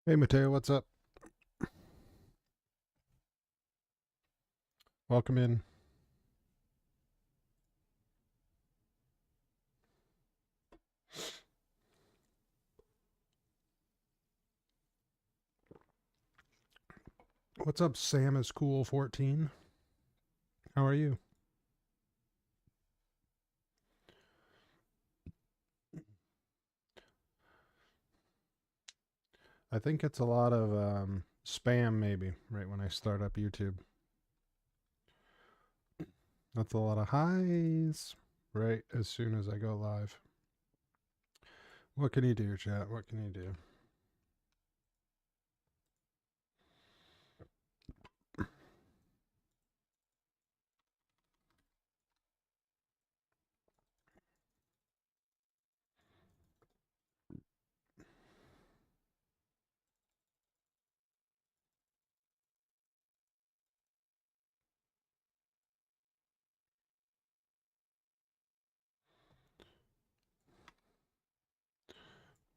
Hey Mateo, what's up? Welcome in. What's up, Sam is cool 14? How are you? I think it's a lot of spam maybe right when I start up YouTube. That's a lot of highs right as soon as I go live. What can you do, chat? What can you do?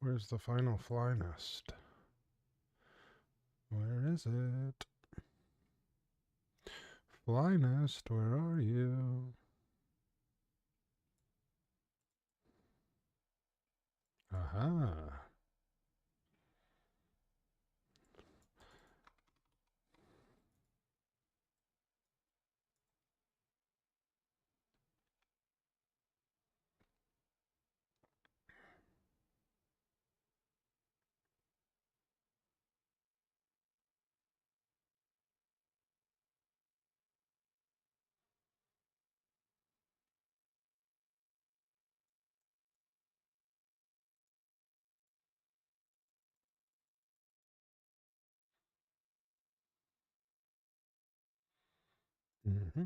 Where's the final fly nest? Where is it? Fly nest, where are you? Aha. Mm-hmm.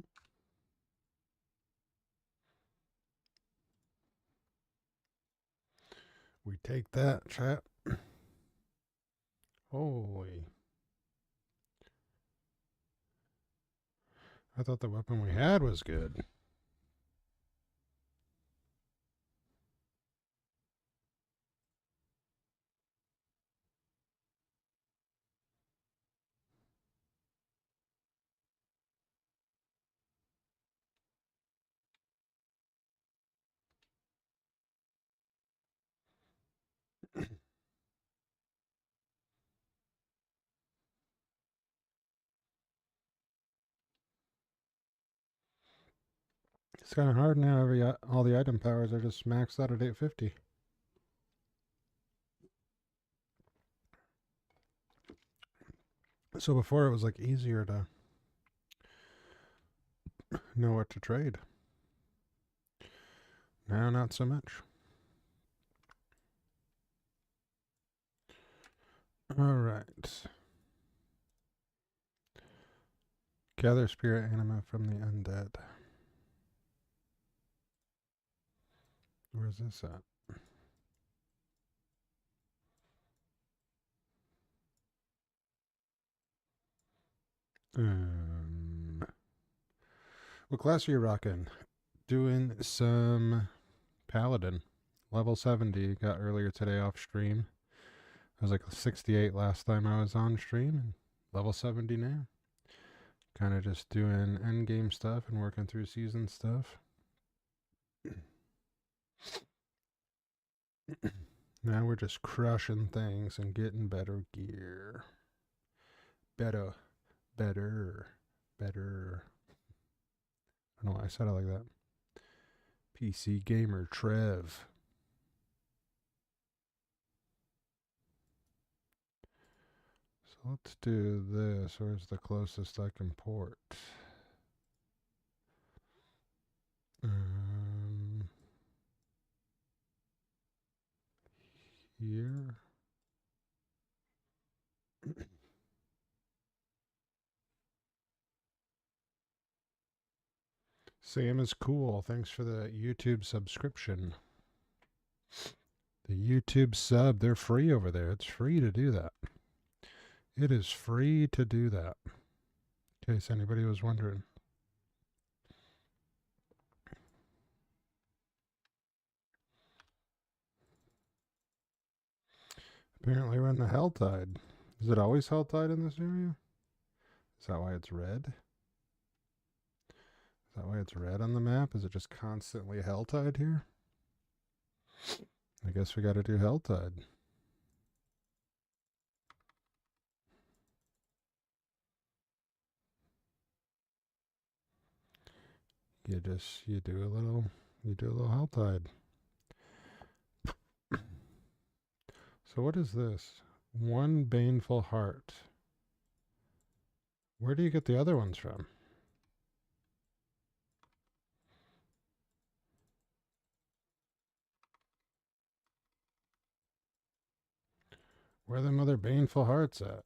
We take that, chat. Holy. I thought the weapon we had was good. It's kind of hard now. All the item powers are just maxed out at 850. So before it was like easier to know what to trade. Now not so much. All right. Gather spirit anima from the undead. Where's this at? What class are you rocking? Doing some Paladin. Level 70. Got earlier today off stream. I was like 68 last time I was on stream. And level 70 now. Kind of just doing endgame stuff and working through season stuff. Now we're just crushing things and getting better gear. Better. I don't know why I said it like that. PC Gamer Trev. So let's do this. Where's the closest I can port? Here. Sam is cool. Thanks for the YouTube subscription. The YouTube sub, they're free over there. It's free to do that. It is free to do that. In case anybody was wondering. Apparently we're in the hell tide. Is it always helltide in this area? Is that why it's red? Is that why it's red on the map? Is it just constantly helltide here? I guess we gotta do helltide. You do a little helltide. So what is this? One baneful heart. Where do you get the other ones from? Where are them other baneful hearts at?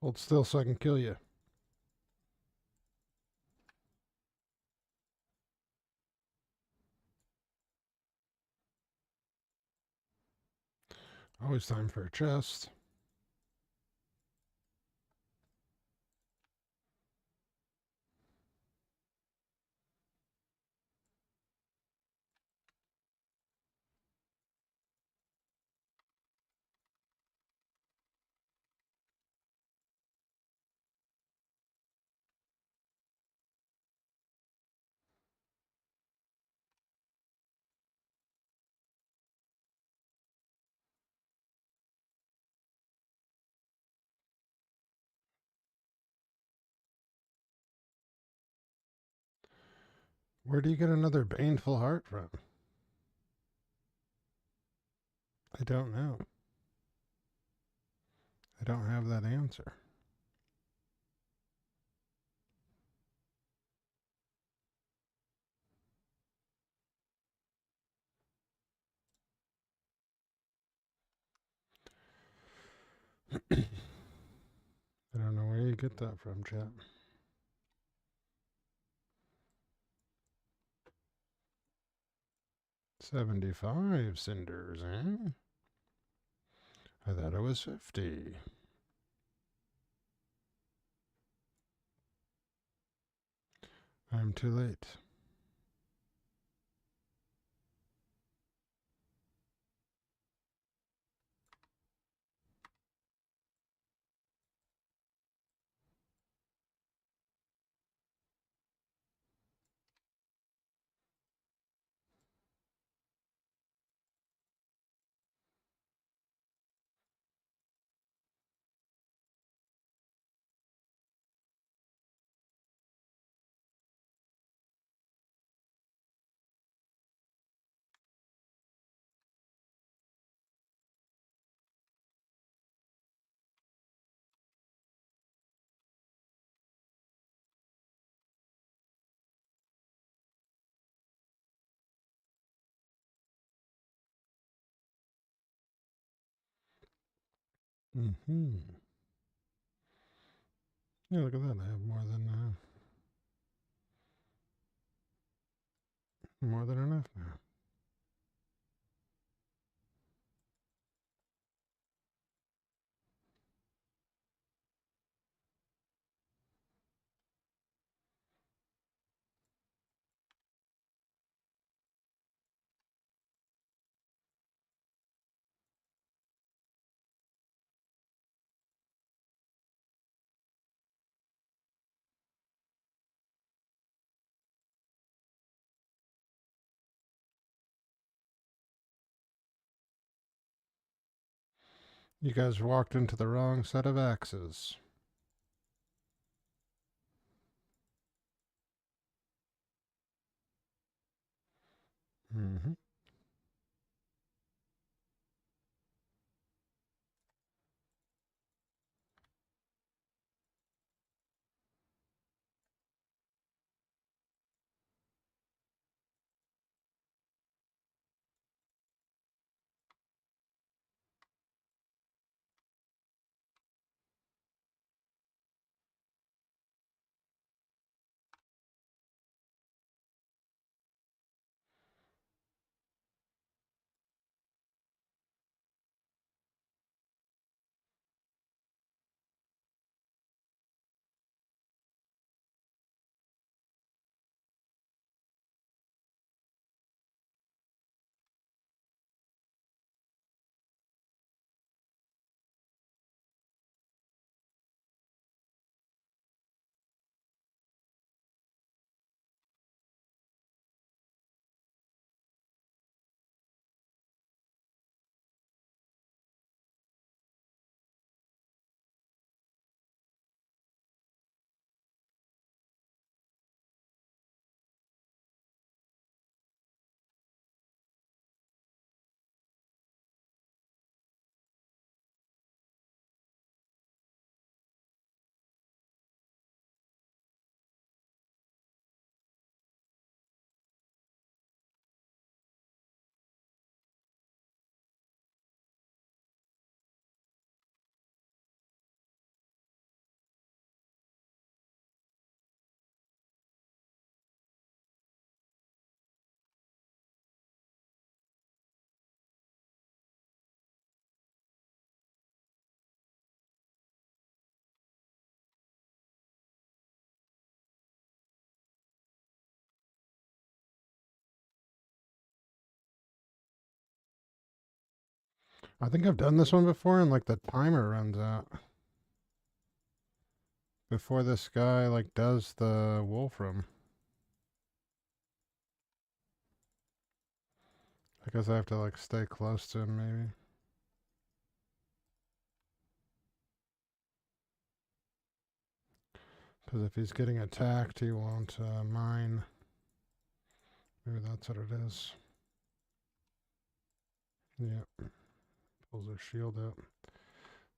Hold still so I can kill you. Always time for a chest. Where do you get another baneful heart from? I don't know. I don't have that answer. I don't know where you get that from, chat. 75 cinders, eh? I thought it was 50. I'm too late. Mm-hmm. Yeah, look at that. I have more than enough now. You guys walked into the wrong set of axes. Mm-hmm. I think I've done this one before and like the timer runs out. Before this guy like does the Wolfram. I guess I have to like stay close to him maybe. Because if he's getting attacked, he won't mine. Maybe that's what it is. Yeah. Pulls his shield out.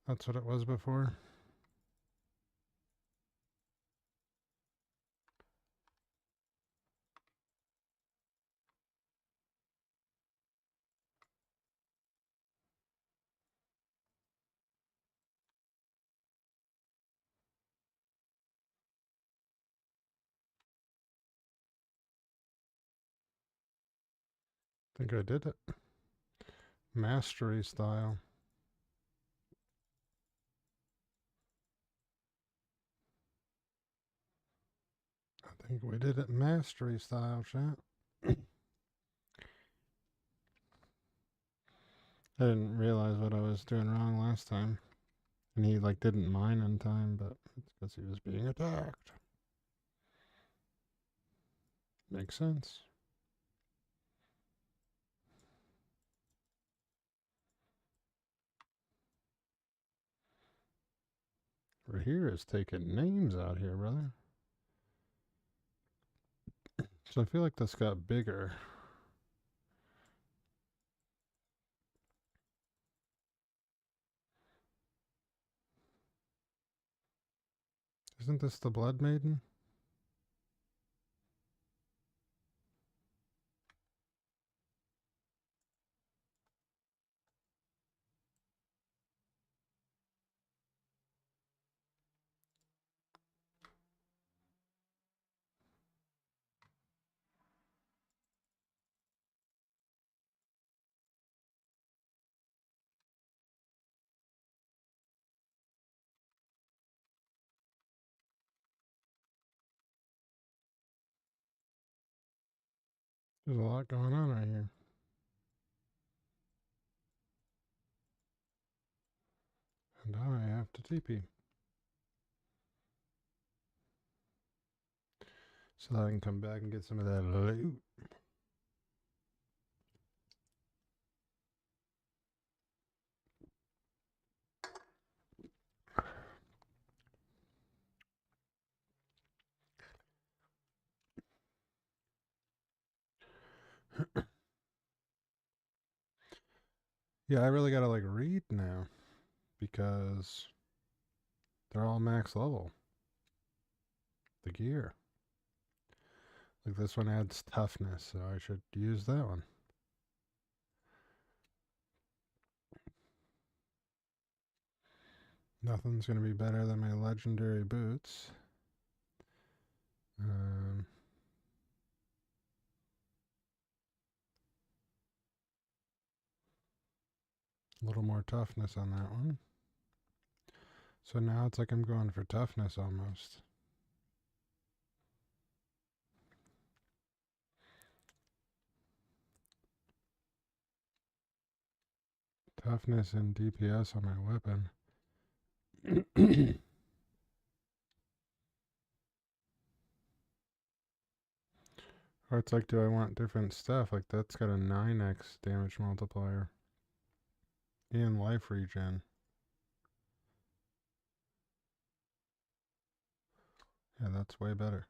That's what it was before. I think I did it. Mastery style. I think we did it mastery style, chat. I didn't realize what I was doing wrong last time. And he like didn't mine in time, but it's because he was being attacked. Makes sense. Rahir is taking names out here, brother. So I feel like this got bigger. Isn't this the Blood Maiden? There's a lot going on right here. And I have to TP. So that I can come back and get some of that loot. Yeah, I really gotta like read now because they're all max level. The gear. Like this one adds toughness, so I should use that one. Nothing's gonna be better than my legendary boots. A little more toughness on that one. So now it's like I'm going for toughness almost. Toughness and DPS on my weapon. Or it's like, do I want different stuff? Like that's got a 9x damage multiplier. And life regen. Yeah, that's way better.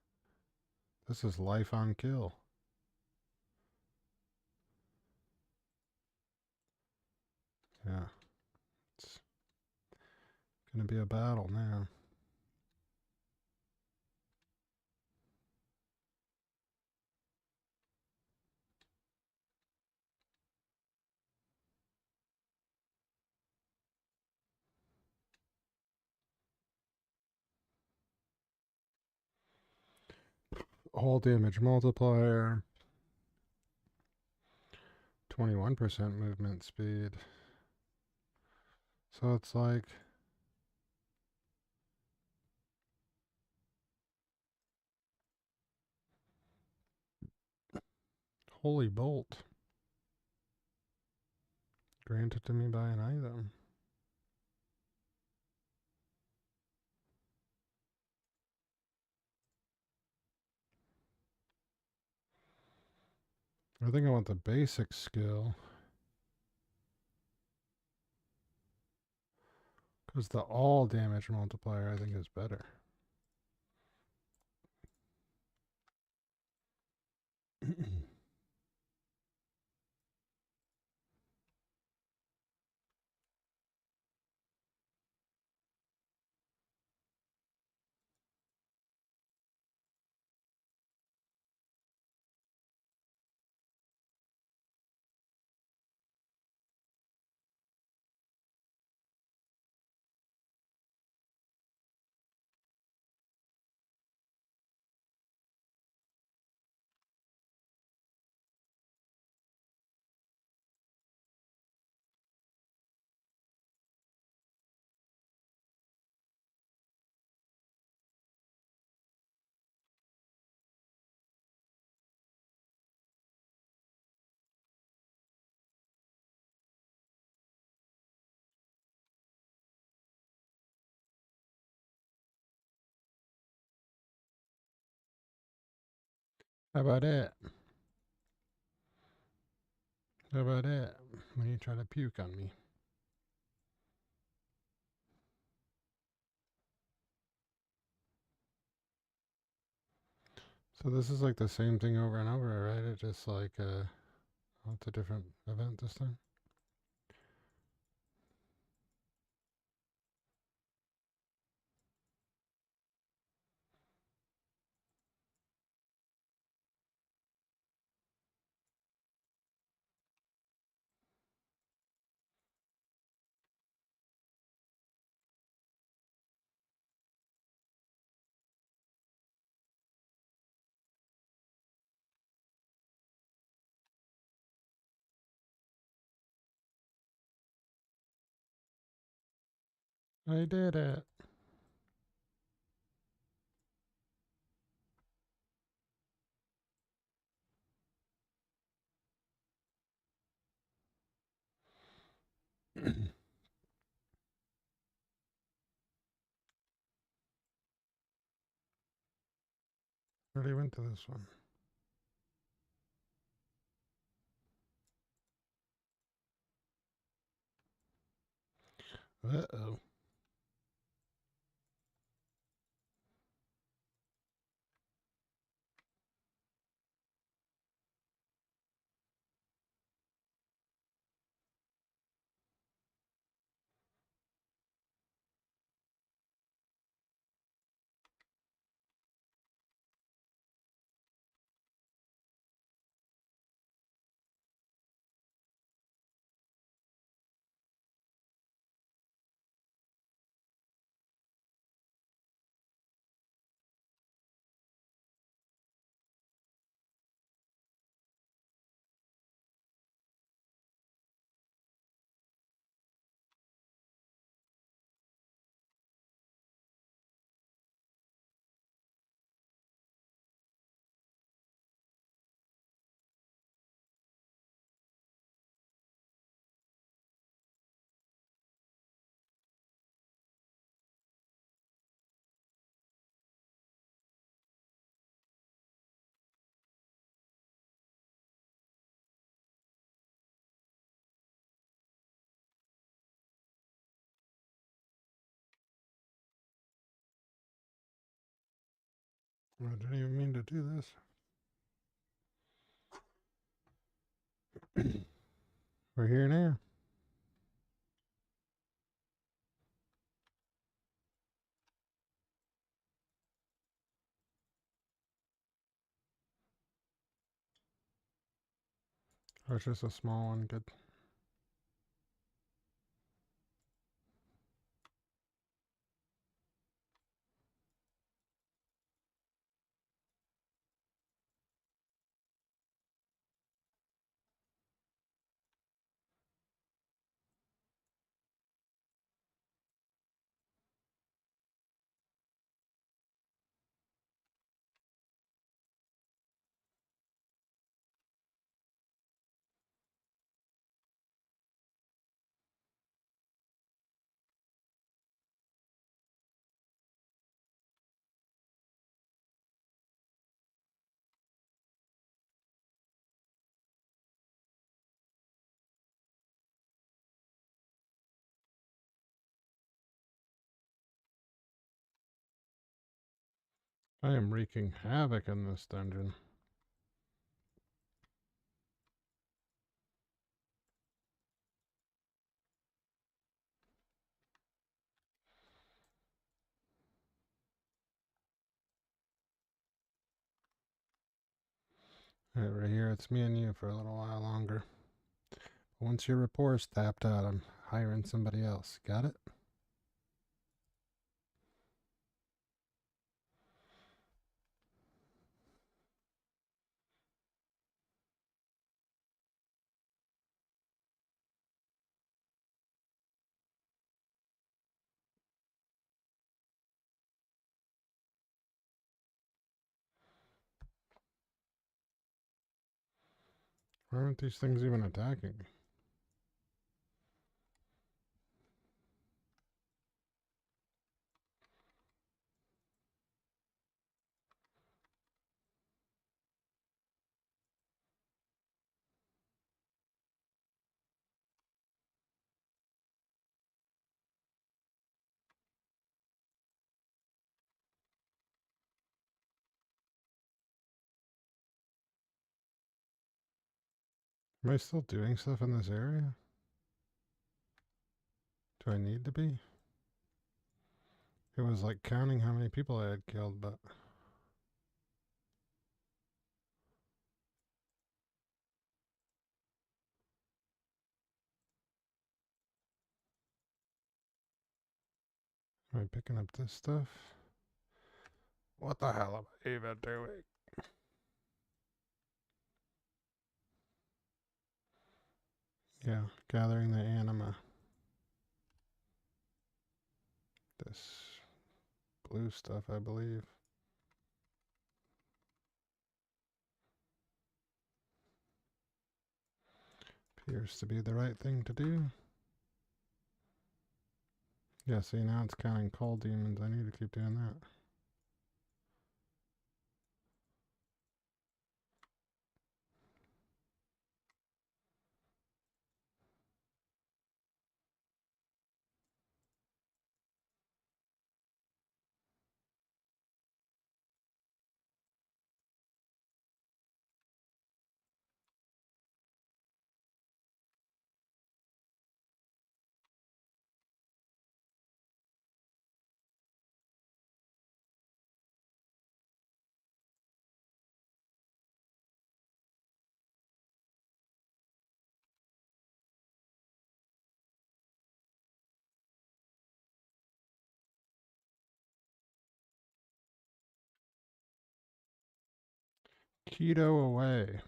This is life on kill. Yeah. It's gonna be a battle now. All damage multiplier. 21% movement speed. So it's like holy bolt. granted to me by an item. I think I want the basic skill. Because the all damage multiplier I think is better. How about it? How about it? When you try to puke on me. So this is like the same thing over and over, right? It just like, oh, it's a different event this time. I did it. Already went to this one. Uh-oh. I didn't even mean to do this. We're here now. Oh, it's just a small one. Good. I am wreaking havoc in this dungeon. Alright, right here, it's me and you for a little while longer. Once your rapport's tapped out, I'm hiring somebody else. Got it? Why aren't these things even attacking me? Am I still doing stuff in this area? Do I need to be? It was like counting how many people I had killed, but am I picking up this stuff? What the hell am I even doing? Yeah, gathering the anima. This blue stuff, I believe. Appears to be the right thing to do. Yeah, see, now it's counting cold demons. I need to keep doing that. Keto away.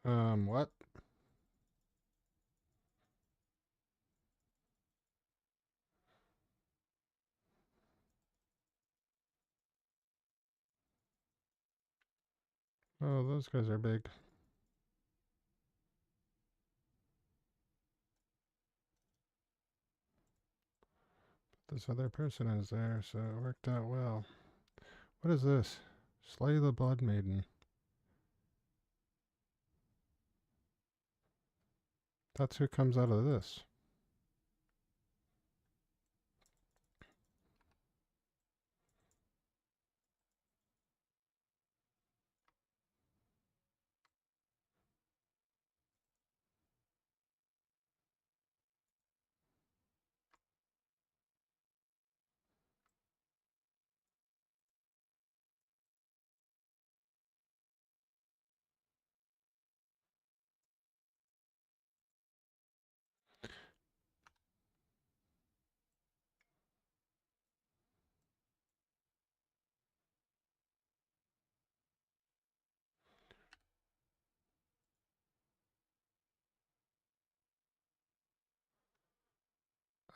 What? Oh, those guys are big. This other person is there, so it worked out well. What is this? Slay the Blood Maiden. That's who comes out of this.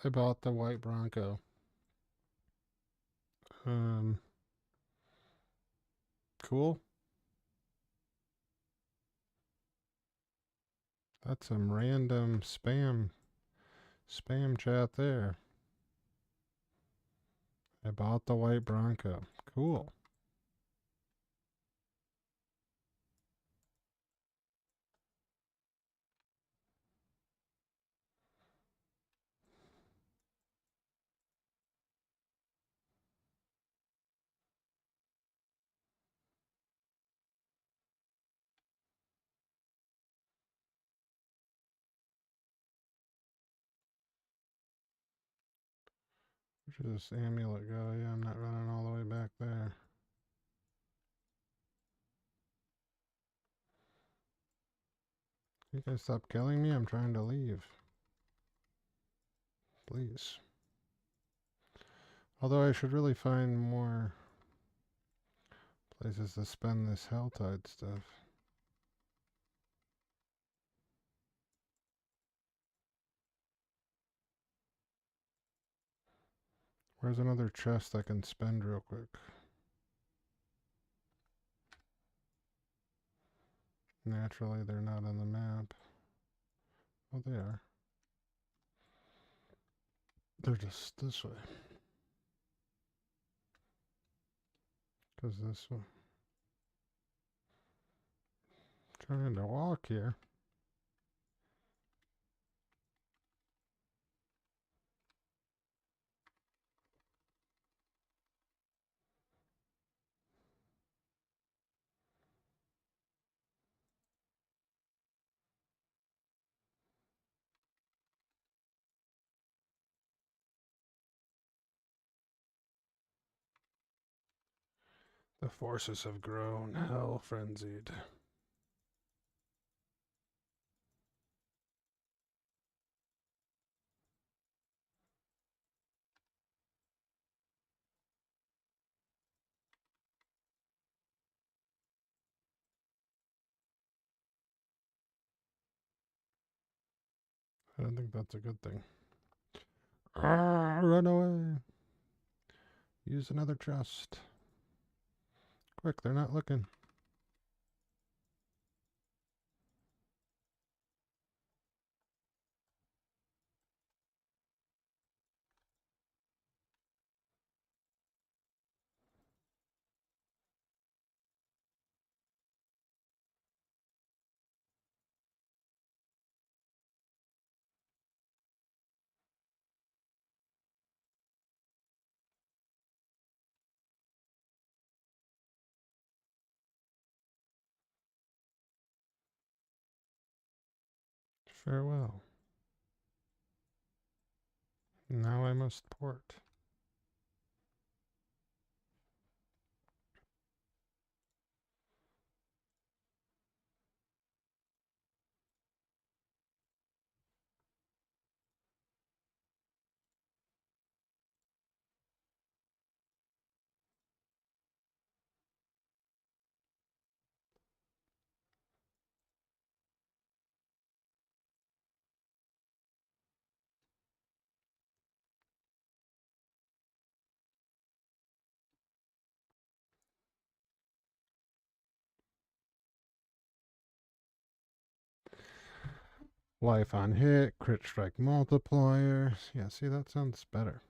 I bought the white Bronco. Cool. That's some random spam chat there. I bought the white Bronco. Cool. Where's this amulet go? Yeah, I'm not running all the way back there. You guys stop killing me? I'm trying to leave. Please. Although I should really find more places to spend this Helltide stuff. Where's another chest I can spend real quick? Naturally, they're not on the map. Oh, they are. They're just this way. Because this one. Trying to walk here. The forces have grown hell frenzied. I don't think that's a good thing. Run away. Use another chest. Quick, they're not looking. Farewell. Now I must port. Life on hit, crit strike multiplier. Yeah, see, that sounds better.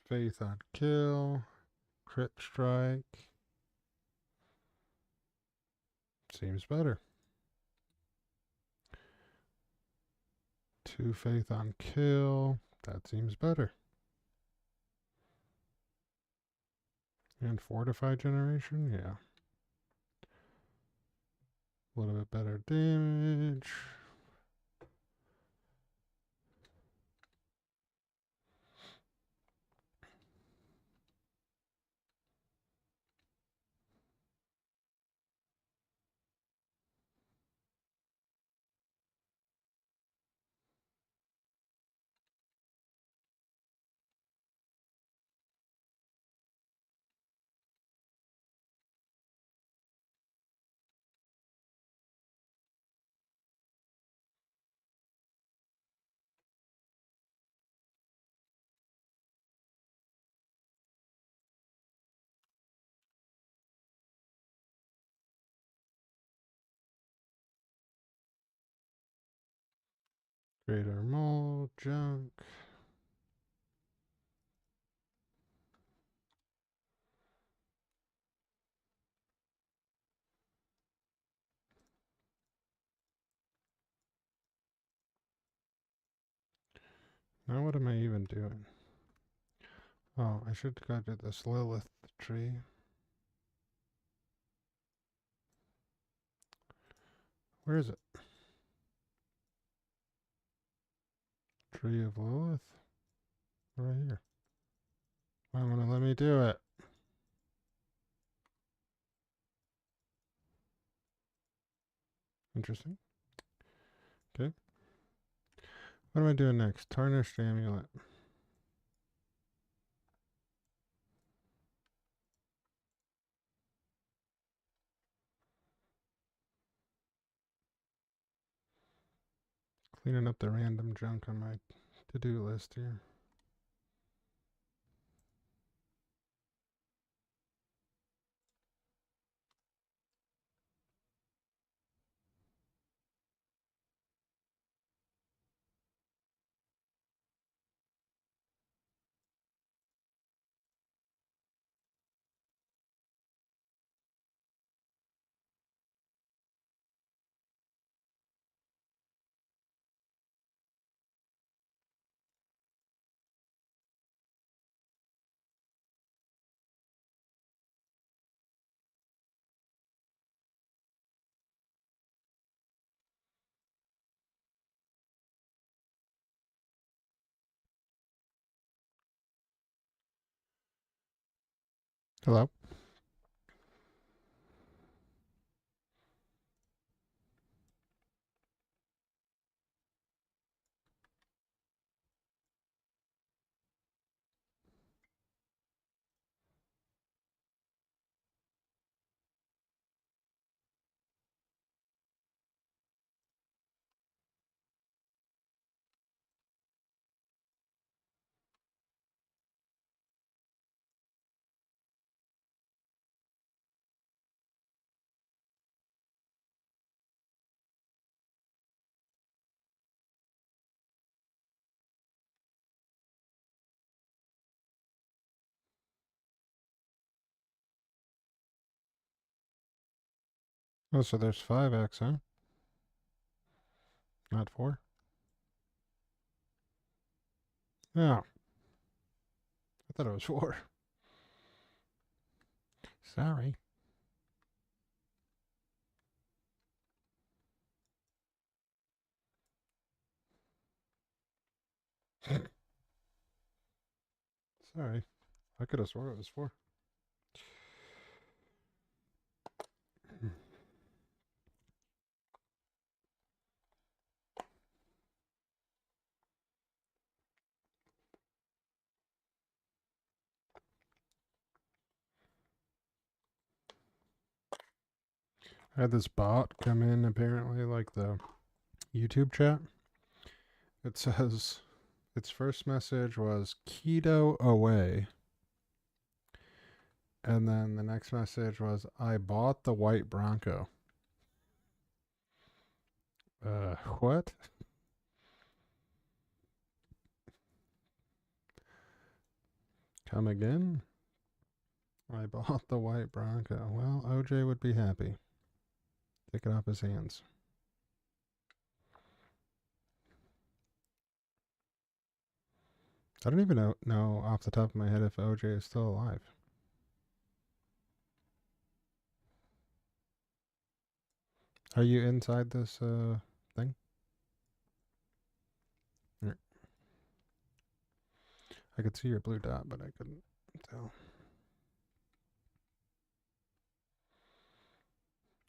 Faith on kill, crit strike. Seems better. 2 faith on kill. That seems better. And fortify generation, yeah. A little bit better damage. Greater mold, junk. Now what am I even doing? Oh, I should go to this Lilith tree. Where is it? Tree of Lilith. Right here. Why won't it let me do it? Interesting. Okay. What am I doing next? Tarnished Amulet. Cleaning up the random junk on my to-do list here. Hello? Oh, so there's 5x, huh? Not 4? Oh, I thought it was 4. Sorry. Sorry. I could have sworn it was 4. I had this bot come in, apparently, like the YouTube chat. It says its first message was keto away. And then the next message was, I bought the white Bronco. What? Come again? I bought the white Bronco. Well, OJ would be happy. Take it off his hands. I don't even know off the top of my head if OJ is still alive. Are you inside this thing? Here. I could see your blue dot, but I couldn't tell.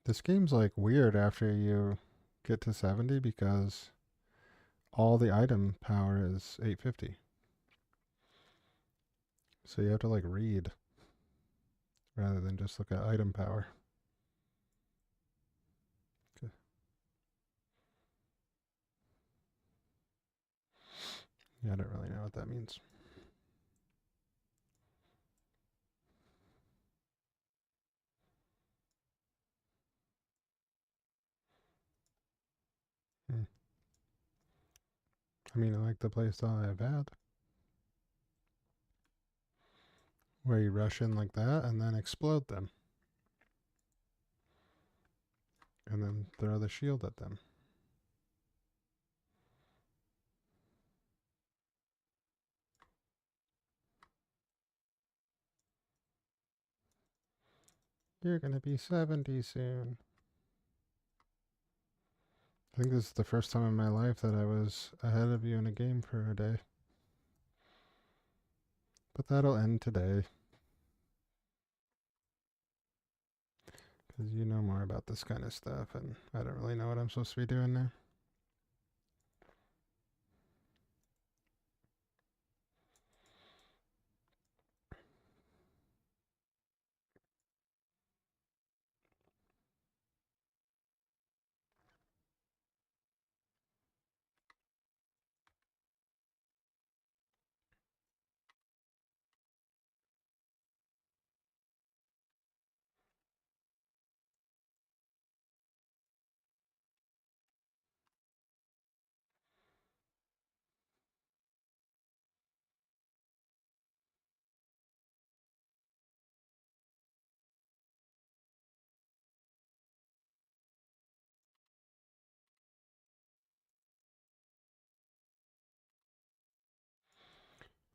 This game's like weird after you get to 70 because all the item power is 850. So you have to like read rather than just look at item power. Okay. Yeah, I don't really know what that means. Hmm. I mean, I like the playstyle I've had, where you rush in like that and then explode them. And then throw the shield at them. You're gonna be 70 soon. I think this is the first time in my life that I was ahead of you in a game for a day. But that'll end today. Because you know more about this kind of stuff, and I don't really know what I'm supposed to be doing now.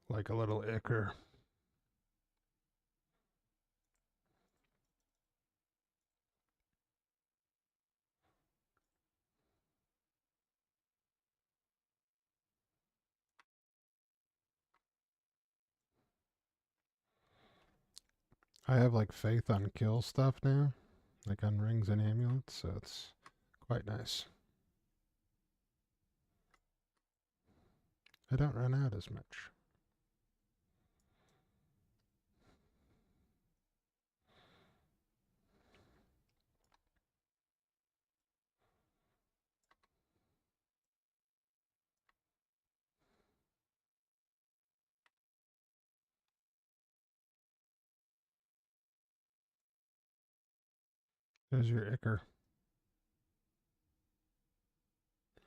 Like a little icker. I have like faith on kill stuff now, like on rings and amulets, so it's quite nice. I don't run out as much. There's your icker.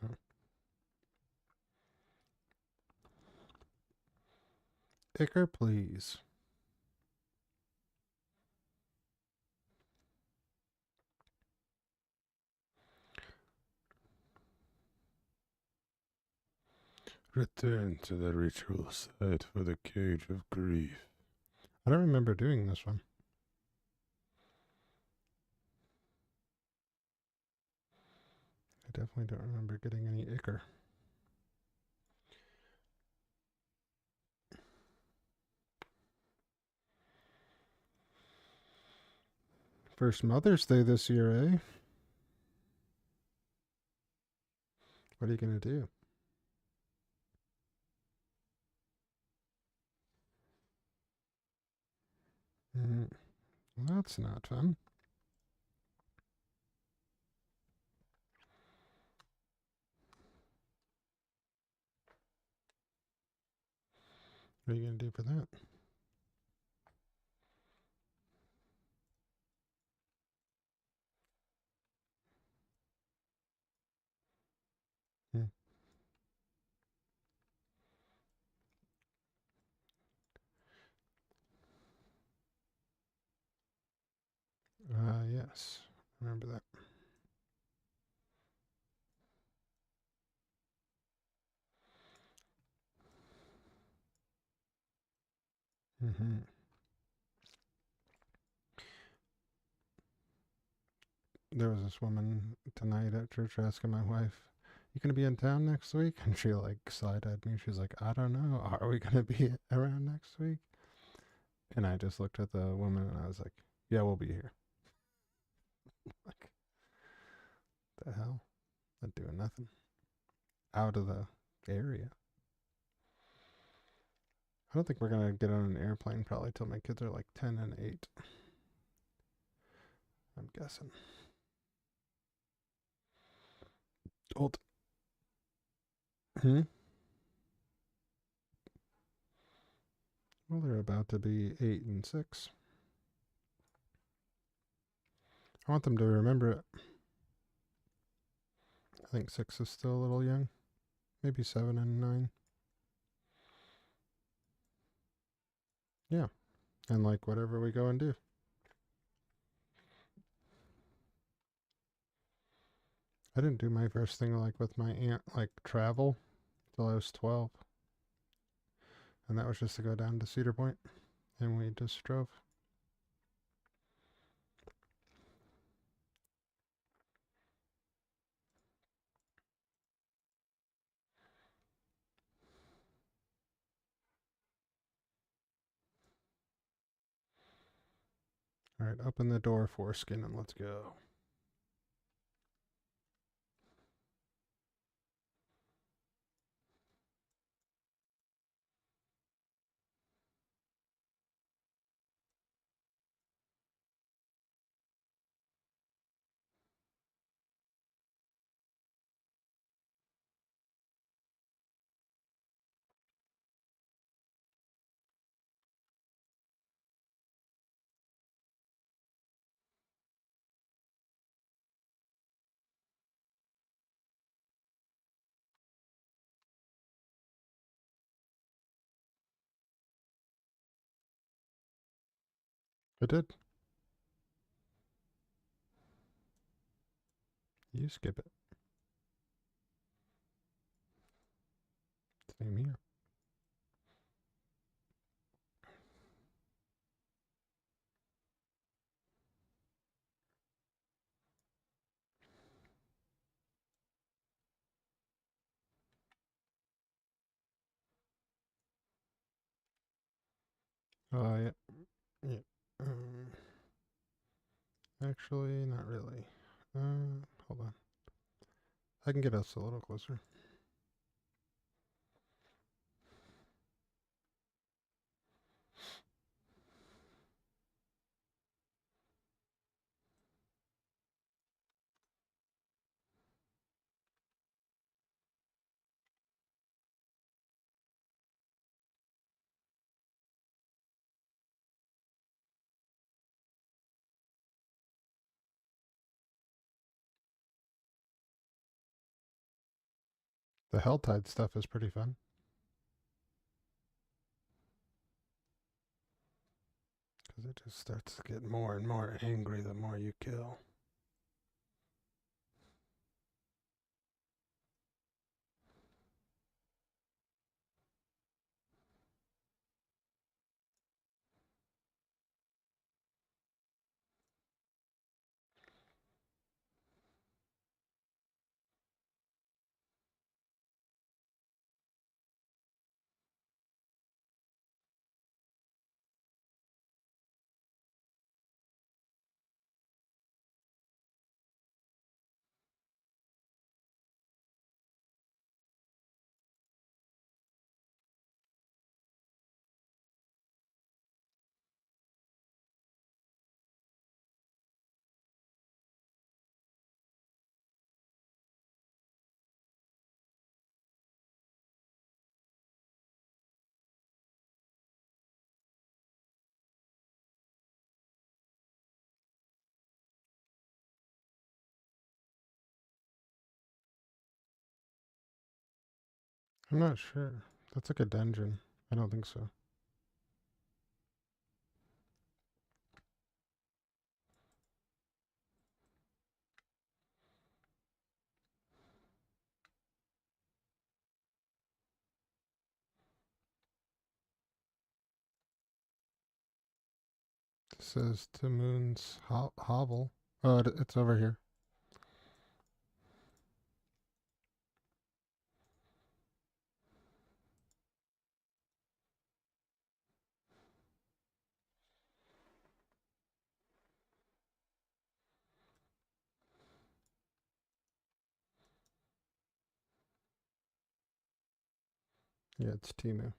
Oh. Icker, please. Return to the ritual site for the cage of grief. I don't remember doing this one. I definitely don't remember getting any icker. First Mother's Day this year, eh? What are you going to do? Well, that's not fun. What are you going to do for that? Hmm. Yes. Remember that. Mm-hmm. There was this woman tonight at church asking my wife, "You gonna be in town next week?" And she like side-eyed me. She's like, "I don't know. Are we gonna be around next week?" And I just looked at the woman and I was like, "Yeah, we'll be here." Like, the hell? Not doing nothing. Out of the area. I don't think we're gonna get on an airplane probably till my kids are like 10 and 8. I'm guessing. Old. Hmm? Well, they're about to be 8 and 6. I want them to remember it. I think 6 is still a little young. Maybe 7 and 9. Yeah. And like whatever we go and do. I didn't do my first thing like with my aunt, like travel, till I was 12. And that was just to go down to Cedar Point. And we just drove. Alright, open the door, foreskin, and let's go. It did. You skip it. Same here. Yeah. Yeah. Actually, not really. Hold on. I can get us a little closer. The Helltide stuff is pretty fun. Because it just starts to get more and more angry the more you kill. I'm not sure. That's like a dungeon. I don't think so. This says Timoon's hovel. Oh, it's over here. Yeah, it's Timu.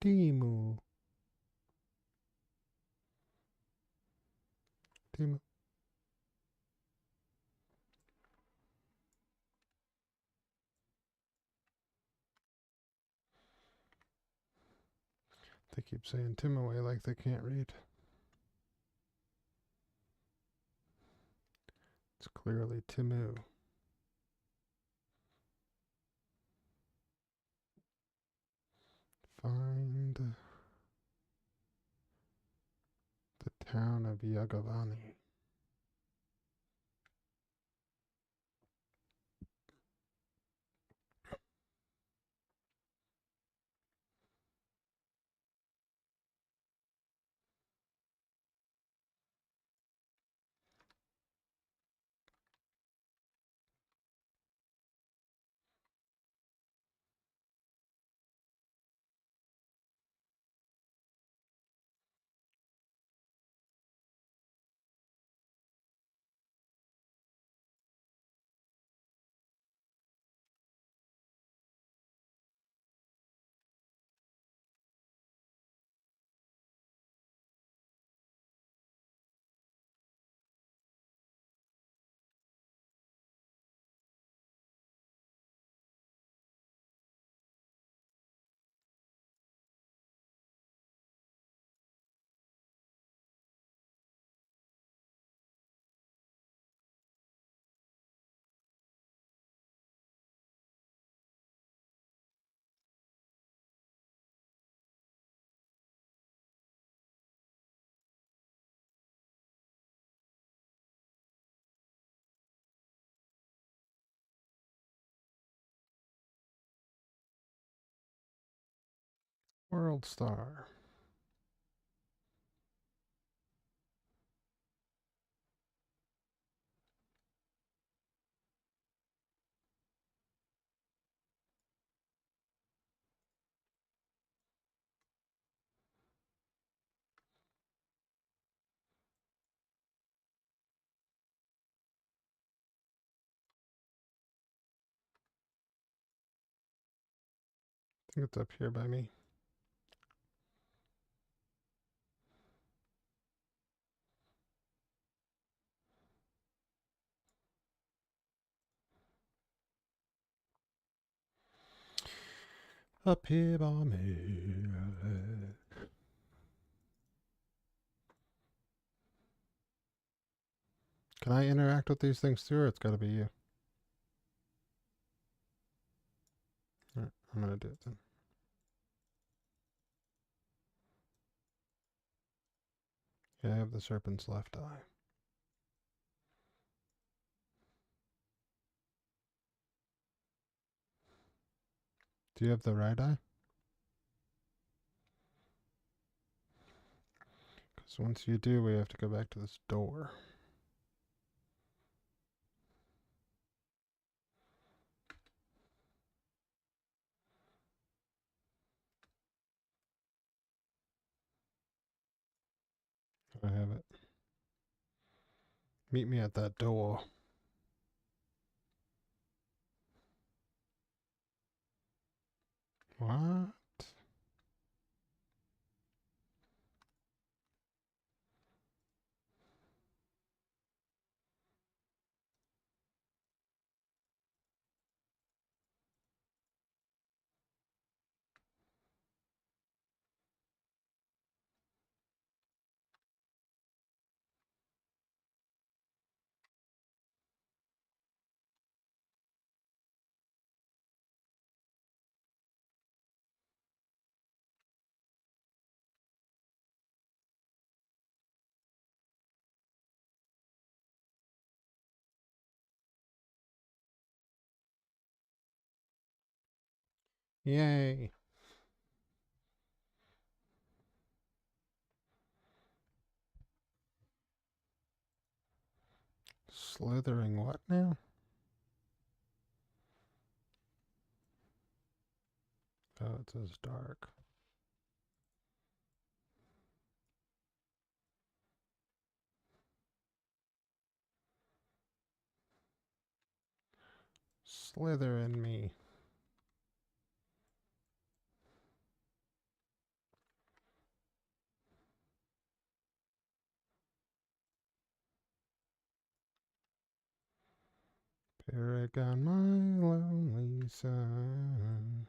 Timu. Timu. They keep saying Tim away like they can't read. It's clearly Timu. Find the town of Yagavani. World Star. I think it's up here by me. Up here by me. Can I interact with these things too, or it's gotta be you? Alright, I'm gonna do it then. Yeah, I have the serpent's left eye. Do you have the right eye? Because once you do, we have to go back to this door. I have it. Meet me at that door. What? Yay. Slithering what now? Oh, it says dark. Slither in me. Paragon, my lonely son.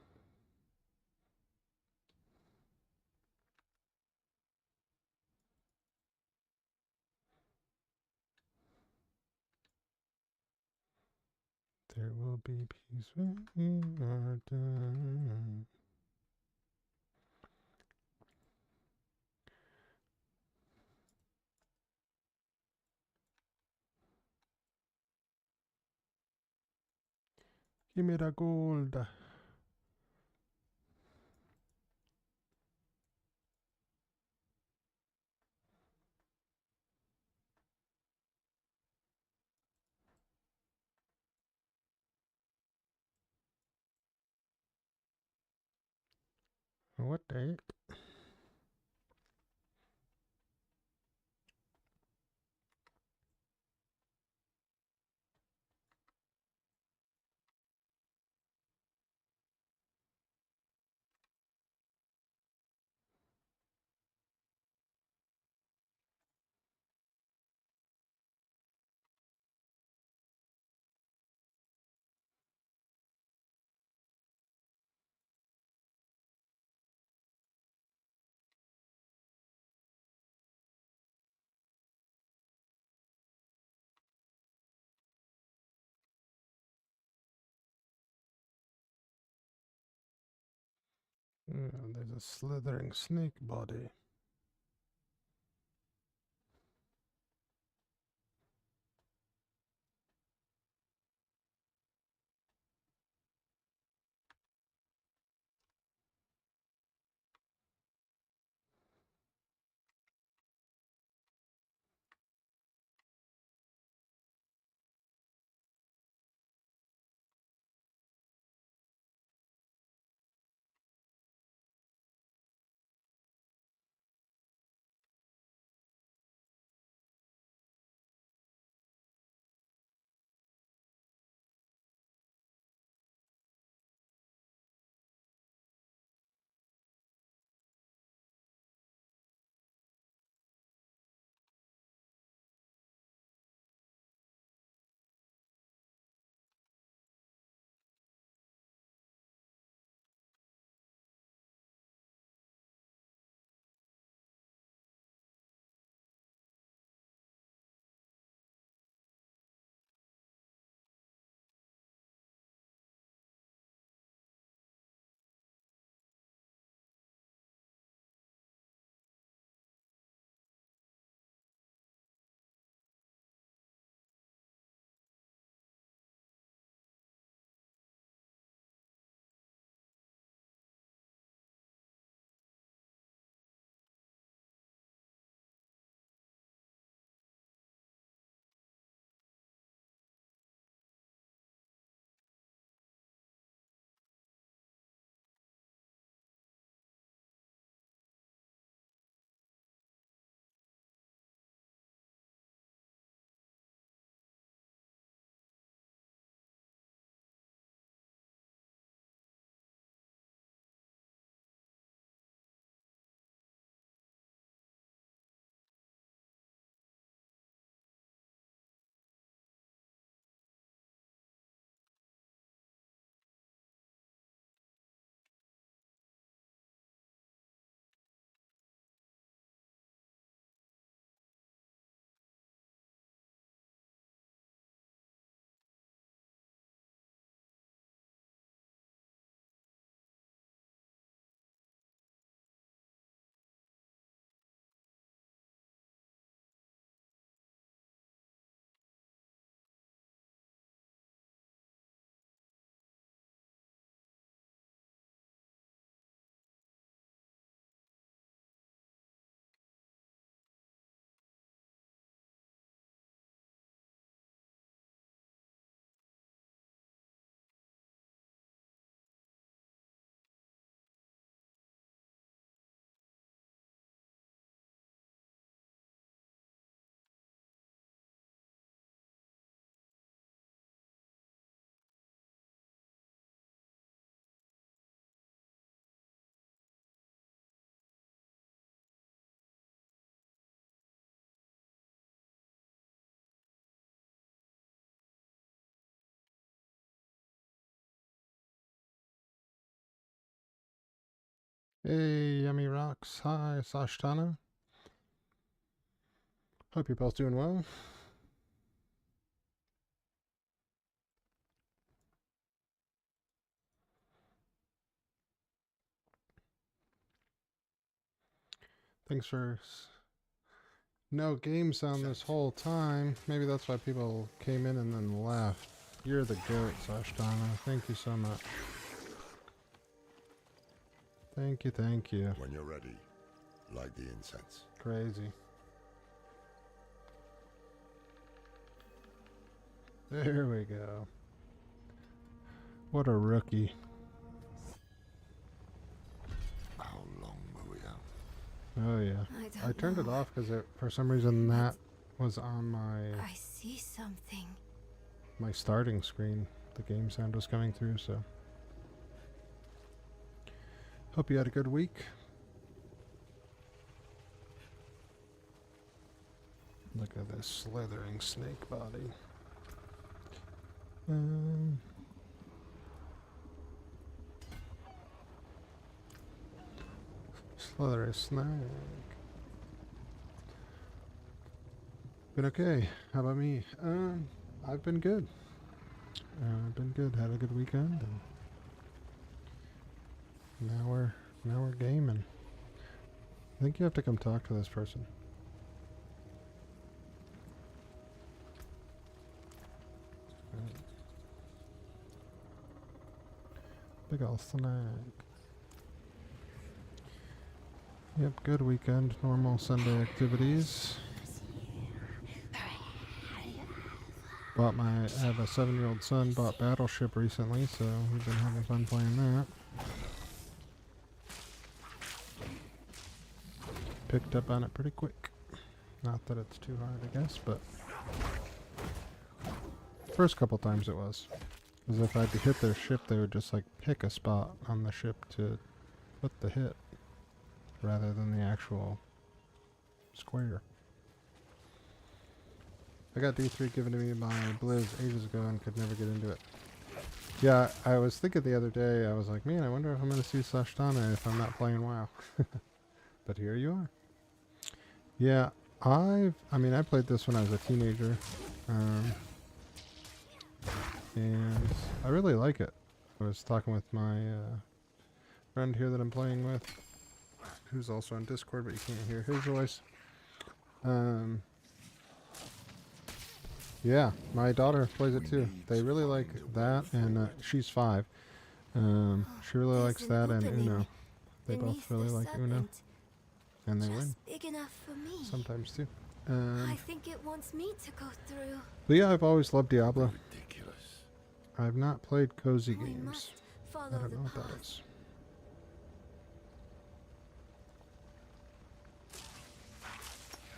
There will be peace when you are done. Give me the gold. What the heck? There's a slithering snake body. Hey, Yummy Rocks. Hi, Sashtana. Hope you're both doing well. Thanks for no game sound this whole time. Maybe that's why people came in and then left. You're the goat, Sashtana. Thank you so much. Thank you, thank you. When you're ready, light the incense. Crazy. There we go. What a rookie. How long will we have? Oh yeah. I turned it off because for some reason that was on my I see something. my starting screen. The game sound was coming through, so. Hope you had a good week. Look at this slithering snake body. Slithery snake. Been okay. How about me? I've been good. Had a good weekend, and now we're gaming. I think you have to come talk to this person. Big ol' snake. Yep, good weekend. Normal Sunday activities. I have a 7-year-old son, bought Battleship recently, so we've been having fun playing that. Picked up on it pretty quick. Not that it's too hard, I guess, but first couple times it was. Because if I'd hit their ship, they would just like pick a spot on the ship to put the hit, rather than the actual square. I got D3 given to me by Blizz ages ago and could never get into it. Yeah, I was thinking the other day, I was like, man, I wonder if I'm going to see Sashtana if I'm not playing WoW. But here you are. Yeah, I played this when I was a teenager. And I really like it. I was talking with my friend here that I'm playing with, who's also on Discord, but you can't hear his voice. Yeah, my daughter plays it too. They really like that, and she's 5. She really likes that and Uno. They both really like Uno, and they win Big enough for me. sometimes too. I think it wants me to go through. But yeah, I've always loved Diablo. Ridiculous. I've not played cozy We games. must follow I don't the know what that path. is.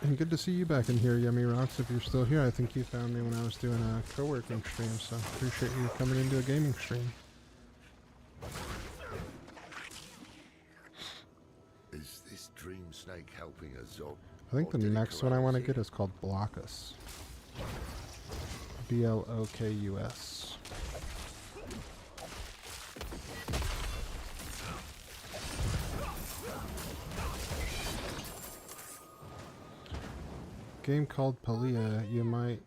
And good to see you back in here, Yummy Rocks, if you're still here. I think you found me when I was doing a co-working stream, so appreciate you coming into a gaming stream. Is this dream snake helping a Zog? I think the next one I want to get is called Blockus. Blokus. Game called Palia. You might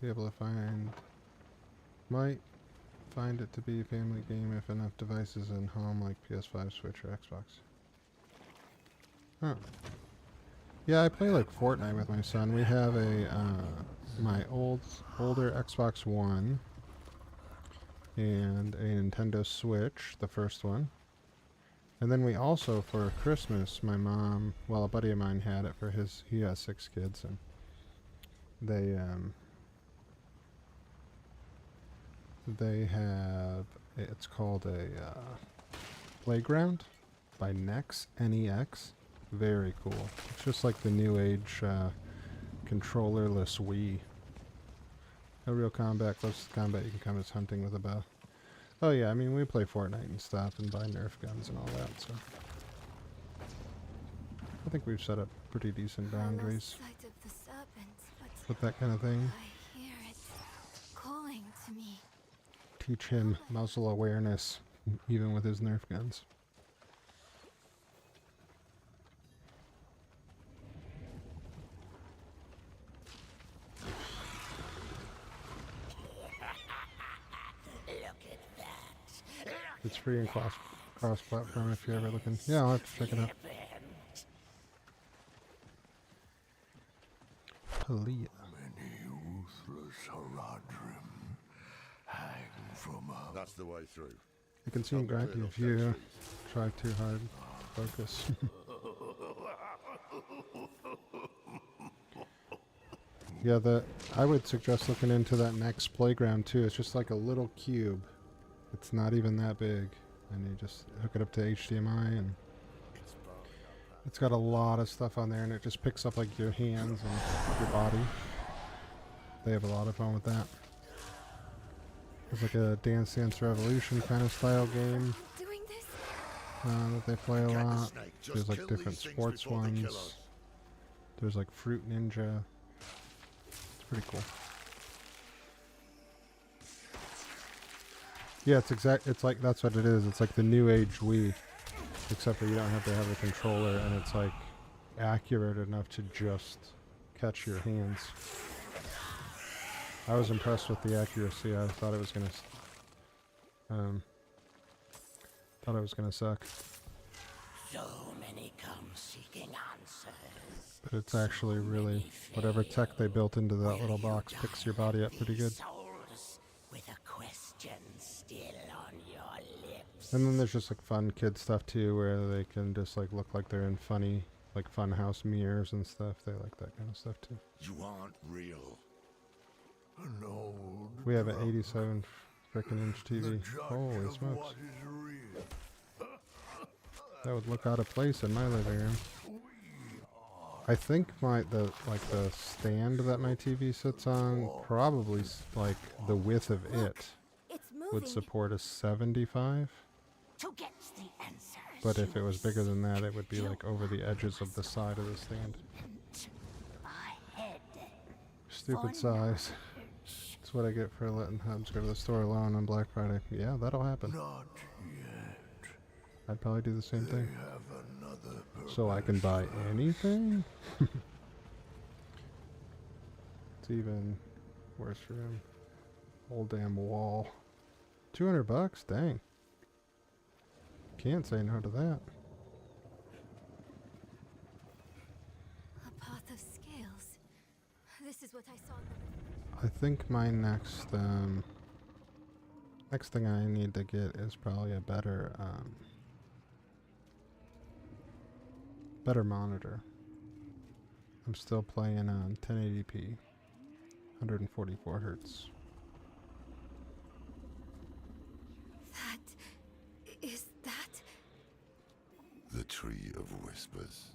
be able to find it to be a family game if enough devices in home like PS5, Switch, or Xbox. Huh. Yeah, I play like Fortnite with my son. We have my older Xbox One and a Nintendo Switch, the first one. And then we also, for Christmas, my mom, well, a buddy of mine had it for he has 6 kids, and they have, it's called a Playground by Nex, N-E-X. Very cool. It's just like the new age controllerless Wii. No real combat, close to combat, you can come as hunting with a bow. Oh yeah, I mean, we play Fortnite and stuff and buy Nerf guns and all that, so. I think we've set up pretty decent boundaries I lost sight of the serpent, but with that kind of thing. I hear it calling to me. Teach him muzzle awareness, even with his Nerf guns. It's free and cross-platform if you're ever looking. Yeah, I'll have to check it out. Palia. Many ruthless Haradrim hang from a... That's the way through. You can seem grindy if you try too hard. Focus. Yeah, I would suggest looking into that next playground too. It's just like a little cube. It's not even that big. And you just hook it up to HDMI and it's got a lot of stuff on there and it just picks up like your hands and your body. They have a lot of fun with that. It's like a Dance Dance Revolution kind of style game that they play a lot. There's like different sports ones. There's like Fruit Ninja. It's pretty cool. Yeah, it's like that's what it is. It's like the new age Wii, except that you don't have to have a controller and it's like accurate enough to just catch your hands. I was impressed with the accuracy. I thought it was gonna suck. So many come seeking answers. But it's actually really, whatever tech they built into that little box picks your body up pretty good. Souls with a question still on your lips. And then there's just like fun kid stuff too, where they can just like look like they're in funny, like fun house mirrors and stuff. They like that kind of stuff too. You aren't real. No. We have an 87 frickin' inch TV. Holy smokes. That would look out of place in my living room. I think the stand that my TV sits on probably like the width of it would support a 75. To get the answers. But if it was bigger than that, it would be like over the edges of the side of the stand. Stupid size. That's what I get for letting Hubs go to the store alone on Black Friday. Yeah, that'll happen. Not yet. I'd probably do the same thing. Have another So I can buy anything? It's even worse for him. Whole damn wall. $200? Dang. Can't say no to that. A path of scales. This is what I saw. I think my next thing I need to get is probably a better monitor. I'm still playing on 1080p, 144 hertz. Is that the Tree of Whispers.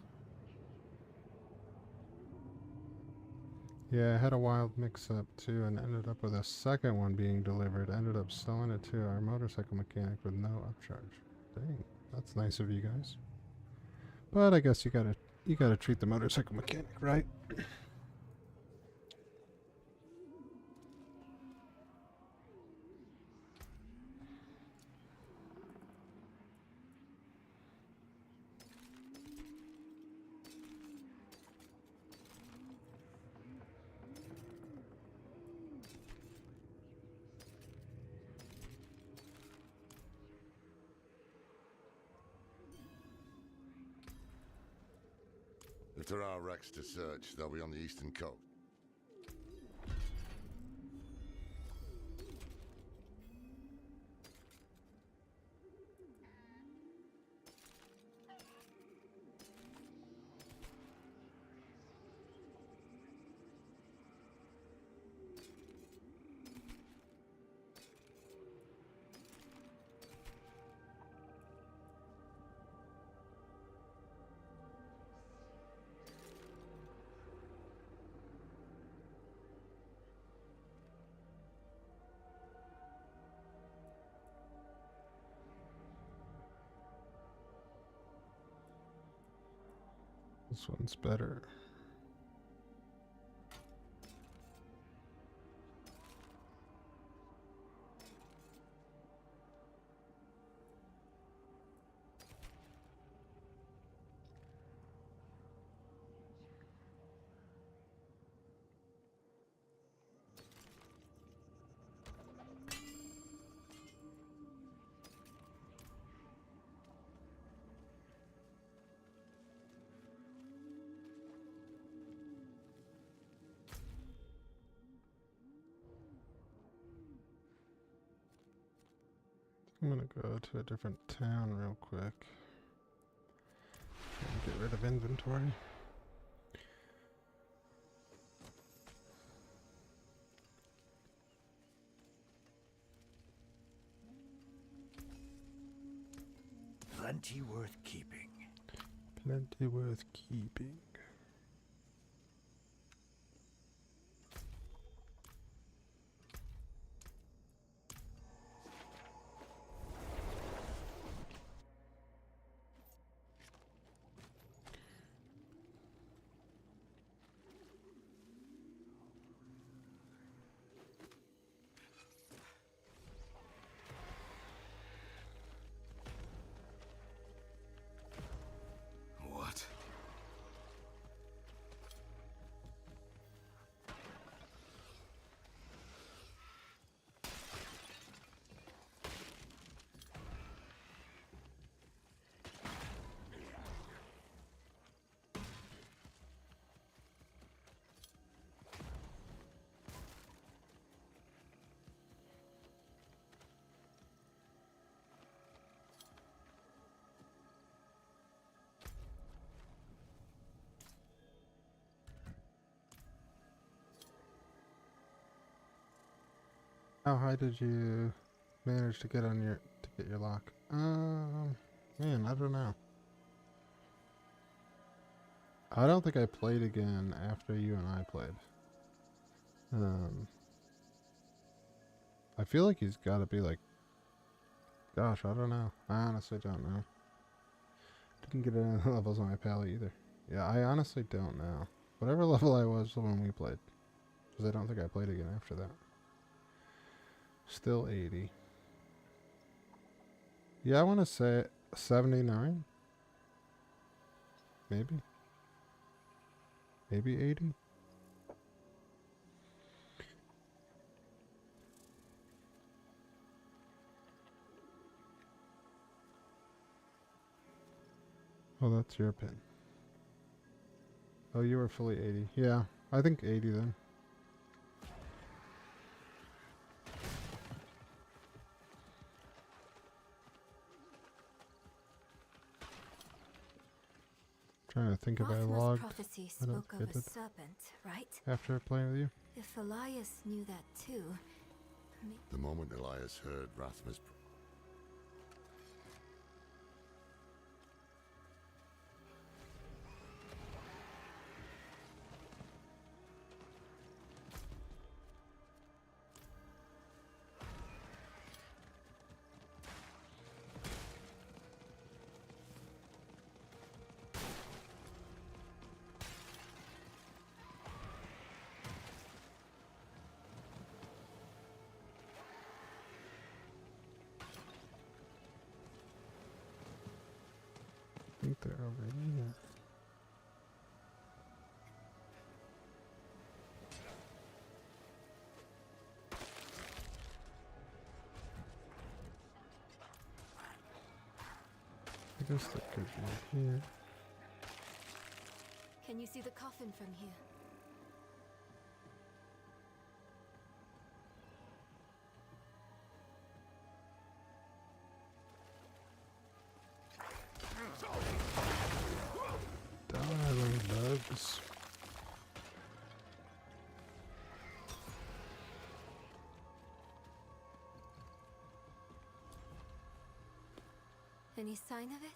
Yeah, I had a wild mix-up too and ended up with a second one being delivered. Ended up selling it to our motorcycle mechanic with no upcharge. Dang, that's nice of you guys. But I guess you gotta treat the motorcycle mechanic right. If there are wrecks to search, they'll be on the eastern coast. This one's better. I'm gonna go to a different town real quick. And get rid of inventory. Plenty worth keeping. Plenty worth keeping. What? How high did you manage to get on your lock? Man, I don't know. I don't think I played again after you and I played. I feel like he's got to be like, gosh, I don't know. I honestly don't know. Didn't get any levels on my pal either. Yeah, I honestly don't know. Whatever level I was when we played, because I don't think I played again after that. Still 80. Yeah, I want to say 79. Maybe. Maybe 80. Oh, that's your pin. Oh, you were fully 80. Yeah, I think 80 then. Trying to think if I Othma's logged. prophecy I don't spoke of think I a did. serpent, right? After playing with you. If Elias knew that too, The moment Elias heard Rathma's I think they're already here. I guess they could be here. can you see the coffin from here? Darling bugs. Any sign of it?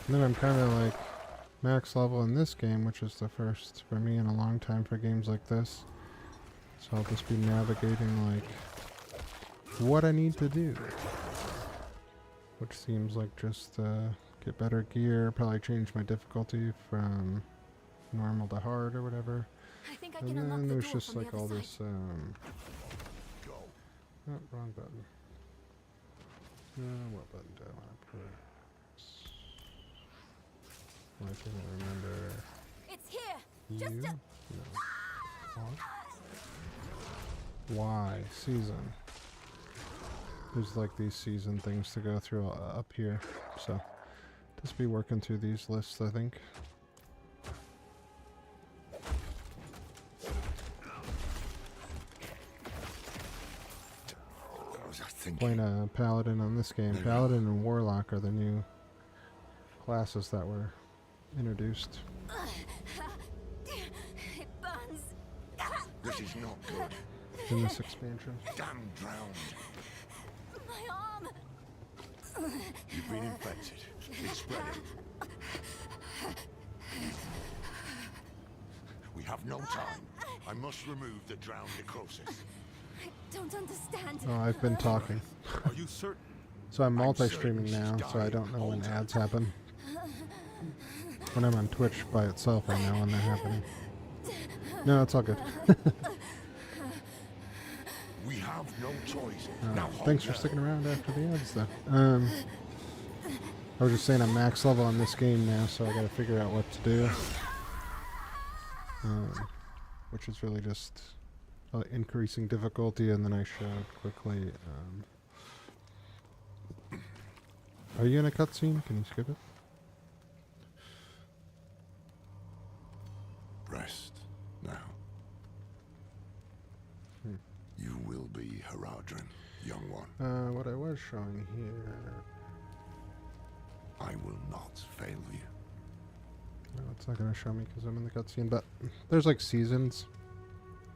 And then I'm kind of like max level in this game, which is the first for me in a long time for games like this. So I'll just be navigating like what I need to do. Which seems like just get better gear, probably change my difficulty from normal to hard or whatever. I think I And can unlock then the there's door just from like the all other this, side. Go. oh, wrong button. What button do I want to press? I can't remember. It's here. U? Just a No. R? Y. Season. There's like these season things to go through up here. So, just be working through these lists, I think. What was I thinking? Playing a Paladin on this game. Paladin and Warlock are the new classes that were introduced. It burns. This is not good. In this expansion. Damn drowned. My arm. You've been infected. It's spreading. We have no time. I must remove the drowned necrosis. I don't understand. Oh, I've been talking. Are you certain? So I'm I'm multi-streaming certain now, she's so I dying. don't know when Hold her. ads happen. When I'm on Twitch by itself, I know when they're happening. No, it's all good. We have no choice. Now hold Thanks for her. sticking around after the ads, though. I was just saying I'm max level on this game now, so I gotta figure out what to do. Which is really just increasing difficulty, and then I showed quickly. Are you in a cutscene? Can you skip it? Rest now. You will be Haradrim, young one. What I was showing here. I will not fail you. No, it's not going to show me because I'm in the cutscene, but there's like seasons,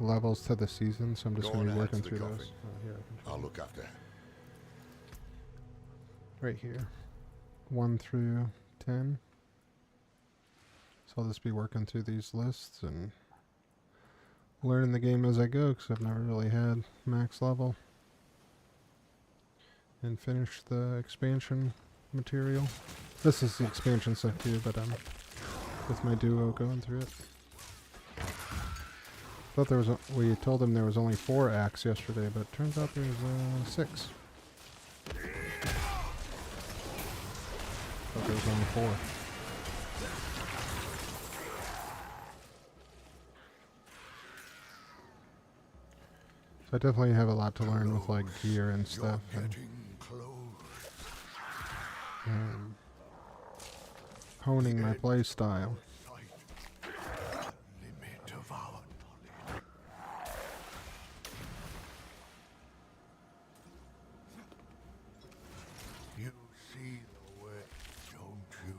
levels to the season, so I'm just Go going to on be ahead working to the through coffin. those. Oh, here, I can show I'll you. look after her. Right here. 1 through 10. So I'll just be working through these lists and learning the game as I go, because I've never really had max level. And finish the expansion material. This is the expansion stuff too, but I'm with my duo going through it. Thought there was we told him there was only 4 acts yesterday, but it turns out there's 6. Thought there was only 4. So I definitely have a lot to learn with like gear and stuff. You're And, getting close. honing my play style. Sight. Limit of our knowledge. You see the way, don't you?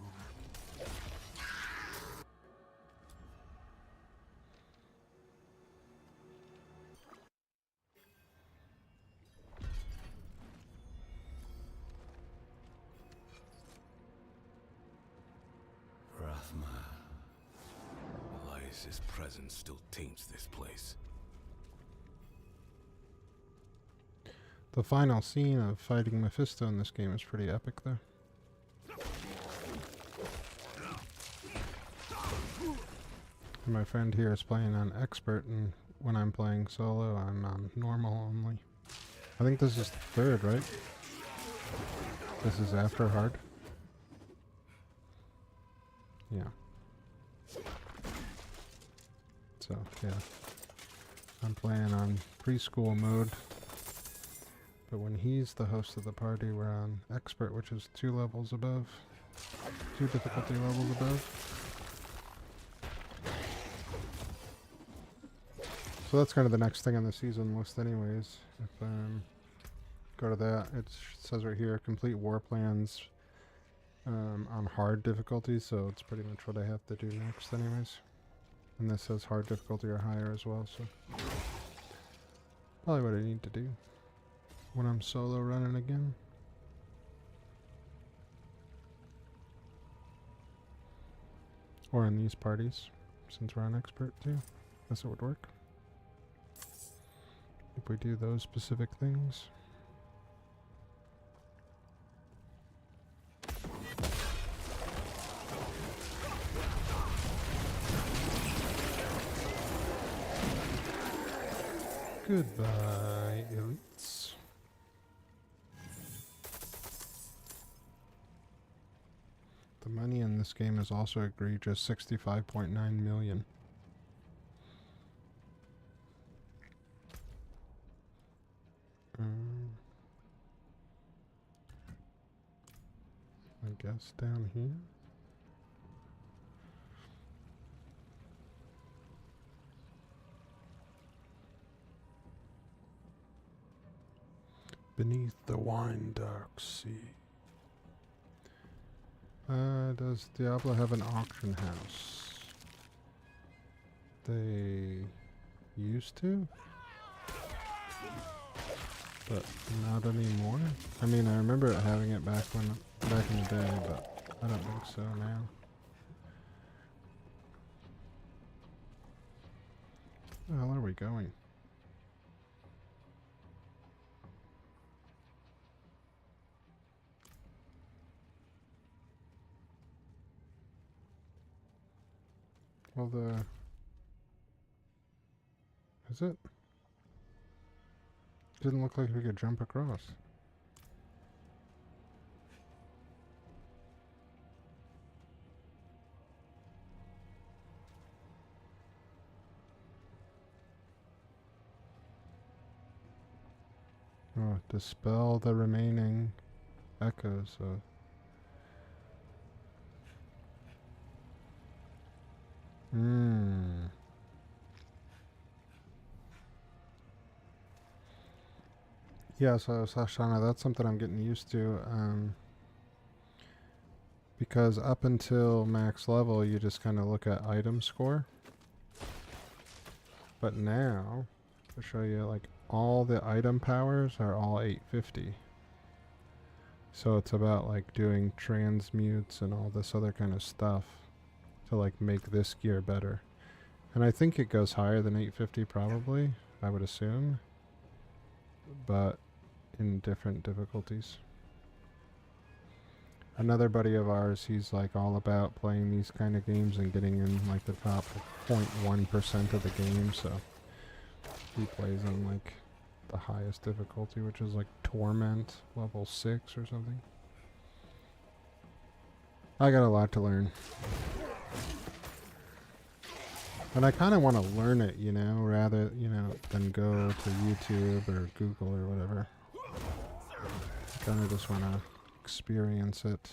Rathma. Elias's presence still taints this place. The final scene of fighting Mephisto in this game is pretty epic, though. And my friend here is playing on expert, and when I'm playing solo, I'm on normal only. I think this is 3rd, right? This is after hard. Yeah. So, yeah. I'm playing on preschool mode. But when he's the host of the party, we're on expert, which is 2 levels above. 2 difficulty levels above. So that's kind of the next thing on the season list anyways. If go to that, it says right here, complete war plans on hard difficulty, so it's pretty much what I have to do next anyways. And this says hard difficulty or higher as well, so probably what I need to do when I'm solo running again. Or in these parties, since we're on expert too. Guess it would work. If we do those specific things. Goodbye, elites. The money in this game is also egregious, 65.9 million. I guess down here. Beneath the wine dark sea. Does Diablo have an auction house? They used to? But not anymore? I mean, I remember having it back in the day, but I don't think so now. Where the hell are we going? Well, is it? Didn't look like we could jump across. Oh, dispel the remaining echoes of... Yeah, so Sashana, that's something I'm getting used to. Because up until max level, you just kind of look at item score. But now, to show you, like, all the item powers are all 850. So it's about, like, doing transmutes and all this other kind of stuff to, like, make this gear better. And I think it goes higher than 850 probably, I would assume. But in different difficulties. Another buddy of ours, he's like all about playing these kind of games and getting in like the top 0.1% of the game, so he plays on like the highest difficulty, which is like Torment level 6 or something. I got a lot to learn. And I kind of want to learn it, you know, rather, you know, than go to YouTube or Google or whatever. I kind of just want to experience it.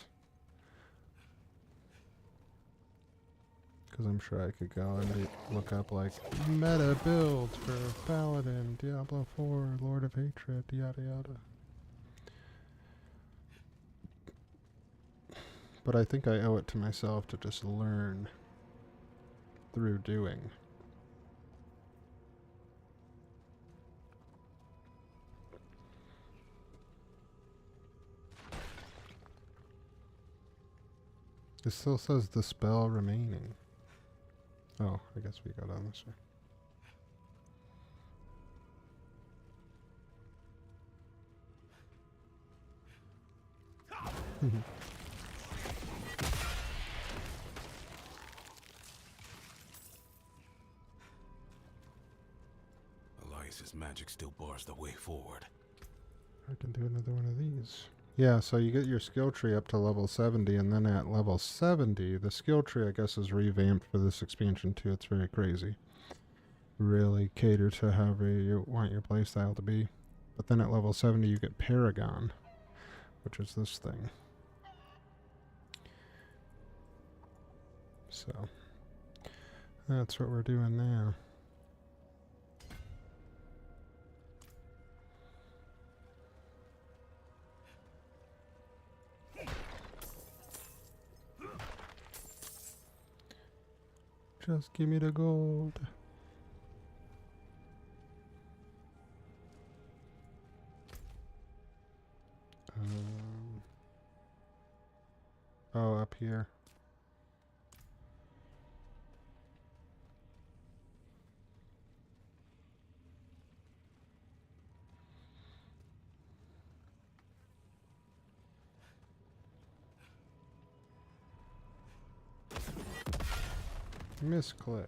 Because I'm sure I could go and look up, like, meta build for Paladin, Diablo IV, Lord of Hatred, yada yada. But I think I owe it to myself to just learn through doing. It still says the spell remaining. Oh, I guess we go down this way. Elias's magic still bars the way forward. I can do another one of these. Yeah, so you get your skill tree up to level 70, and then at level 70, the skill tree, I guess, is revamped for this expansion, too. It's very crazy. Really cater to however you want your playstyle to be. But then at level 70, you get Paragon, which is this thing. So, that's what we're doing now. Just give me the gold. Oh, up here. Misclick.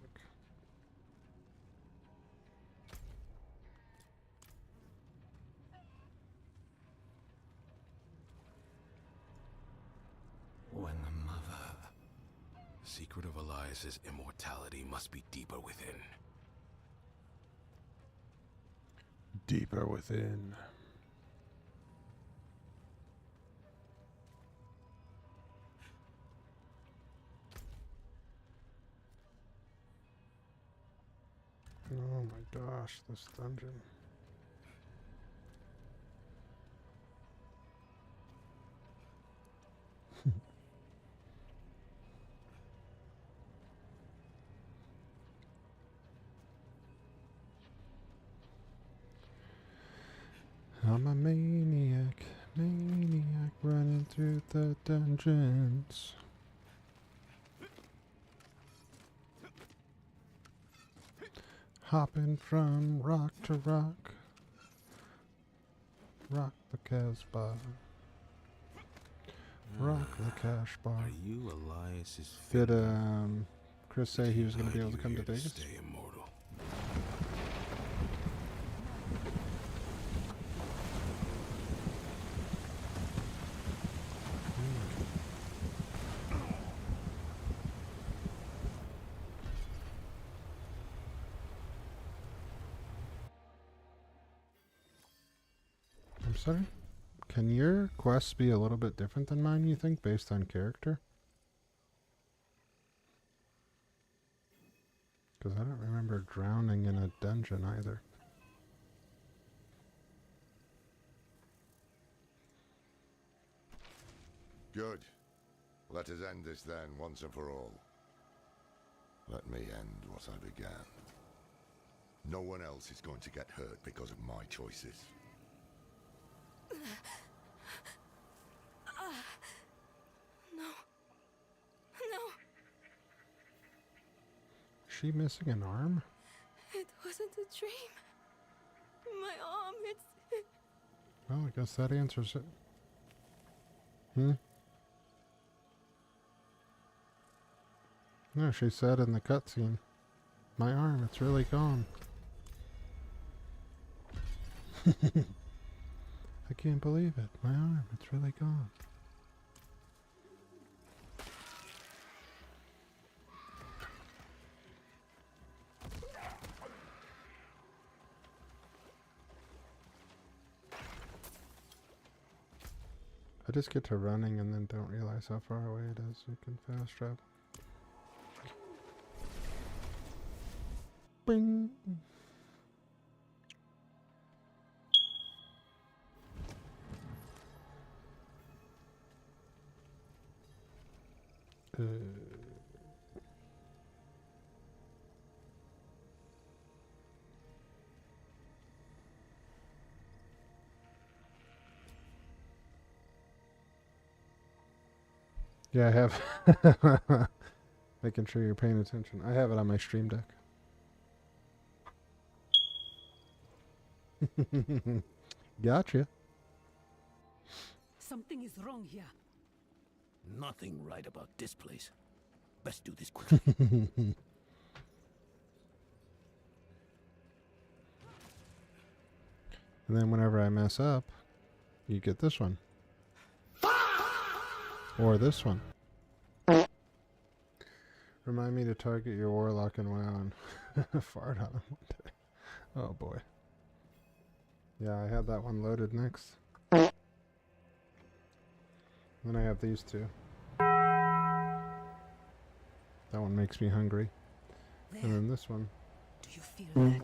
Secret of Elias's immortality must be deeper within. Deeper within. Oh my gosh, this dungeon. I'm a maniac, maniac running through the dungeons. Hopping from rock to rock. Rock the Casbah. Rock the cash bar. Are you Elias's Did Chris say he was going to be able to come to Vegas? Stay immortal. I'm sorry? Can your quests be a little bit different than mine, you think, based on character? Because I don't remember drowning in a dungeon either. Good. Let us end this then, once and for all. Let me end what I began. No one else is going to get hurt because of my choices. No. She missing an arm? It wasn't a dream. My arm, it's... Well, I guess that answers it. Hmm? No, she said in the cutscene, my arm, it's really gone. I can't believe it. My arm, it's really gone. I just get to running and then don't realize how far away it is. You can fast travel. Bing! Yeah, I have. Making sure you're paying attention. I have it on my stream deck. Gotcha. Something is wrong here. Nothing right about this place. Best do this quickly. And then whenever I mess up, you get this one. Or this one. Remind me to target your warlock and WoW and fart on him one day. Oh boy. Yeah, I had that one loaded next. Then I have these two. That one makes me hungry. There. And then this one. Do you feel that?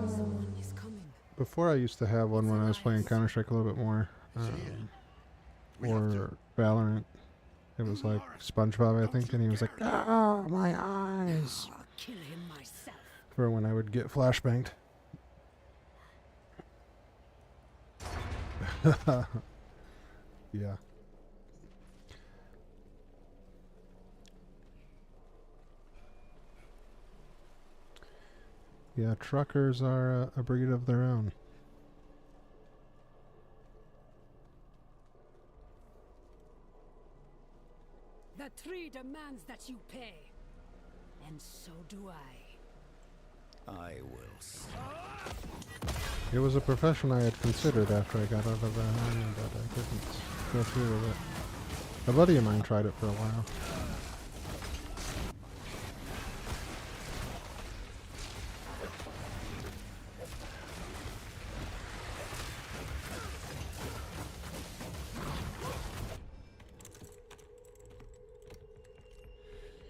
Someone is coming. Before I used to have one when I was playing Counter-Strike a little bit more. Or Valorant. It was like SpongeBob, I think, and he was like, "Ah, my eyes." I'll kill him myself. For when I would get flashbanged. Yeah. Yeah, truckers are a breed of their own. The tree demands that you pay. And so do I. I will. It was a profession I had considered after I got out of the army, but I couldn't go through with it. A buddy of mine tried it for a while.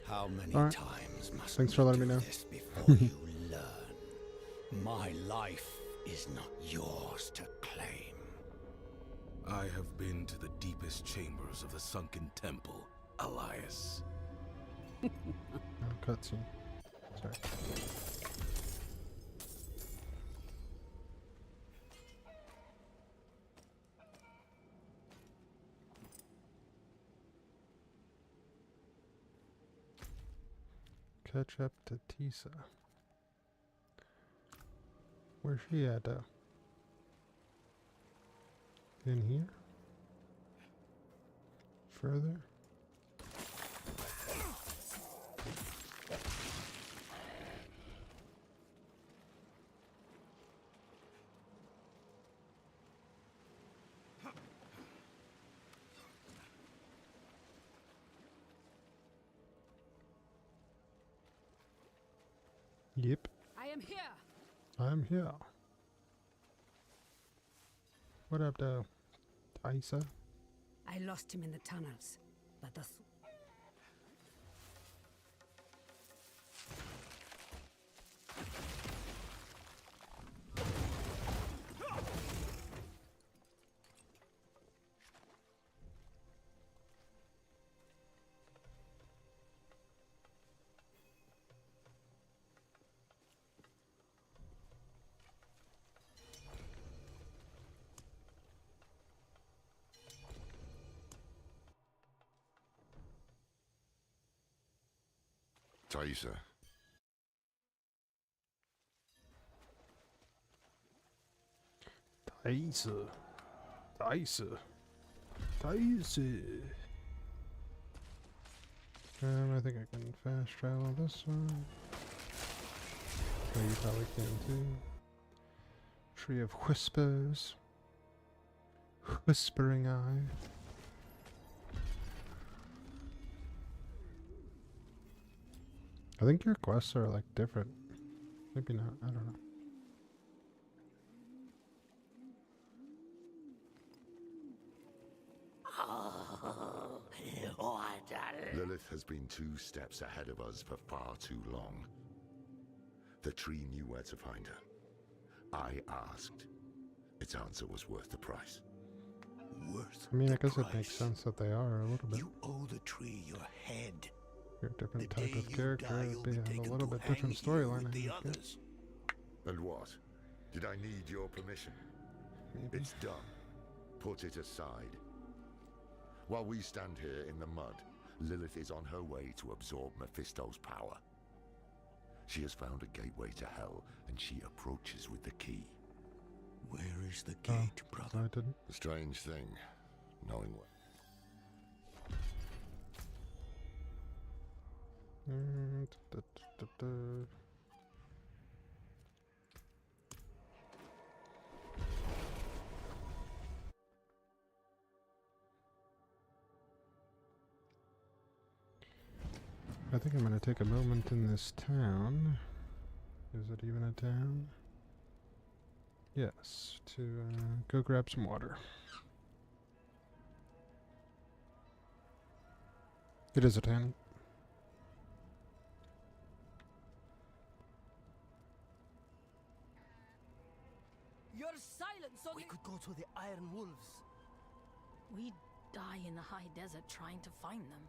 How many All right. times must Thanks we for letting do me know. this before you learn? My life is not yours to claim. I have been to the deepest chambers of the sunken temple, Elias. Oh, cutscene. Sorry. Catch up to Tisa. Where's she at, though? In here? Further? Yep, I am here. I'm here. What up, though? Tisa? I lost him in the tunnels, but the Thaisa. Tisa. Tisa. Tisa. I think I can fast travel this one. Oh, you probably can too. Tree of Whispers. Whispering Eye. I think your quests are like different. Maybe not, I don't know. Lilith has been 2 steps ahead of us for far too long. The tree knew where to find her. I asked. Its answer was worth the price. Worth I mean, the I guess price. it makes sense that they are a little bit. You owe the tree your head. You're a different The type day of you character. die, It'd you'll be be have a taken little to bit hang different here storyline. with the I guess. others. And what? Did I need your permission? Maybe. It's done. Put it aside. While we stand here in the mud, Lilith is on her way to absorb Mephisto's power. She has found a gateway to hell, and she approaches with the key. Where is the gate, brother? I didn't. A strange thing, knowing what. I think I'm going to take a moment in this town. Is it even a town? Yes, to go grab some water. It is a town. Your silence on We could go to the Iron Wolves. We'd die in the high desert trying to find them.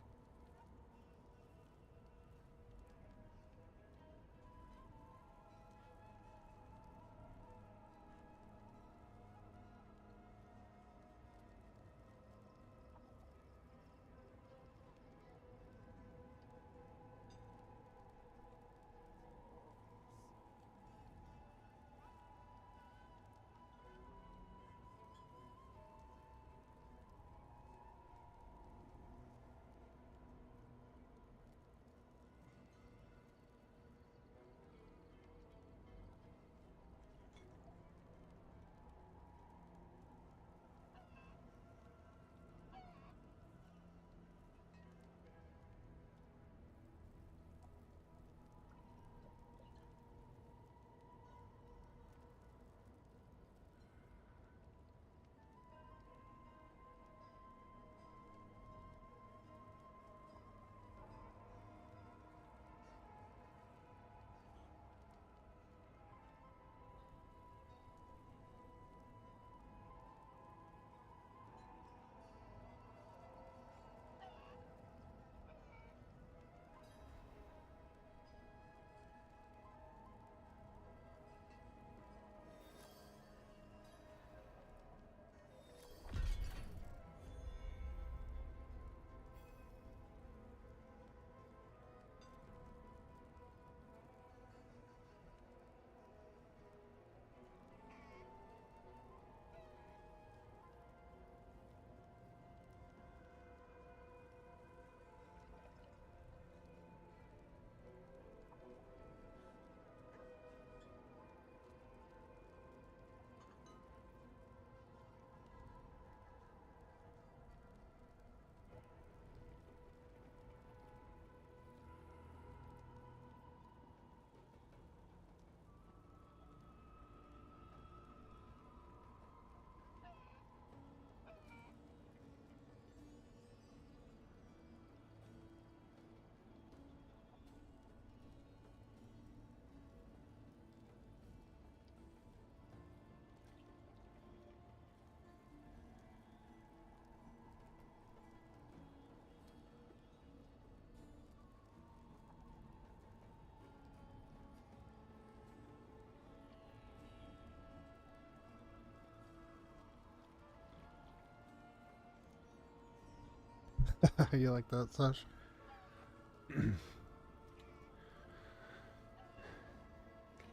You like that, Sash?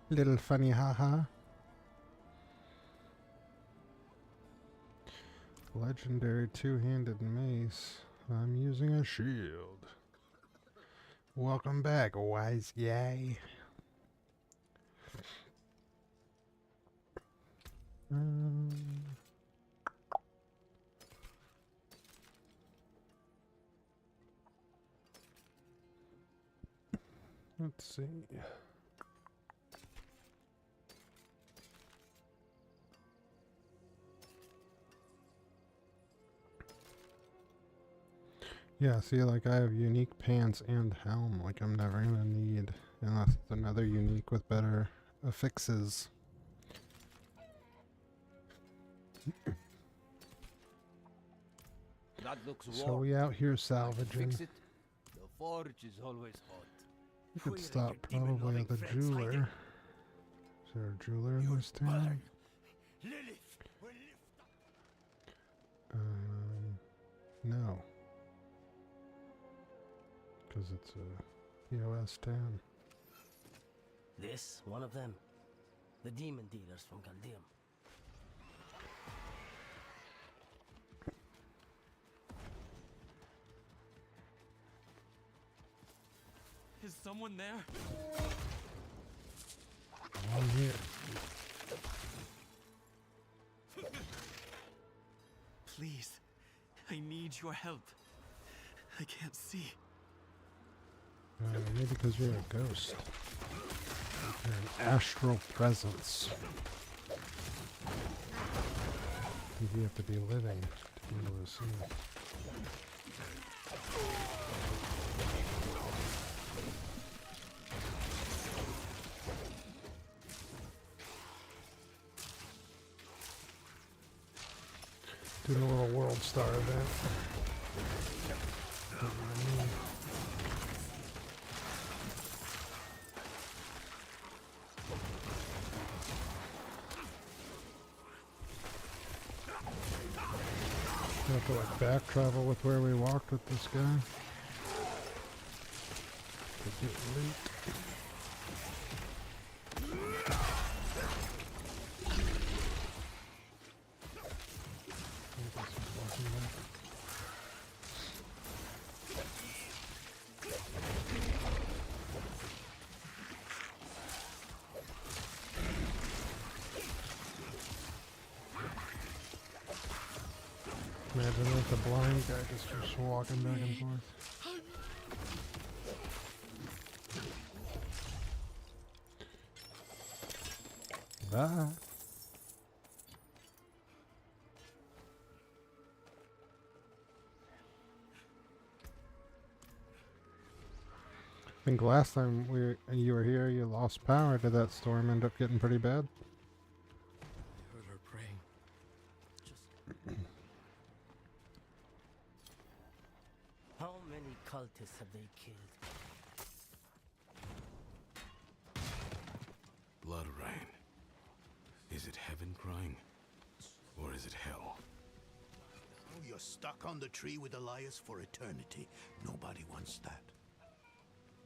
Little funny haha. Legendary two-handed mace. I'm using a shield. Welcome back, wise guy. Let's see. Yeah, see, like I have unique pants and helm, like I'm never gonna need, unless it's another unique with better affixes. That looks So warm. we out here I can salvaging. fix it. The forge is always hot. We could We're stop your demon-loving probably at the friends jeweler. hiding. Is there a jeweler in this town? Lilith will lift up. No. Because it's a POS town. This, one of them. The demon dealers from Galdeum. Is someone there? I'm here. Please, I need your help. I can't see. Maybe because you're a ghost. You're an astral presence. I think you have to be living to be able to see. Doing a little World Star event. We have to like back travel with where we walked with this guy. To get loot. Imagine like the blind guy just walking back and forth. Bye. I think last time you were here, you lost power. Did that storm end up getting pretty bad? I heard her praying. Just How many cultists have they killed? Blood rain. Is it heaven crying? Or is it hell? Oh, you're stuck on the tree with Elias for eternity. Nobody wants that.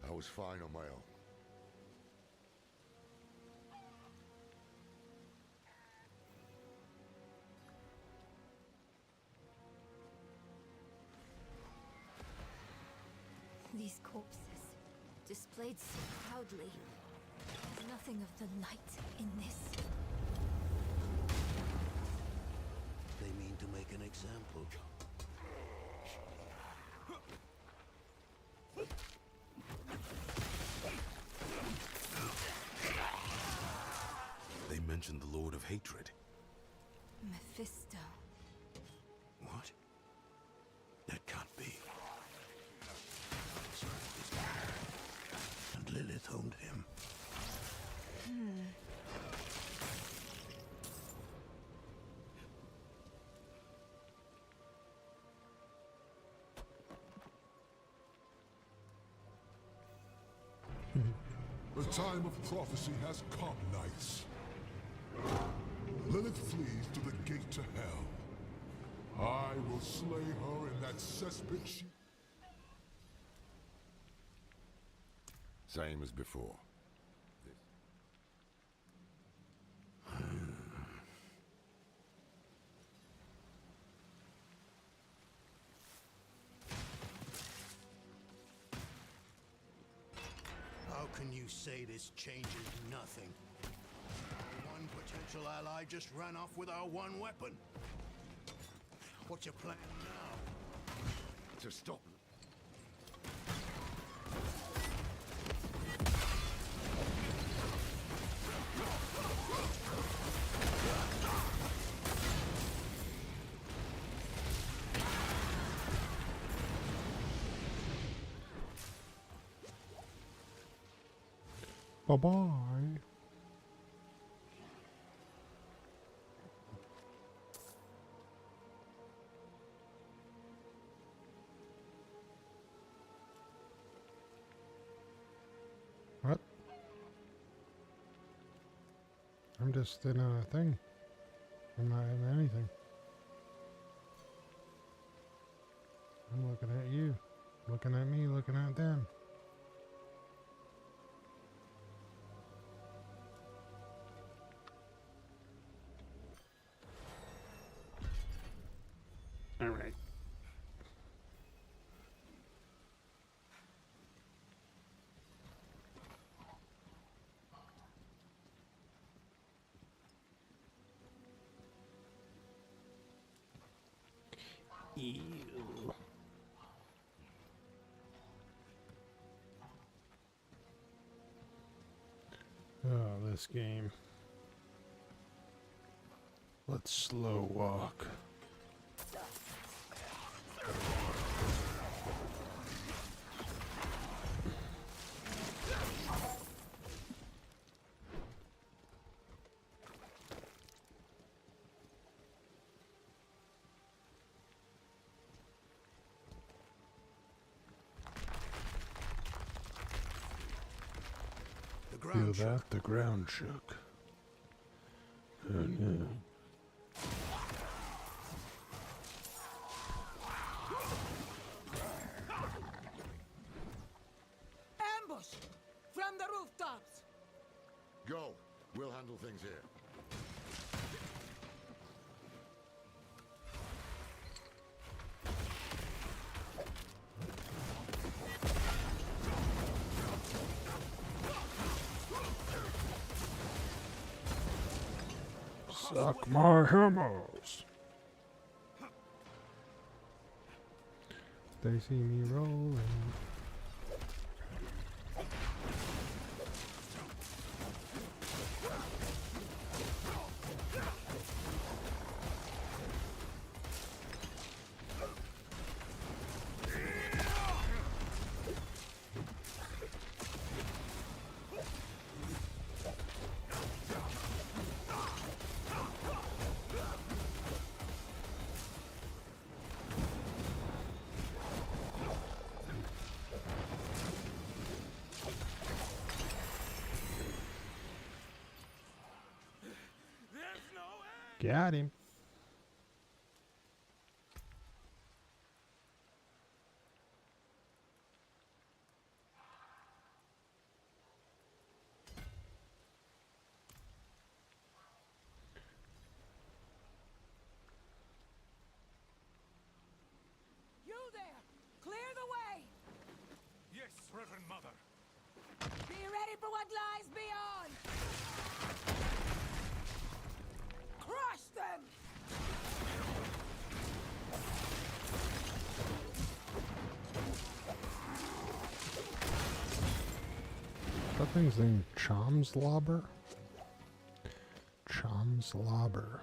I was fine on my own. These corpses, displayed so proudly. There's nothing of the light in this. They mean to make an example. They mentioned the Lord of Hatred. Mephisto. What? That can't be. And Lilith owned him. The time of prophecy has come, knights. Lilith flees to the gate to hell. I will slay her in that cesspit she... Same as before. How can you say this changes nothing? One potential ally just ran off with our one weapon. What's your plan now? To stop. Bye-bye. What? I'm just in a thing. I'm not in anything. I'm looking at you. Looking at me, looking at them. Alright. Ew. Oh, this game. Let's slow walk. Feel that? The ground shook. Oh no. Ambush! From the rooftops! Go. We'll handle things here. Suck my hammers. They see me rolling. Got him. You there! Clear the way! Yes, Reverend Mother. Be ready for what lies beyond! Crush them! That thing's named Chomslobber? Chomslobber.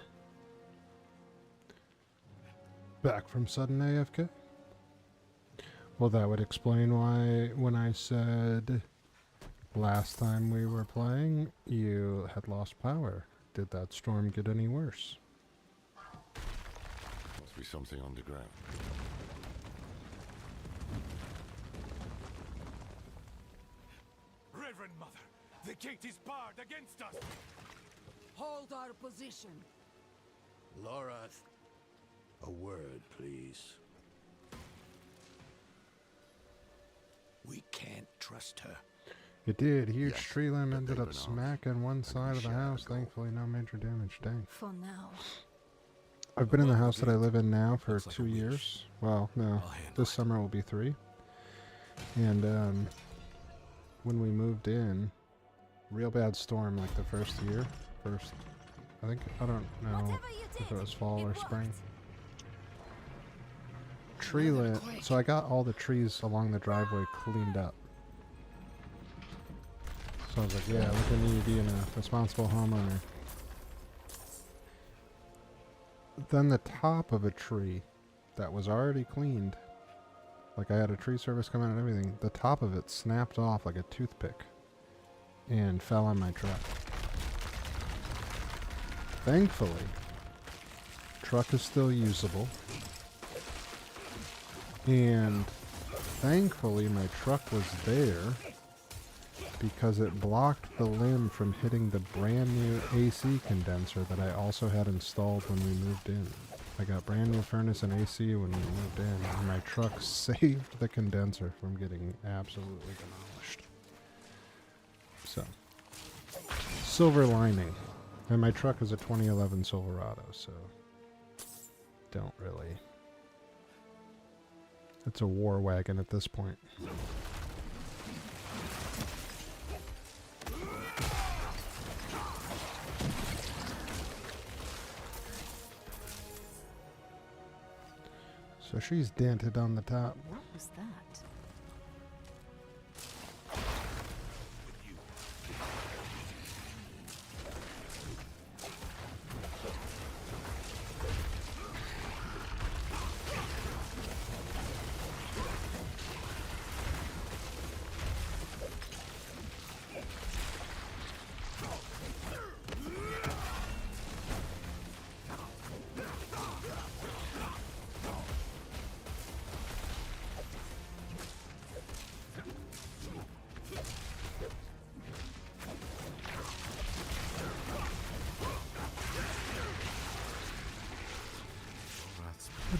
Back from sudden AFK? Well, that would explain why when I said last time we were playing, you had lost power. Did that storm get any worse? Must be something underground. Reverend Mother, the gate is barred against us. Hold our position. Lorath, a word, please. We can't trust her. It did. Huge Yes, tree limb but ended they've up been ours, smacking one and side we of the share a house. goal. Thankfully, no major damage. Dang. For now. I've been in the Above house that I gate. live in now for Looks like a 2 wish. years. Well, no. I'll handle This it. summer will be 3. And when we moved in, real bad storm like the first year. I think, I don't know Whatever you if did, it was fall it or spring. worked. Tree lit. So I got all the trees along the driveway cleaned up. So I was like, yeah, look at me being a responsible homeowner. Then the top of a tree that was already cleaned, like I had a tree service come in and everything, the top of it snapped off like a toothpick and fell on my truck. Thankfully, truck is still usable. And thankfully my truck was there because it blocked the limb from hitting the brand new AC condenser that I also had installed when we moved in. I got brand new furnace and AC when we moved in, and my truck saved the condenser from getting absolutely demolished. So, silver lining. And my truck is a 2011 Silverado, so don't really... It's a war wagon at this point. So she's dented on the top. What was that?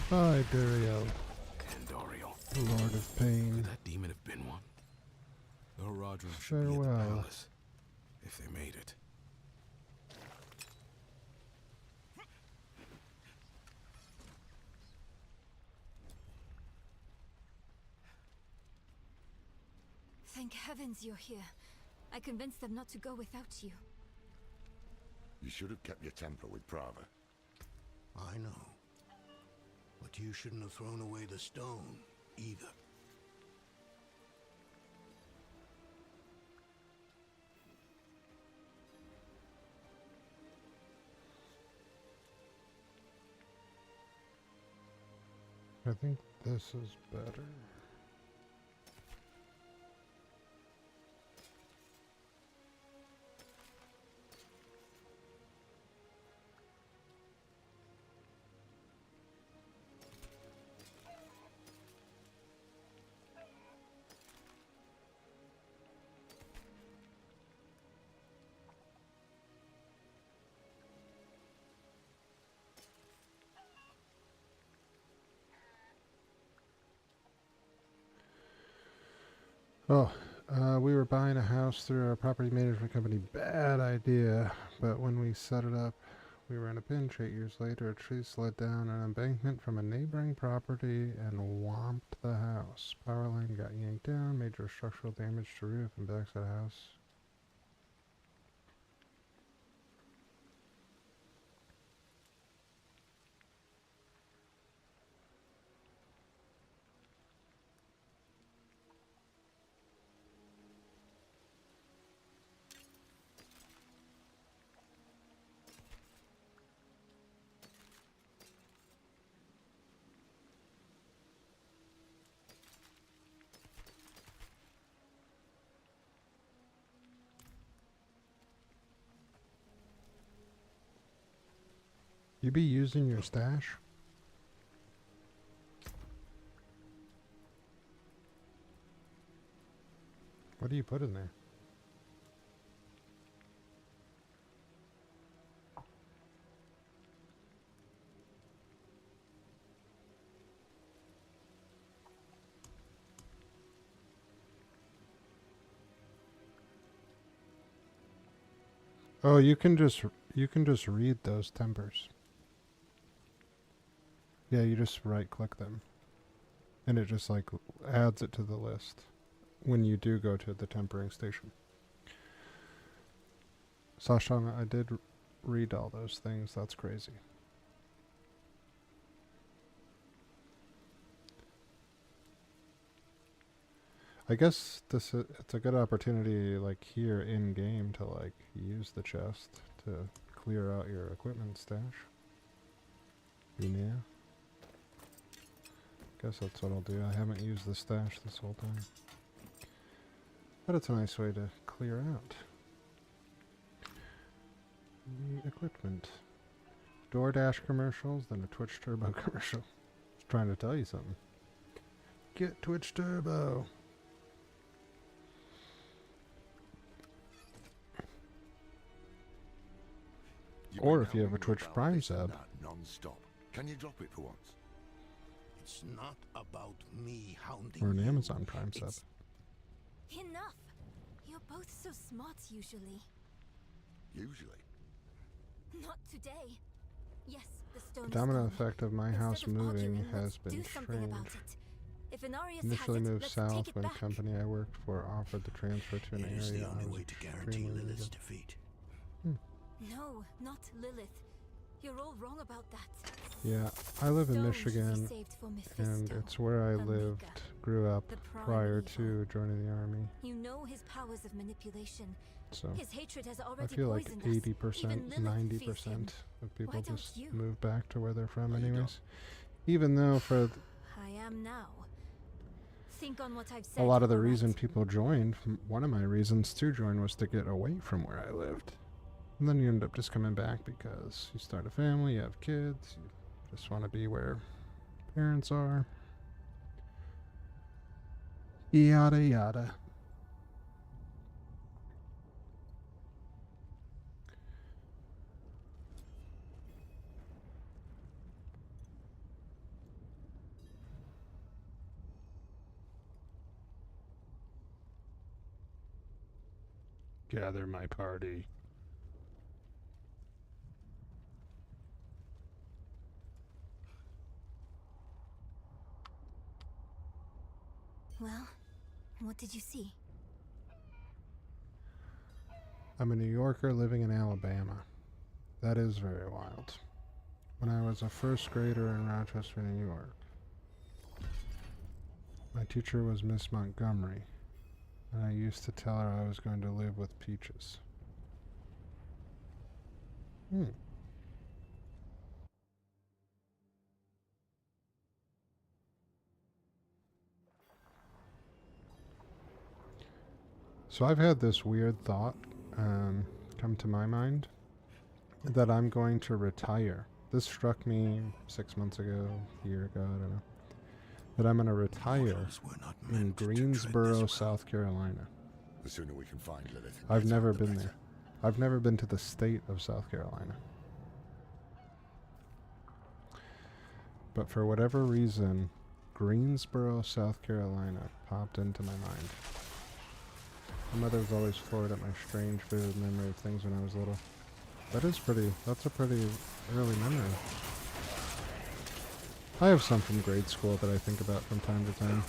Goodbye, Duriel, Andoriel. Lord of Pain. Could that demon have been one? The Rodrum should be at Farewell. the palace. If they made it. Thank heavens you're here. I convinced them not to go without you. You should have kept your temper with Prava. I know. But you shouldn't have thrown away the stone, either. I think this is better. Oh, we were buying a house through our property management company. Bad idea. But when we set it up, we were in a pinch. 8 years later, a tree slid down an embankment from a neighboring property and whomped the house. Power line got yanked down, major structural damage to roof and backside of the house. You be using your stash? What do you put in there? Oh, you can just read those tempers. Yeah, you just right click them. And it just like adds it to the list when you do go to the tempering station. Sashana, I did read all those things. That's crazy. I guess it's a good opportunity, like here in game, to like use the chest to clear out your equipment stash. Yeah. Guess that's what I'll do. I haven't used the stash this whole time, but it's a nice way to clear out the equipment. DoorDash commercials, then a Twitch Turbo commercial. Just trying to tell you something. Get Twitch Turbo. Or if you have a Twitch Prime sub. Non-stop. Can you drop it for once? It's not about me hounding Or an you. Amazon Prime sub. Enough! You're both so smart usually. Usually. Not today. Yes, the stone The domino is gone. effect of my Instead house of moving arguing, has let's been do something strange. about it. If Inarius Initially has it, moved let's south take it when back. company I worked for offered the transfer to an It is area the I only was way to guarantee extremely Lilith's legal. defeat. No, not Lilith. You're all wrong about that. Yeah, I live in Stone should be Michigan, saved for Mephisto, and it's where I the lived, Maker, grew up the prime prior evil. to joining the army. You know his powers of manipulation. So His hatred has I already feel like poisoned us. 80%, Even Lilith fears him. 90% of people Why don't just you? move back to where they're from Why you anyways. Even though for I am now. Think on what I've a said. lot of the alright? reason people joined, one of my reasons to join was to get away from where I lived. And then you end up just coming back because you start a family, you have kids, you just want to be where parents are. Yada yada. Gather my party. Well, what did you see? I'm a New Yorker living in Alabama. That is very wild. When I was a first grader in Rochester, New York, my teacher was Miss Montgomery, and I used to tell her I was going to live with Peaches. So I've had this weird thought come to my mind that I'm going to retire. This struck me 6 months ago, a year ago, I don't know. That I'm going to retire Mortals were not in meant to tread Greensboro, this road. South Carolina. The sooner we can find Lilith. and I've get never out, the been better. there. I've never been to the state of South Carolina. But for whatever reason, Greensboro, South Carolina popped into my mind. My mother was always floored at my strange, vivid memory of things when I was little. That's a pretty early memory. I have some from grade school that I think about from time to time.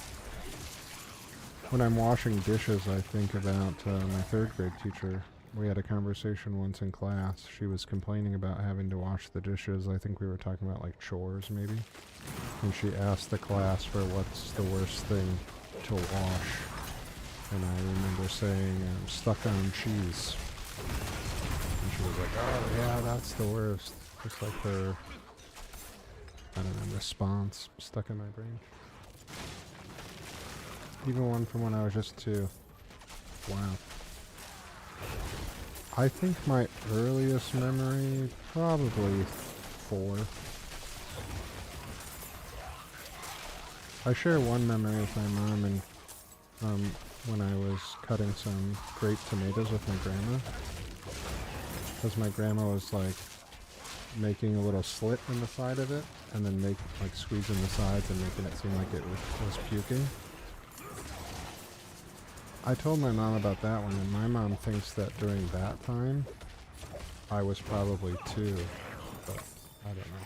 When I'm washing dishes, I think about my third grade teacher. We had a conversation once in class. She was complaining about having to wash the dishes. I think we were talking about like chores maybe. And she asked the class for what's the worst thing to wash. And I remember saying, stuck on cheese. And she was like, oh yeah, that's the worst. Just like her, I don't know, response stuck in my brain. Even one from when I was just 2. Wow. I think my earliest memory, probably 4. I share one memory with my mom and when I was cutting some grape tomatoes with my grandma. Because my grandma was like making a little slit in the side of it and then squeezing the sides and making it seem like it was puking. I told my mom about that one, and my mom thinks that during that time, I was probably 2, but I don't know.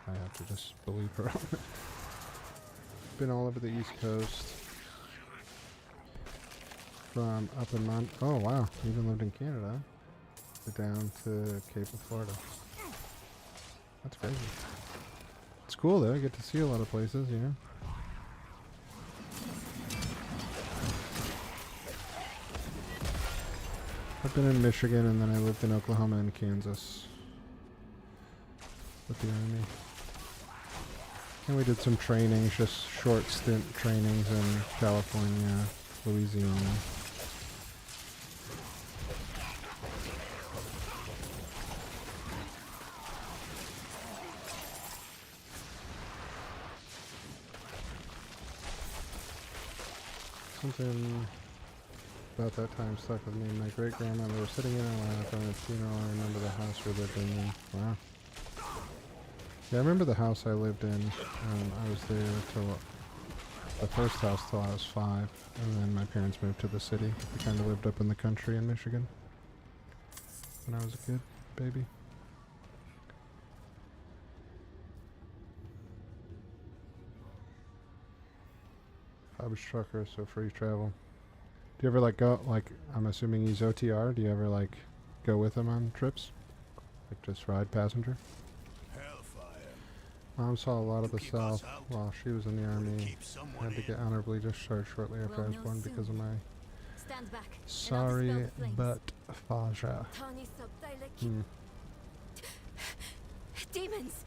I have to just believe her on it. Been all over the East Coast. From up in oh wow, even lived in Canada. Down to Cape of Florida. That's crazy. It's cool though, I get to see a lot of places, you know. I've been in Michigan and then I lived in Oklahoma and Kansas with the Army. And we did some trainings, just short stint trainings in California, Louisiana. Something about that time stuck with me. My great-grandmother was sitting in her lap on a funeral. I remember the house we lived in. Wow. Yeah, I remember the house I lived in. I was there till the first house till I was 5, and then my parents moved to the city. We kind of lived up in the country in Michigan when I was a kid, baby. I was trucker, so free travel. Do you ever like go, like, I'm assuming he's OTR, do you ever like go with him on trips? Like just ride passenger? Hellfire. Mom saw a lot of the Keep us South out, while she was in the or to Army. keep someone Had to in. get honorably discharged shortly after I was We'll born know because of soon. my Stand back. sorry and I'll dispel the but Faja. flames. Tani subdile Demons!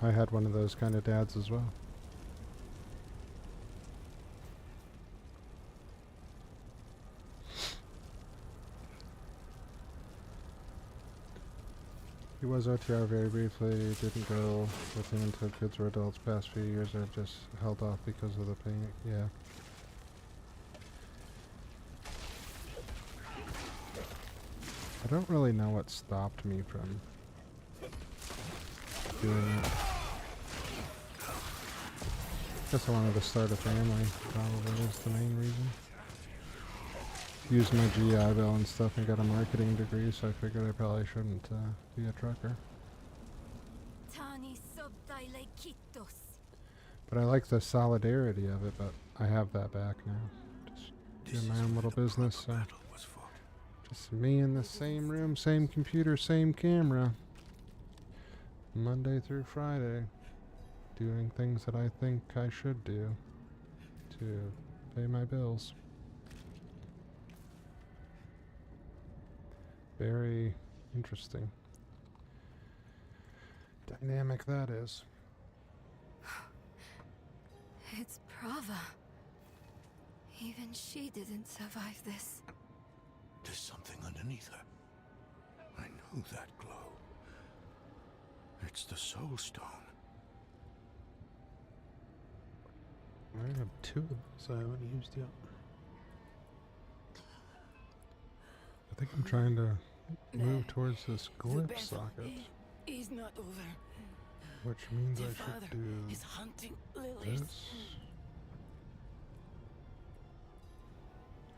I had one of those kind of dads as well. He was OTR very briefly, didn't go with him until kids were adults. Past few years I've just held off because of the pain. Yeah. I don't really know what stopped me from doing it. Guess I wanted to start a family, probably is the main reason. Used my GI Bill and stuff and got a marketing degree, so I figured I probably shouldn't be a trucker. Tani subdile kittos. But I like the solidarity of it, but I have that back now. Just doing my own little business, so just me in the same room, same computer, same camera. Monday through Friday. Doing things that I think I should do to pay my bills. Very interesting. Dynamic that is. It's Prava. Even she didn't survive this. There's something underneath her. I know that glow. It's the Soul Stone. I have 2 of these I haven't used yet. I think I'm trying to move towards this glyph socket, is not over. which means The I should father do is hunting lilies.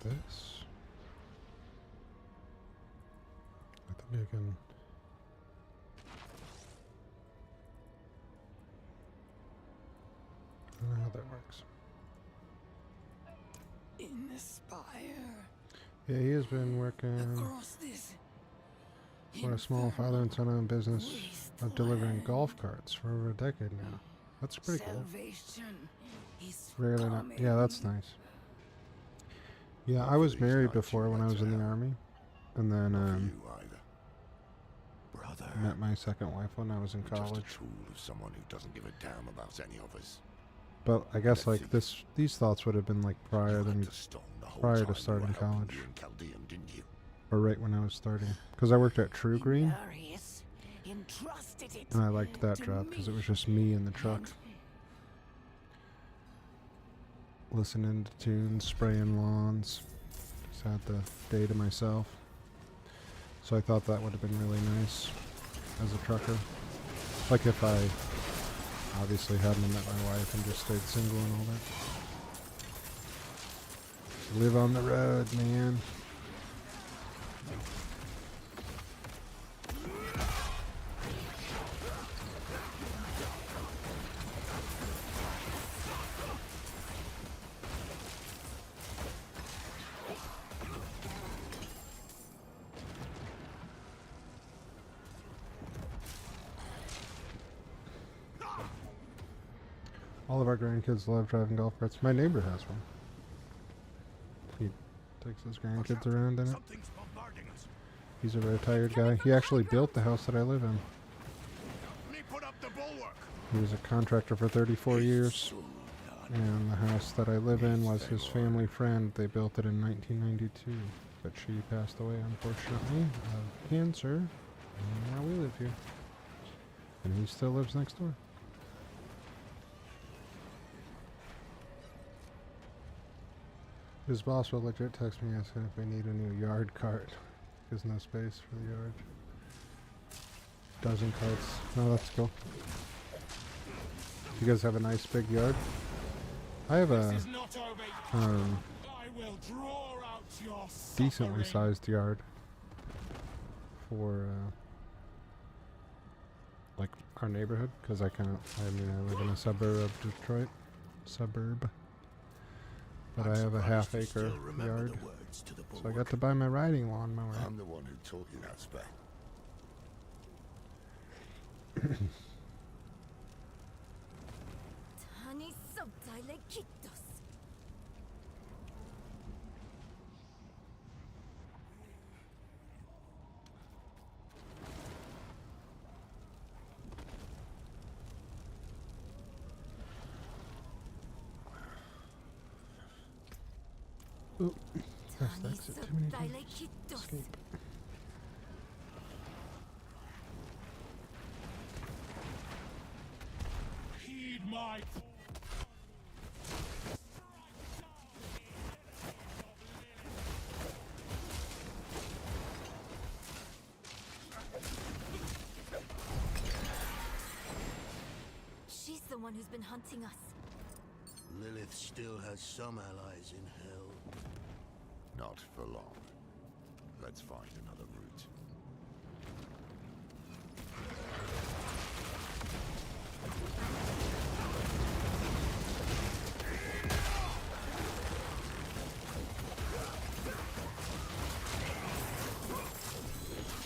this. I think I can. I don't know how that works. Inspire. Yeah, he has been working Across this. for a small father and son-owned business of delivering golf carts for over a decade now. That's pretty cool. Salvation is Rarely not. coming. Yeah, that's nice. Yeah, I was married before when I was in the Army, and then You either. Brother. met my second wife when I was in You're just college. a tool of someone who doesn't give a damn about any of us. But I guess like these thoughts would have been like prior You than had the stone the whole prior to time you were starting helping college, you in Chaldean, didn't you? or right when I was starting, because I worked at True Green, Darius entrusted it and I liked that to job because it me. was just me in the truck, listening to tunes, spraying lawns. Just had the day to myself. So I thought that would have been really nice as a trucker. Like if I Obviously hadn't met my wife and just stayed single and all that. Live on the road, man. All of our grandkids love driving golf carts. My neighbor has one. He takes his grandkids around in it. Something's bombarding us. He's a retired guy. He actually built the house that I live in. Let me put up the bulwark. He was a contractor for 34 years. And the house that I live in was his family friend. They built it in 1992. But she passed away, unfortunately, of cancer. And now we live here. And he still lives next door. His boss will legit text me asking if we need a new yard cart. There's no space for the yard. Dozen carts. Oh, that's cool. You guys have a nice big yard? I have a decently sized yard for like our neighborhood, because I live in a suburb of Detroit. But I have a half-acre yard, so I got to buy my riding lawnmower. I'm the one who taught you that spell. Tani subtile kitos. Oop. Press Tani exit too many subtile times. kitos. Escape. Heed my She's the one who's been hunting us. Lilith still has some allies in hell. Not for long. Let's find another route.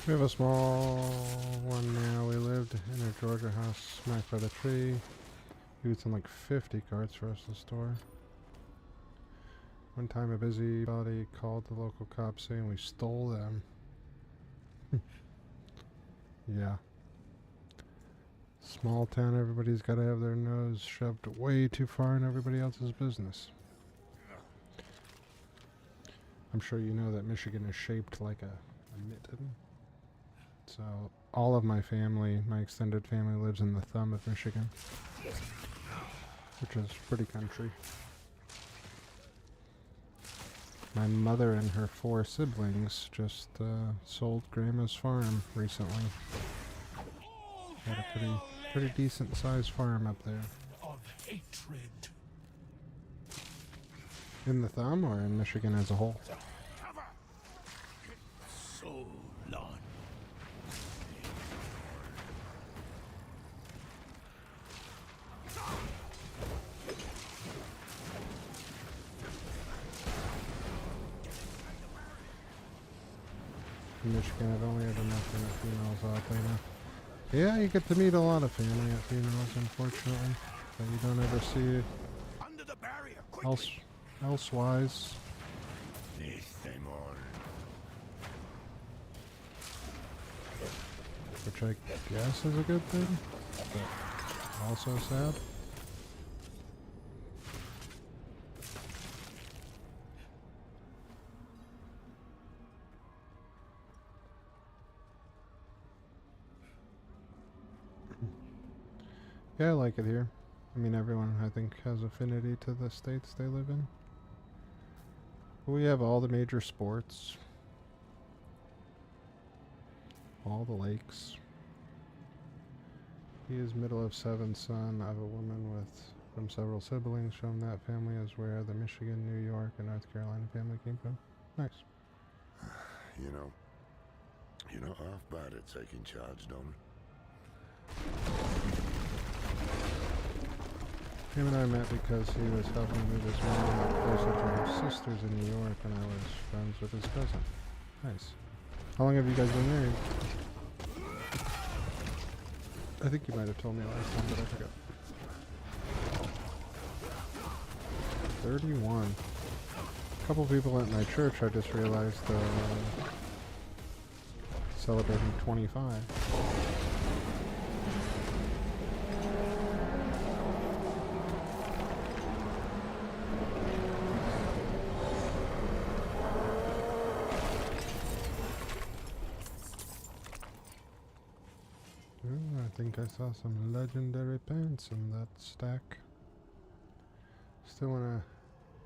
We have a small one now. We lived in a Georgia house smacked by the tree. He would send like 50 carts for us to store. One time a busybody called the local cops saying we stole them. Yeah. Small town, everybody's got to have their nose shoved way too far in everybody else's business. I'm sure you know that Michigan is shaped like a mitten. So all of my family, my extended family, lives in the thumb of Michigan, which is pretty country. My mother and her 4 siblings just sold Grandma's farm recently. Had a pretty decent sized farm up there. of hatred. In the thumb or in Michigan as a whole? So long. In Michigan, I've only ever met the funerals out there now. Yeah, you get to meet a lot of family at funerals, unfortunately, that you don't ever see Under the barrier, quickly. elsewise. Which I guess is a good thing, but also sad. Yeah, I like it here. I mean, everyone, I think, has affinity to the states they live in. We have all the major sports. All the lakes. He is middle of 7, son of a woman from several siblings. From that family is where the Michigan, New York, and North Carolina family came from. Nice. You're not half bad at taking charge, Don. Him and I met because he was helping move his mom closer to her sisters in New York, and I was friends with his cousin. Nice. How long have you guys been married? I think you might have told me last time, but I forgot. 31. A couple people at my church, I just realized, celebrating 25. I think I saw some legendary pants in that stack. Still wanna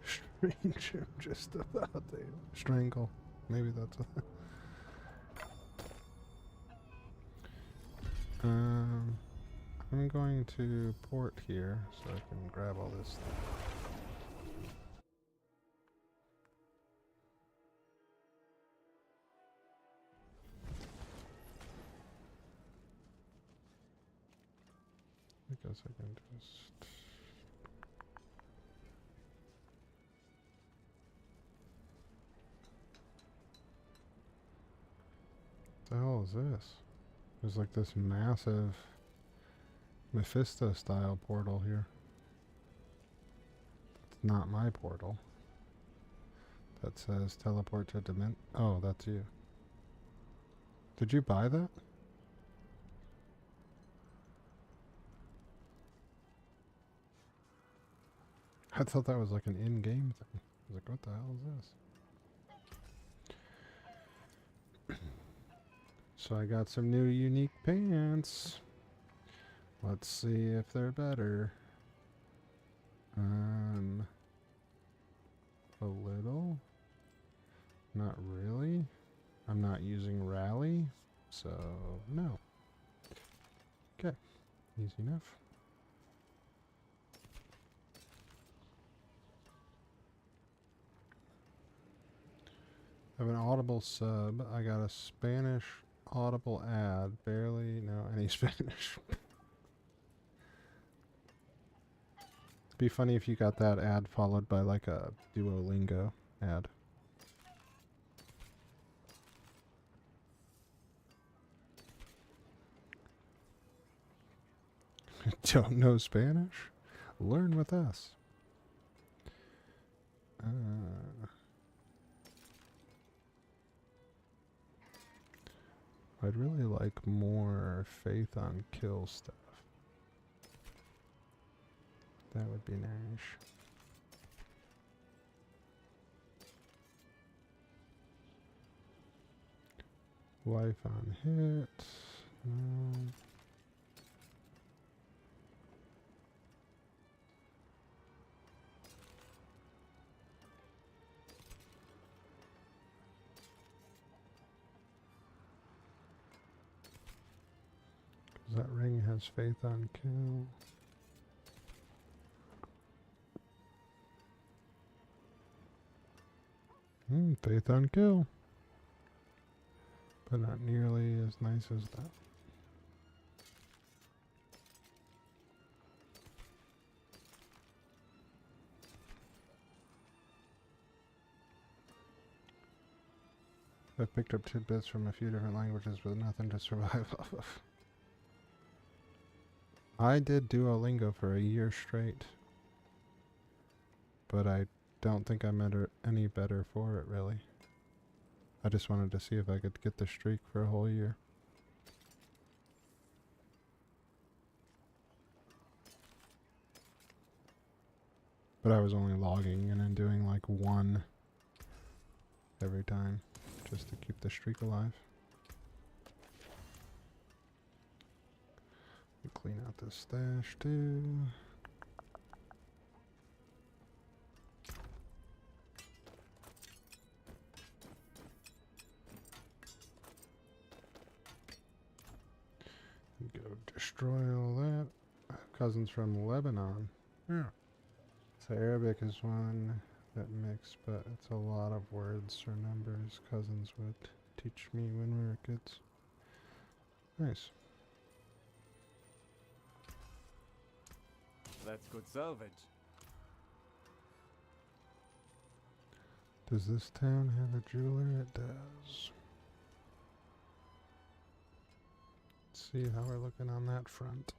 strange him just about there. Strangle. Maybe that's a I'm going to port here so I can grab all this stuff. I guess I can just... What the hell is this? There's like this massive Mephisto style portal here. It's not my portal. That says teleport to dimension. Oh, that's you. Did you buy that? I thought that was like an in-game thing. I was like, what the hell is this? So I got some new unique pants. Let's see if they're better. A little. Not really. I'm not using rally, so no. Okay, easy enough. I have an Audible sub. I got a Spanish Audible ad. Barely know any Spanish. It'd be funny if you got that ad followed by like a Duolingo ad. Don't know Spanish? Learn with us. I'd really like more faith on kill stuff. That would be nice. Life on hit. No. That ring has faith on kill. Faith on kill. But not nearly as nice as that. I've picked up tidbits from a few different languages, but nothing to survive off of. I did Duolingo for a year straight, but I don't think I'm any better for it, really. I just wanted to see if I could get the streak for a whole year. But I was only logging in and doing like one every time, just to keep the streak alive. Clean out this stash too. Go destroy all that. Cousins from Lebanon. Yeah. So Arabic is one that mix, but it's a lot of words or numbers cousins would teach me when we were kids. Nice. That's good salvage. Does this town have a jeweler? It does. Let's see how we're looking on that front.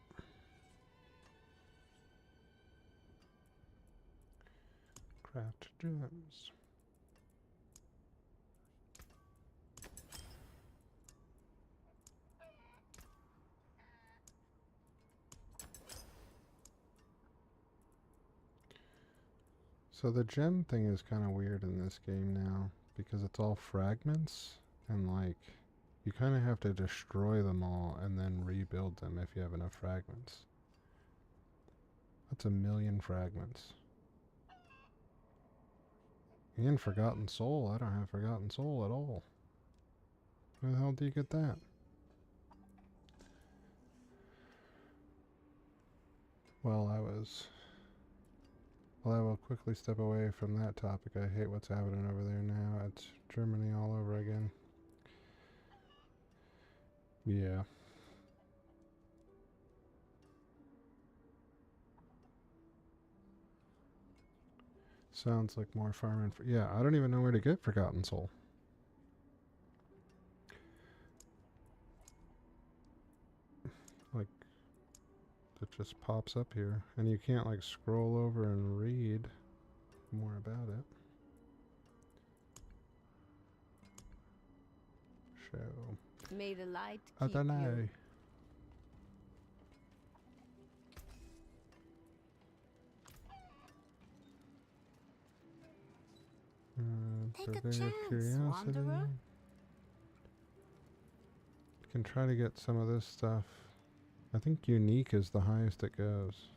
Craft gems. So the gem thing is kind of weird in this game now because it's all fragments and like you kind of have to destroy them all and then rebuild them if you have enough fragments. That's 1,000,000 fragments. And Forgotten Soul. I don't have Forgotten Soul at all. Where the hell do you get that? Well, I will quickly step away from that topic. I hate what's happening over there now. It's Germany all over again. Yeah. Sounds like more farming. Yeah, I don't even know where to get Forgotten Soul. Like, it just pops up here. And you can't, like, scroll over and read more about it. Show. May the light I keep don't know. you. Take a Purvey of chance, Curiosity. wanderer. You can try to get some of this stuff. I think unique is the highest it goes.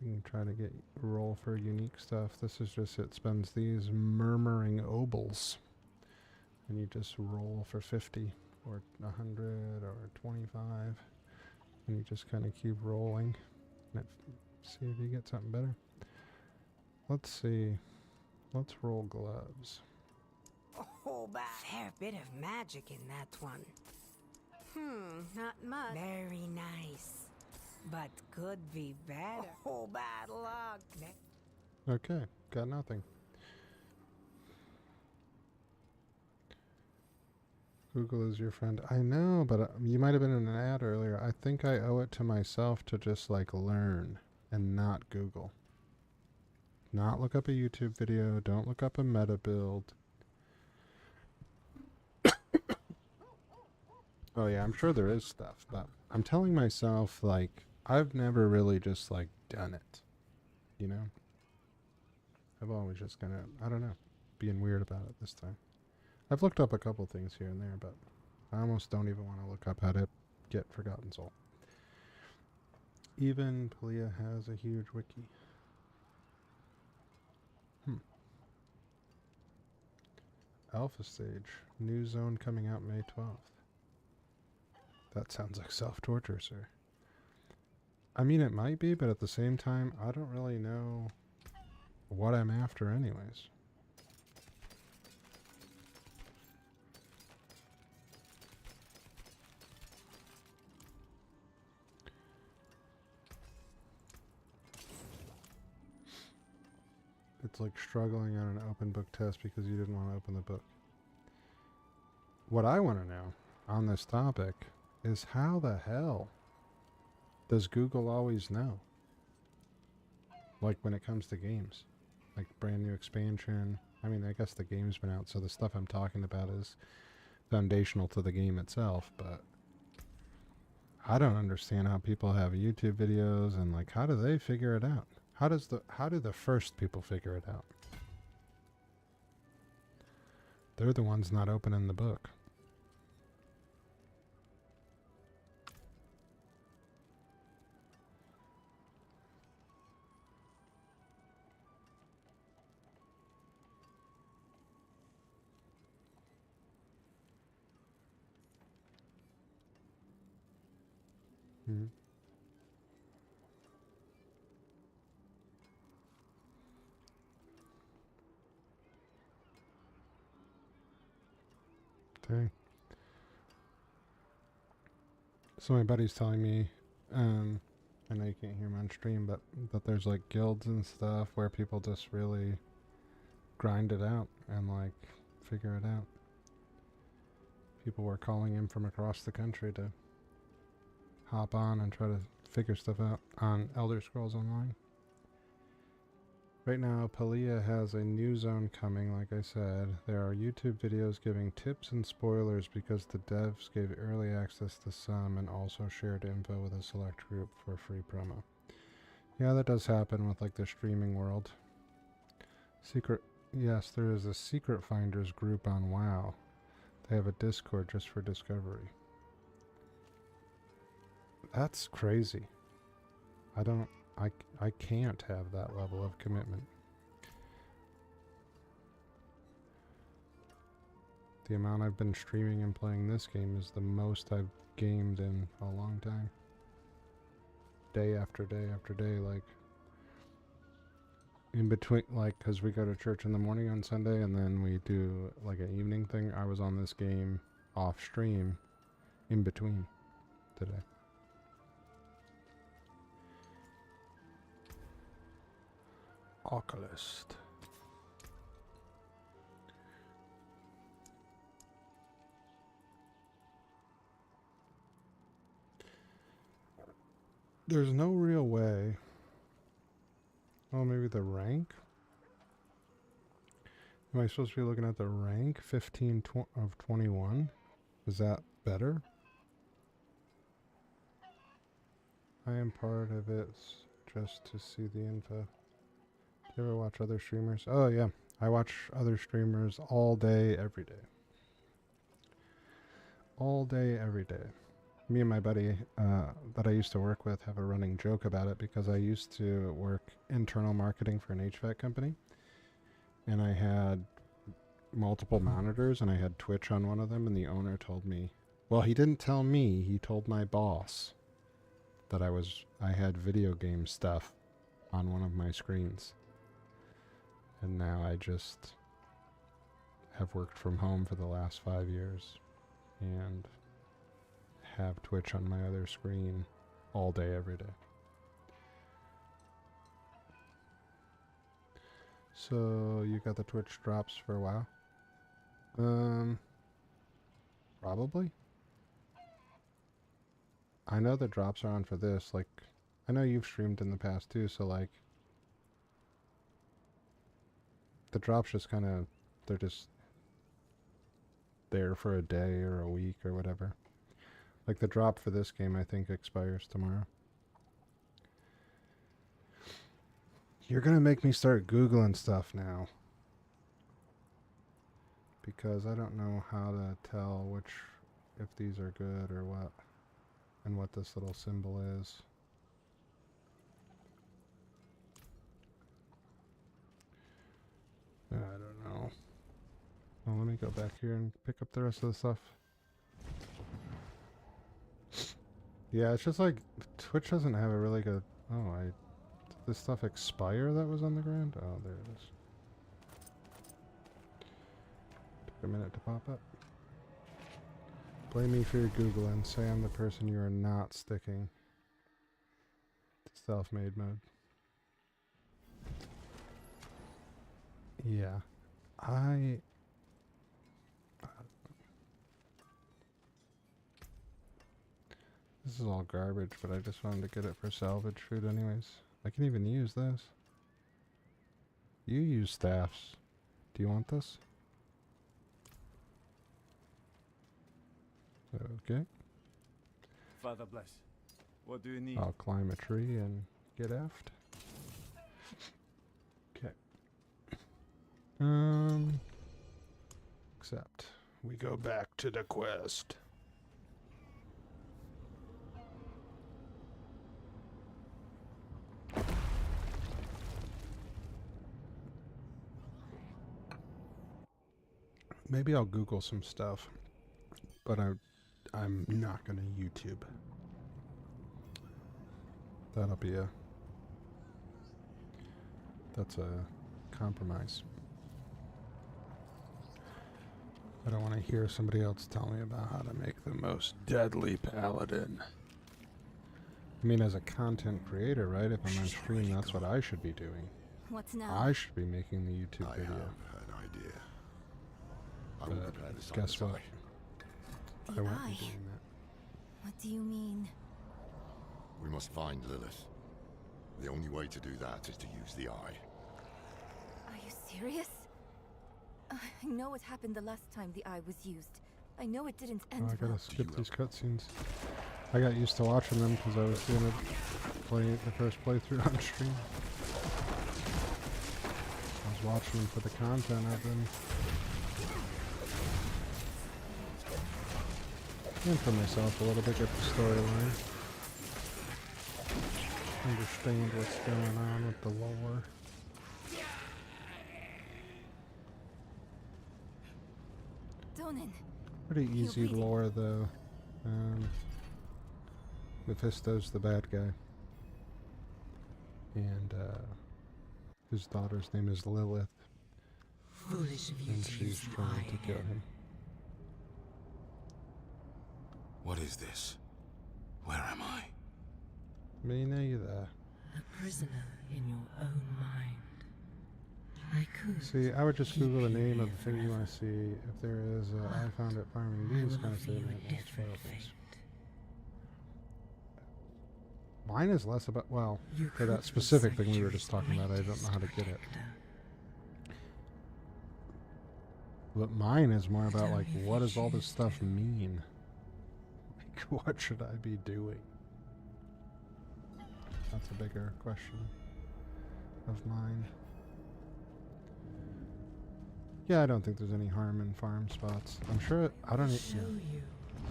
You can try to get roll for unique stuff. This is just it spends these murmuring obols. And you just roll for 50 or 100 or 25. And you just kind of keep rolling. And see if you get something better. Let's see. Let's roll gloves. Oh, fair bit of magic in that one. Not much. Very nice. But could be better. Oh, bad luck. Okay, got nothing. Google is your friend. I know, but you might have been in an ad earlier. I think I owe it to myself to just like learn and not Google. Not look up a YouTube video. Don't look up a meta build. Oh yeah, I'm sure there is stuff, but I'm telling myself like I've never really just like done it. You know? I've always just kind of, I don't know, being weird about it this time. I've looked up a couple things here and there, but I almost don't even want to look up how to get Forgotten Soul. Even Palia has a huge wiki. Alpha stage. New zone coming out May 12th. That sounds like self-torture, sir. I mean, it might be, but at the same time, I don't really know what I'm after anyways. It's like struggling on an open book test because you didn't want to open the book. What I want to know on this topic is how the hell does Google always know? Like when it comes to games. Like brand new expansion. I mean, I guess the game's been out, so the stuff I'm talking about is foundational to the game itself, but I don't understand how people have YouTube videos and like how do they figure it out? How do the first people figure it out? They're the ones not opening the book. Mm-hmm. Dang. So my buddy's telling me, I know you can't hear him on stream, but that there's like guilds and stuff where people just really grind it out and like figure it out. People were calling him from across the country to hop on and try to figure stuff out on Elder Scrolls Online. Right now, Palia has a new zone coming, like I said. There are YouTube videos giving tips and spoilers because the devs gave early access to some and also shared info with a select group for free promo. Yeah, that does happen with like the streaming world. Yes, there is a Secret Finders group on WoW. They have a Discord just for discovery. That's crazy. I can't have that level of commitment. The amount I've been streaming and playing this game is the most I've gamed in a long time. Day after day after day, like in between, like, because we go to church in the morning on Sunday and then we do like an evening thing. I was on this game off stream in between today. Oculist. There's no real way. Oh, maybe the rank? Am I supposed to be looking at the rank? 15 of 21? Is that better? I am part of it just to see the info. Do you ever watch other streamers? Oh, yeah. I watch other streamers all day, every day. All day, every day. Me and my buddy that I used to work with have a running joke about it because I used to work internal marketing for an HVAC company. And I had multiple monitors and I had Twitch on one of them, and the owner told me, well, he didn't tell me, he told my boss that I had video game stuff on one of my screens. And now I just have worked from home for the last 5 years and have Twitch on my other screen all day, every day. So you got the Twitch drops for a while? Probably. I know the drops are on for this. Like, I know you've streamed in the past too, so like, the drops just kind of, they're just there for a day or a week or whatever. Like the drop for this game, I think, expires tomorrow. You're gonna make me start Googling stuff now. Because I don't know how to tell if these are good or what. And what this little symbol is. I don't know. Well, let me go back here and pick up the rest of the stuff. Yeah, it's just like Twitch doesn't have a really good... Oh, did this stuff expire that was on the ground? Oh, there it is. Took a minute to pop up. Blame me for your Googling. Say I'm the person you are not sticking to self-made mode. Yeah. This is all garbage, but I just wanted to get it for salvage food anyways. I can even use this. You use staffs. Do you want this? Okay. Father bless. What do you need? I'll climb a tree and get effed. Okay. Except we go back to the quest. Maybe I'll Google some stuff, but I'm not gonna YouTube. That'll be a... That's a compromise. I don't want to hear somebody else tell me about how to make the most deadly paladin. I mean, as a content creator, right? If I'm on stream, that's what I should be doing. What's now? I should be making the YouTube I video. have an idea. I will prepare the Guess Simon's what? eye. I won't eye? be doing that. What do you mean? We must find Lilith. The only way to do that is to use the eye. Are you serious? I know what happened the last time the eye was used. I know it didn't end Oh, I gotta well. skip these cutscenes. I got used to watching them because I was doing the first playthrough on stream. I was watching them for the content of them. And for myself a little bit, get the storyline. Understand what's going on with the lore. Donan, Pretty easy bleeding. lore though. Mephisto's the bad guy. And his daughter's name is Lilith. Foolish of you And to she's use the trying eye to kill again. him. What is this? Where am I? Me neither. A prisoner in your own mind. I could. See, I would just keep Google the you name of here the thing you want to see. If there is I found it farming I bees will kind of offer you statement. a different fate. Mine is less about, well, You for that could specific be thing we were just Sanctuary's talking about, I don't know how to get it. protector. But mine is more about, Tell like, me if what you does all this choose stuff to. mean? Like, what should I be doing? That's a bigger question of mine. Yeah, I don't think there's any harm in farm spots. I'm sure, I don't Show you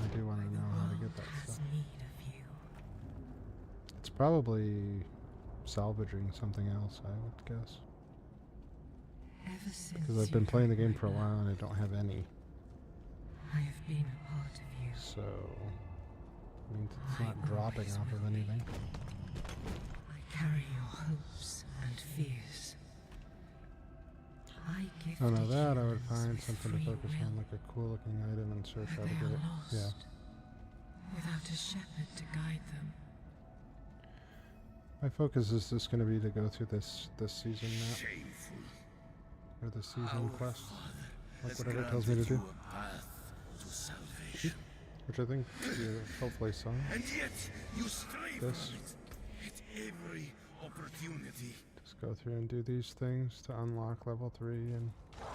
I do want to the know how to world get that has stuff. need of you. It's probably salvaging something else, I would guess. Ever since Because I've you been playing the came game for a right while now, and I don't have any. I have been a part of you. So, it means it's I not dropping always off of will be. anything. I carry your hopes and fears. I give Oh no, that I would find something to focus on, like a cool looking item and search how But to they get are it. lost, Yeah. without a shepherd to guide them. My focus is just going to be to go through this season map. Or the season quest. Like whatever it tells me to do. Which I think you hopefully saw. And yet you strive This. for it at every opportunity. Just go through and do these things to unlock level 3 and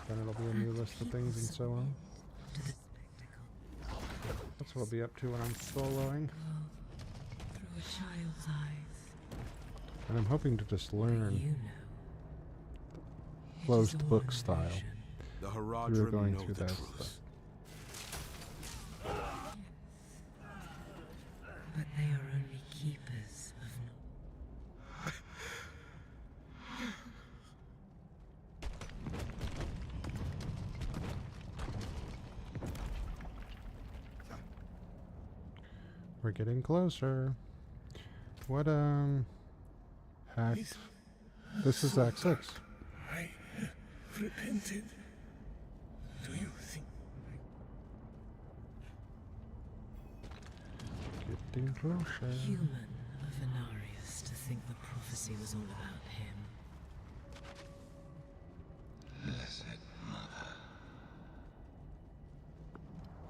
then it'll be a new list of things and so on. To the spectacle. That's what I'll be up to when I'm soloing. Through a child's eyes. And I'm hoping to just learn You know. It is closed all book an style illusion. The through Haradrim going know through the that truth. stuff. But they are only keepers of knowledge. We're getting closer. What, Act... This is Act 6. I repented. Do you think? Getting closer. Human of Venarius to think the prophecy was all about him. Blessed Mother.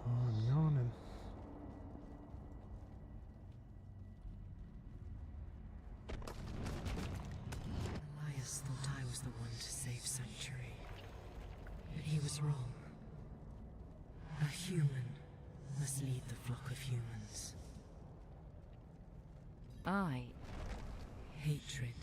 Oh, I'm yawning. Elias thought I was the one to save Sanctuary. But he was wrong. A human must lead the flock of humans. Hatred.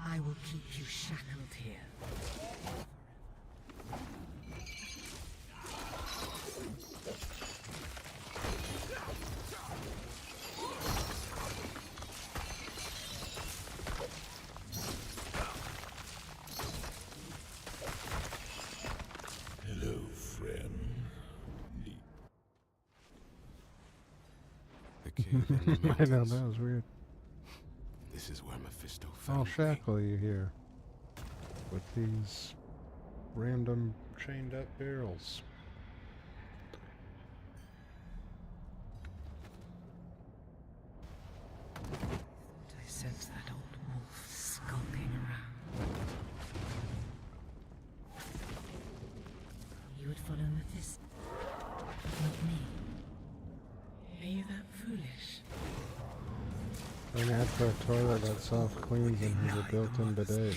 I will keep you shackled here. cave in the I know, mountains. that was weird. This is where Mephisto I'll found me. shackle you here with these random chained up barrels. I sense that old wolf skulking around. You would follow Mephisto, but not me. Are you that foolish? An ad for a toilet that self-cleans and has a built-in bidet.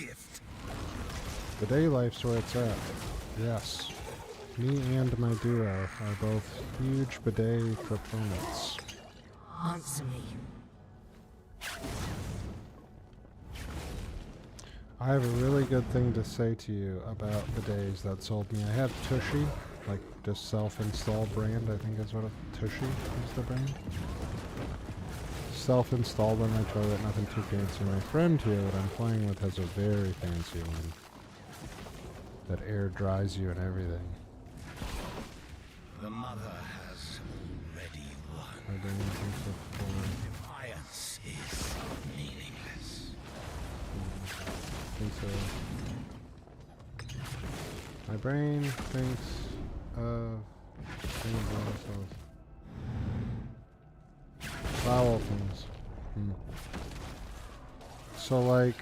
Bidet life's where it's at. Yes. Me and my duo are both huge bidet proponents. Answer me. I have a really good thing to say to you about bidets that sold me. I have Tushy, like just self-installed brand, I think is what Tushy is the brand. Self-installed on my toilet, nothing too fancy. My friend here that I'm playing with has a very fancy one that air dries you and everything. The mother has already won. I don't think so. Defiance is meaningless. I think so. My brain thinks of things also. Foul things. So like,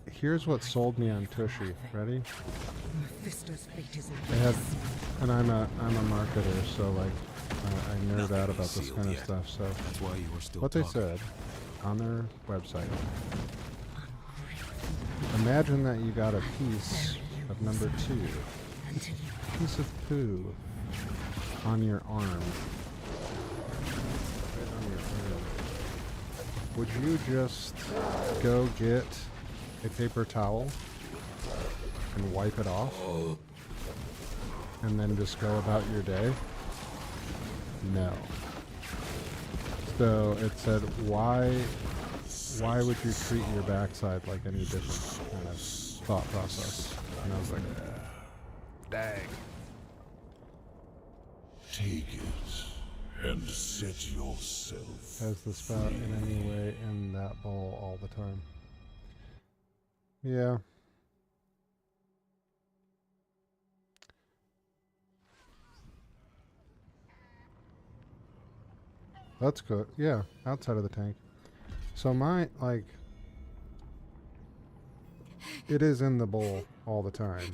here's what sold me on Tushy. Ready? Mephisto's fate is in I had, and I'm a marketer, so like, I nerd out about this kind of stuff. So That's why you are still what they talking. said on their website. Imagine that you got a piece of number 2, piece of poo on your arm. Would you just go get a paper towel and wipe it off and then just go about your day? No. So it said, why would you treat your backside like any different kind of thought process? And I was like, dang. Take it and set yourself. Has the spout in any way in that bowl all the time? Yeah. That's good. Yeah, outside of the tank. So my, like, it is in the bowl all the time.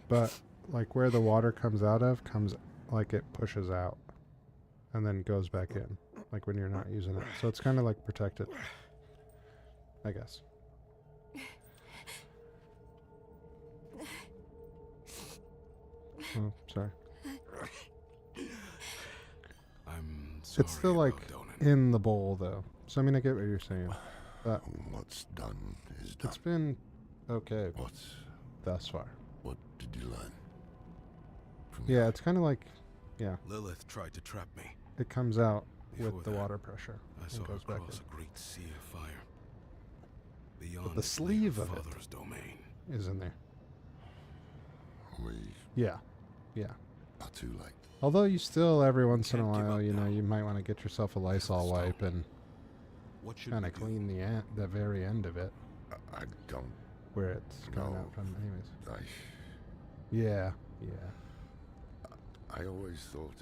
But, like, where the water comes out of, comes, like, it pushes out. And then goes back in. Like, when you're not using it. So it's kind of, like, protected. I guess. Oh, sorry. I'm sorry It's still, like, about Donan. in the bowl, though. So, I mean, I get what you're saying. But What's done is done. it's been okay What's... thus far. What did you learn? From Yeah, it's kind of like, yeah, Lilith tried to trap me. it comes out Before with the that, water pressure I and saw her goes back cross a great sea of fire. Beyond the the sleeve of it. father's domain. in. Is in there. We Yeah, yeah. are too late. Although you still, every once in a can't give while, up you know, now. you might want to get yourself a Lysol wipe and What should kind we of do? clean the very end of it, I don't... where it's coming No. out from. Anyways. I... Yeah, yeah. I always thought...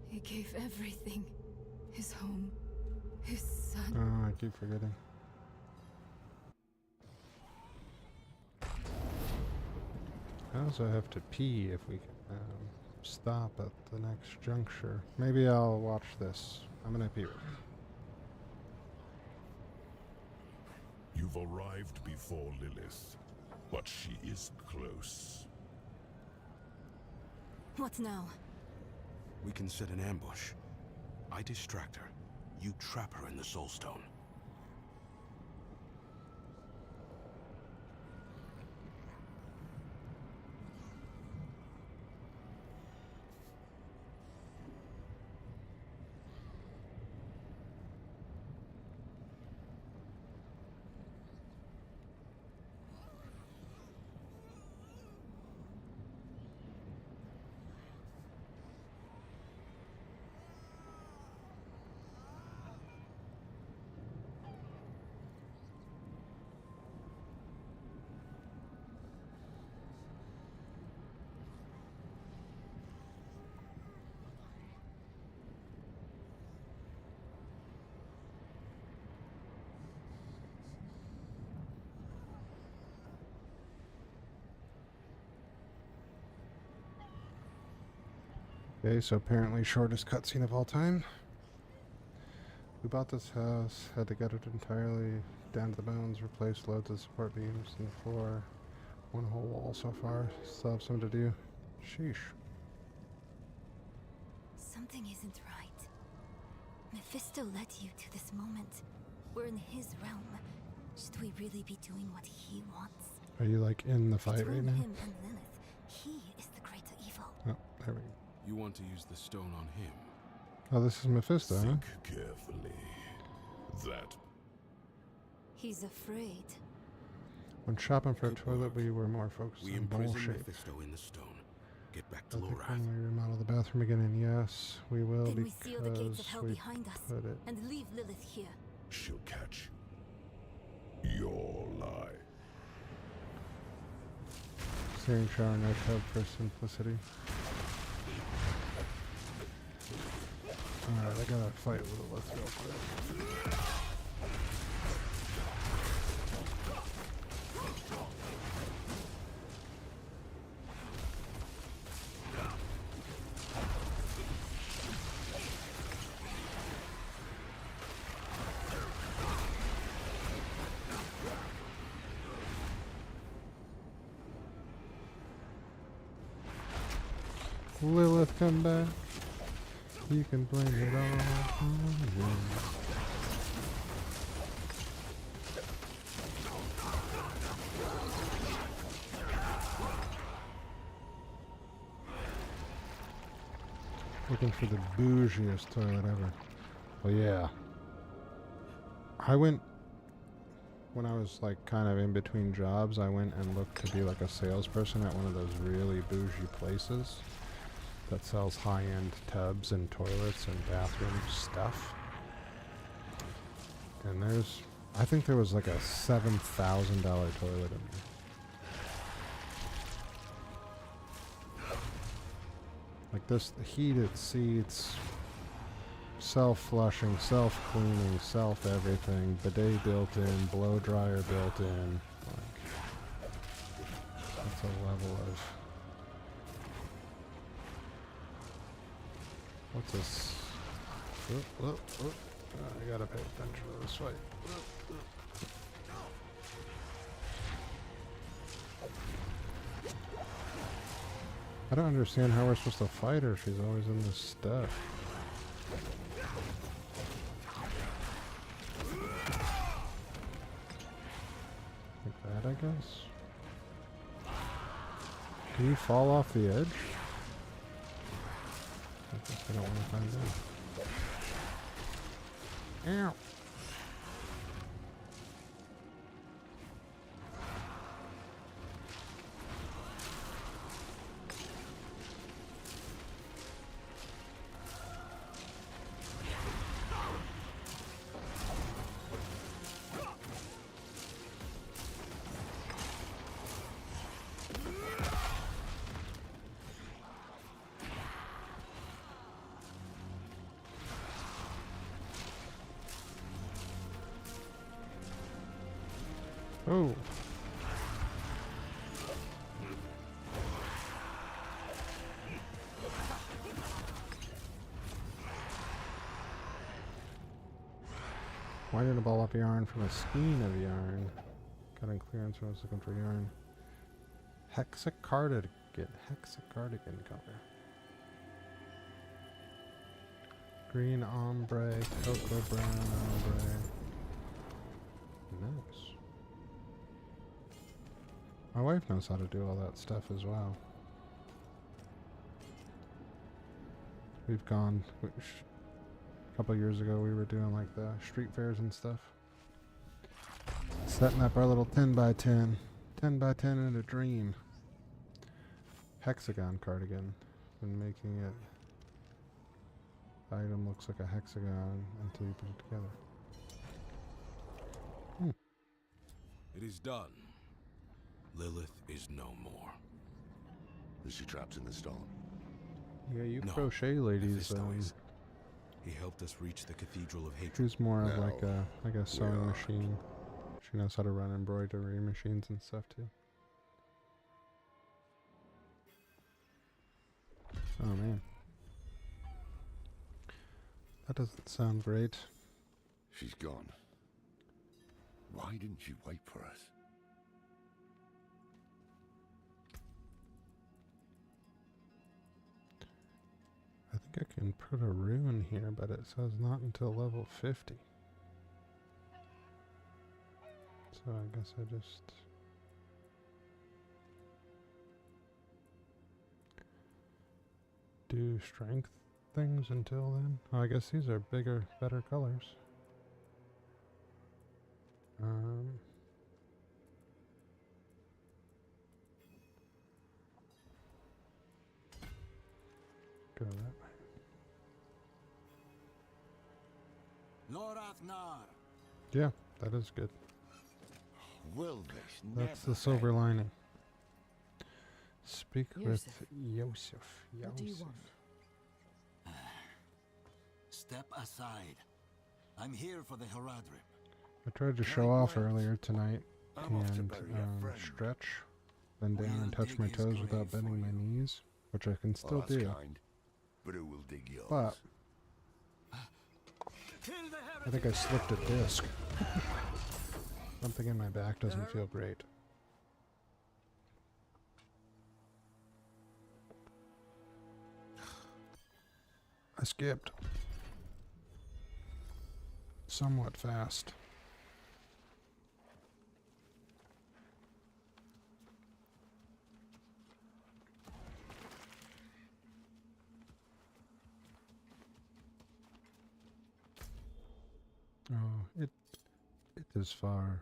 He gave everything. His home, his son. Oh, I keep forgetting. I also have to pee if we can stop at the next juncture. Maybe I'll watch this. I'm gonna pee. You've arrived before Lilith, but she is close. What now? We can set an ambush. I distract her. You trap her in the Soul Stone. Okay, so apparently shortest cutscene of all time. We bought this house, had to get it entirely down to the bones, replaced loads of support beams in the floor. One whole wall so far. Still have some to do. Sheesh. Something isn't right. Mephisto led you to this moment. We're in his realm. Should we really be doing what he wants? Are you like in the fight Between right now? him and Lilith, he is the greater evil. Oh, there we go. You want to use the stone on him? Oh, this is Mephisto, huh? Think carefully. That He's afraid. When shopping for a Good toilet, work. we were more focused We on bowl imprison shape. Mephisto in the stone. Get back to Let the Lorath. family remodel the bathroom again, and yes, we will Then we because seal the gates of hell we behind us put it. and leave Lilith here. she'll catch your lie. Steering shower, no tub for simplicity. Alright, I gotta fight with it. Let's go for it. Lilith, come back. You can blame it all on you. Looking for the bougiest toilet ever. Well, yeah. I went, when I was like kind of in between jobs, I went and looked to be like a salesperson at one of those really bougie places that sells high-end tubs and toilets and bathroom stuff. And I think there was like a $7,000 toilet in there. Like this, heated seats, self-flushing, self-cleaning, self-everything, bidet built in, blow dryer built in. Like, that's a level of... What's this? I gotta pay attention to this fight. I don't understand how we're supposed to fight her. She's always in this stuff. Like that, I guess? Can you fall off the edge? I guess I don't want to find out. Ow! Oh. Why did a ball up yarn from a skein of yarn? Cutting clearance when I was looking for yarn. Hexacardigan. Hexacardigan color. Green ombre, cocoa brown ombre. Nice. My wife knows how to do all that stuff as well. We've gone, a couple years ago we were doing like the street fairs and stuff. Setting up our little 10 by 10. 10 by 10 in a dream. Hexagon cardigan. Been making it. The item looks like a hexagon until you put it together. It is done. Lilith is no more. Is she trapped in the stone? Yeah, you No, crochet ladies. Mephisto is. He helped us reach the Cathedral of Hatred. She's more of No, like a sewing are. machine. She knows how to run embroidery machines and stuff too. Oh man. That doesn't sound great. She's gone. Why didn't you wait for us? I think I can put a rune here, but it says not until level 50. So I guess I just... do strength things until then. Oh, I guess these are bigger, better colors. Go that way. Yeah, that is good. Will this That's never the silver end? lining. Speak with Yosef. Yosef. What do you Yosef. want? Step aside. I'm here for the Heradrim. I tried to show off earlier tonight and stretch, then down and touch my toes without bending my knees, which I can still do. Kind, but who will dig yours? But I think I slipped a disc. Something in my back doesn't feel great. I skipped. Somewhat fast. Oh, it is far.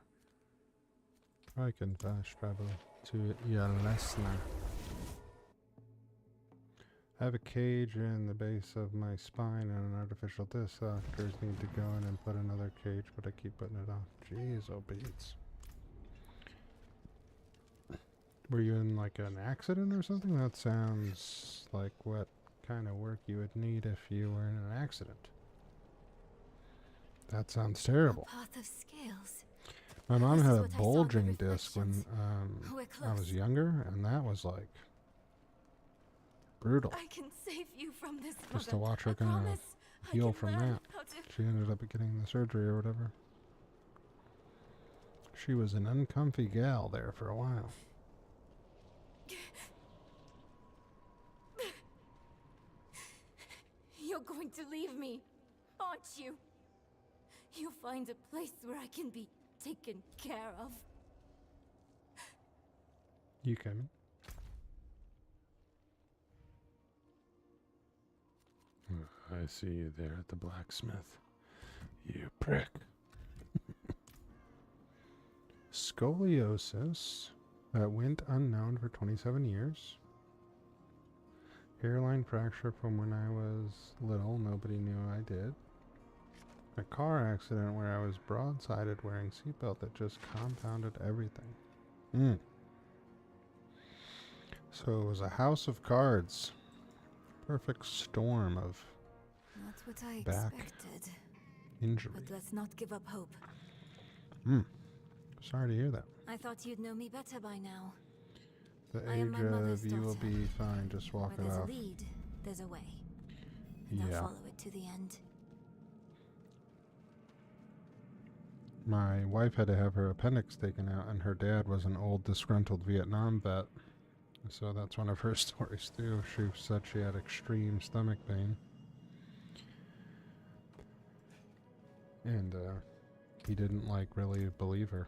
I can fast travel to Yalesna. I have a cage in the base of my spine and an artificial disc. Doctors need to go in and put another cage, but I keep putting it off. Jeez, oh beats. Were you in like an accident or something? That sounds like what kind of work you would need if you were in an accident. That sounds terrible. Path of scales. My mom This had is a what I saw in the bulging disc when reflections. We're I was close. younger, and that was like brutal. I can save you from this. Just to Mother. watch her I kind of promise. I heal can from learn that. how to- She ended up getting the surgery or whatever. She was an uncomfy gal there for a while. You're going to leave me, aren't you? You'll find a place where I can be taken care of. You coming? I see you there at the blacksmith. You prick. Scoliosis that went unknown for 27 years. Hairline fracture from when I was little. Nobody knew I did. A car accident where I was broadsided wearing seatbelt that just compounded everything. So it was a house of cards. Perfect storm of Not what I back expected. injury. But let's not give up hope. Sorry to hear that. I thought you'd know me better by now. The I am age my mother's of you will daughter. be fine. Just walk Where it there's a off. lead, there's a way. And I'll Yeah. follow it to the end. My wife had to have her appendix taken out, and her dad was an old disgruntled Vietnam vet. So that's one of her stories too. She said she had extreme stomach pain. And he didn't like really believe her.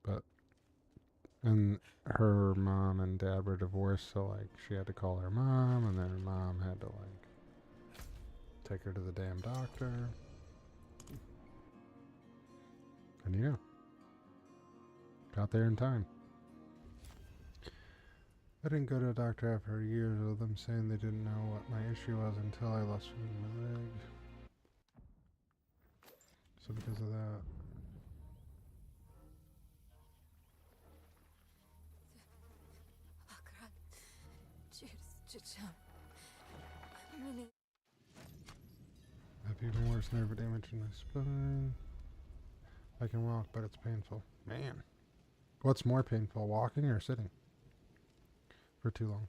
But and her mom and dad were divorced, so like she had to call her mom, and then her mom had to like take her to the damn doctor. And yeah, got there in time. I didn't go to a doctor after years of them saying they didn't know what my issue was until I lost my leg. So because of that. I have even worse nerve damage in my spine. I can walk, but it's painful. Man. What's more painful, walking or sitting? for too long.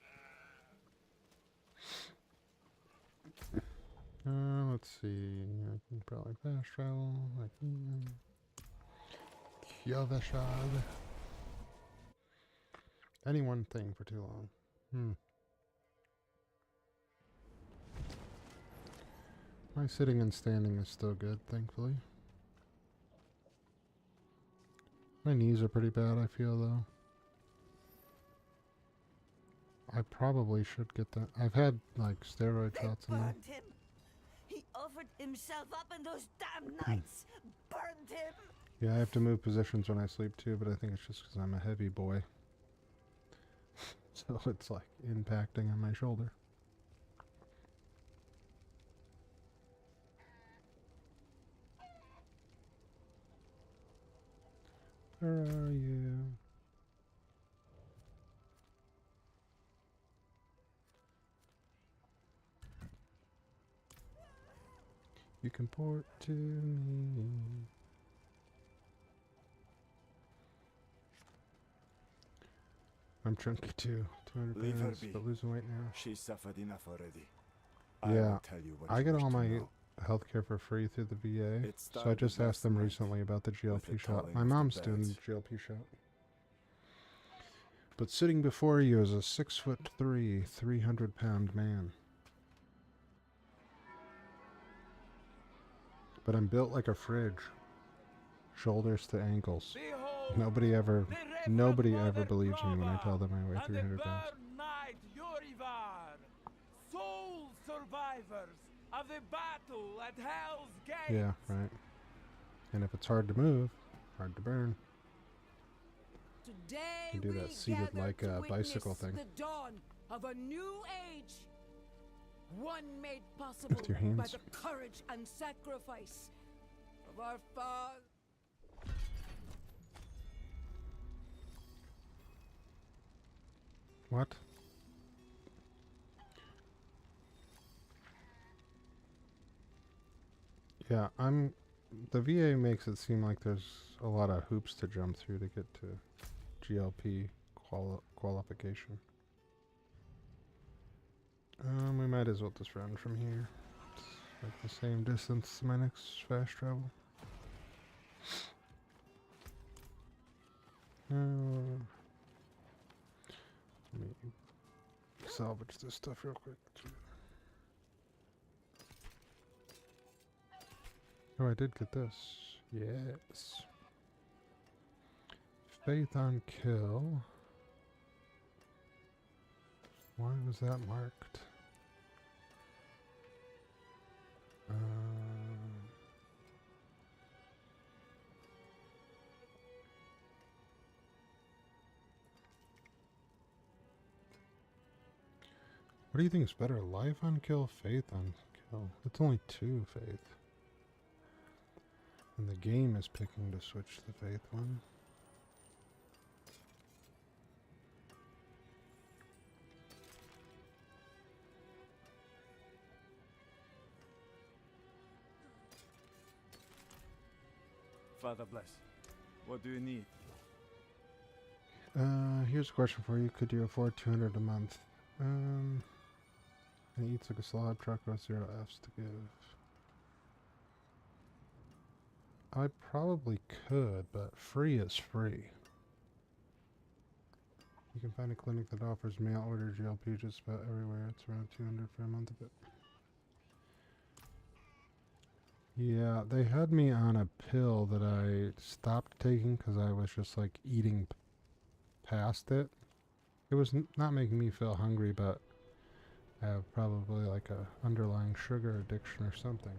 Let's see. I can probably fast travel. I can. Kjaveshad. Any one thing for too long. My sitting and standing is still good, thankfully. My knees are pretty bad, I feel, though. I probably should get that. I've had, like, steroid shots in there. Burned him. He offered himself up in those damn nights. Burned him. Yeah, I have to move positions when I sleep, too, but I think it's just because I'm a heavy boy. So it's, like, impacting on my shoulder. Where are you? You can port to me. I'm chunky too. 200 Leave her pounds, be. but losing weight now. She suffered enough already. Yeah, I will tell you what I you get wish all to my know. healthcare for free through the VA. It So I started just asked them last night recently about the with GLP the shot. calling My of the mom's doing the birds. GLP shot. But sitting before you is a 6'3", 300-pound man. But I'm built like a fridge. Shoulders to ankles. Nobody ever believes me when I tell them I weigh 300 pounds. Soul survivors of the battle at Hell's Gate. Yeah, right. And if it's hard to move, hard to burn. Today You do that we seated gather like to a bicycle witness thing. The dawn of a new age. One made possible With your by hands. the courage and sacrifice of our fathers. What? Yeah, the VA makes it seem like there's a lot of hoops to jump through to get to GLP qualification. We might as well just run from here. It's like the same distance to my next fast travel. Let me salvage this stuff real quick. Oh, I did get this. Yes. Faith on kill. Why was that marked? What do you think is better? Life on kill, faith on kill? It's only 2 faith. And the game is picking to switch the faith one. Father bless. What do you need? Here's a question for you. Could you afford 200 a month? And he eats like a slab truck with 0 Fs to give. I probably could, but free is free. You can find a clinic that offers mail order GLP just about everywhere. It's around 200 for a month of it. Yeah, they had me on a pill that I stopped taking because I was just like eating past it. It was not making me feel hungry, but I have probably like a underlying sugar addiction or something.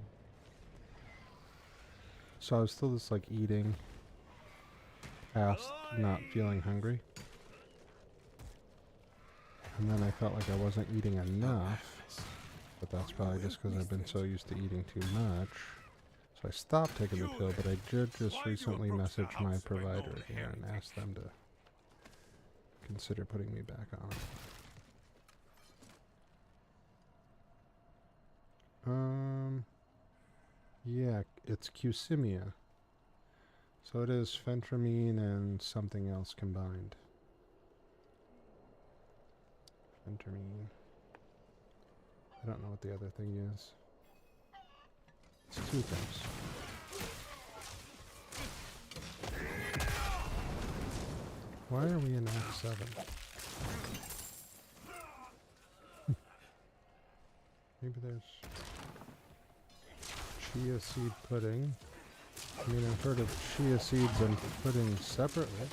So I was still just like eating past not feeling hungry. And then I felt like I wasn't eating enough, but that's probably just because I've been so used to eating too much. So I stopped taking the pill, but I did just recently message my provider here and ask them to consider putting me back on. Yeah, it's Qsimia. So it is phentermine and something else combined. Venturine. I don't know what the other thing is. It's two things. Why are we in Act 7? Maybe there's chia seed pudding. I mean, I've heard of chia seeds and pudding separately.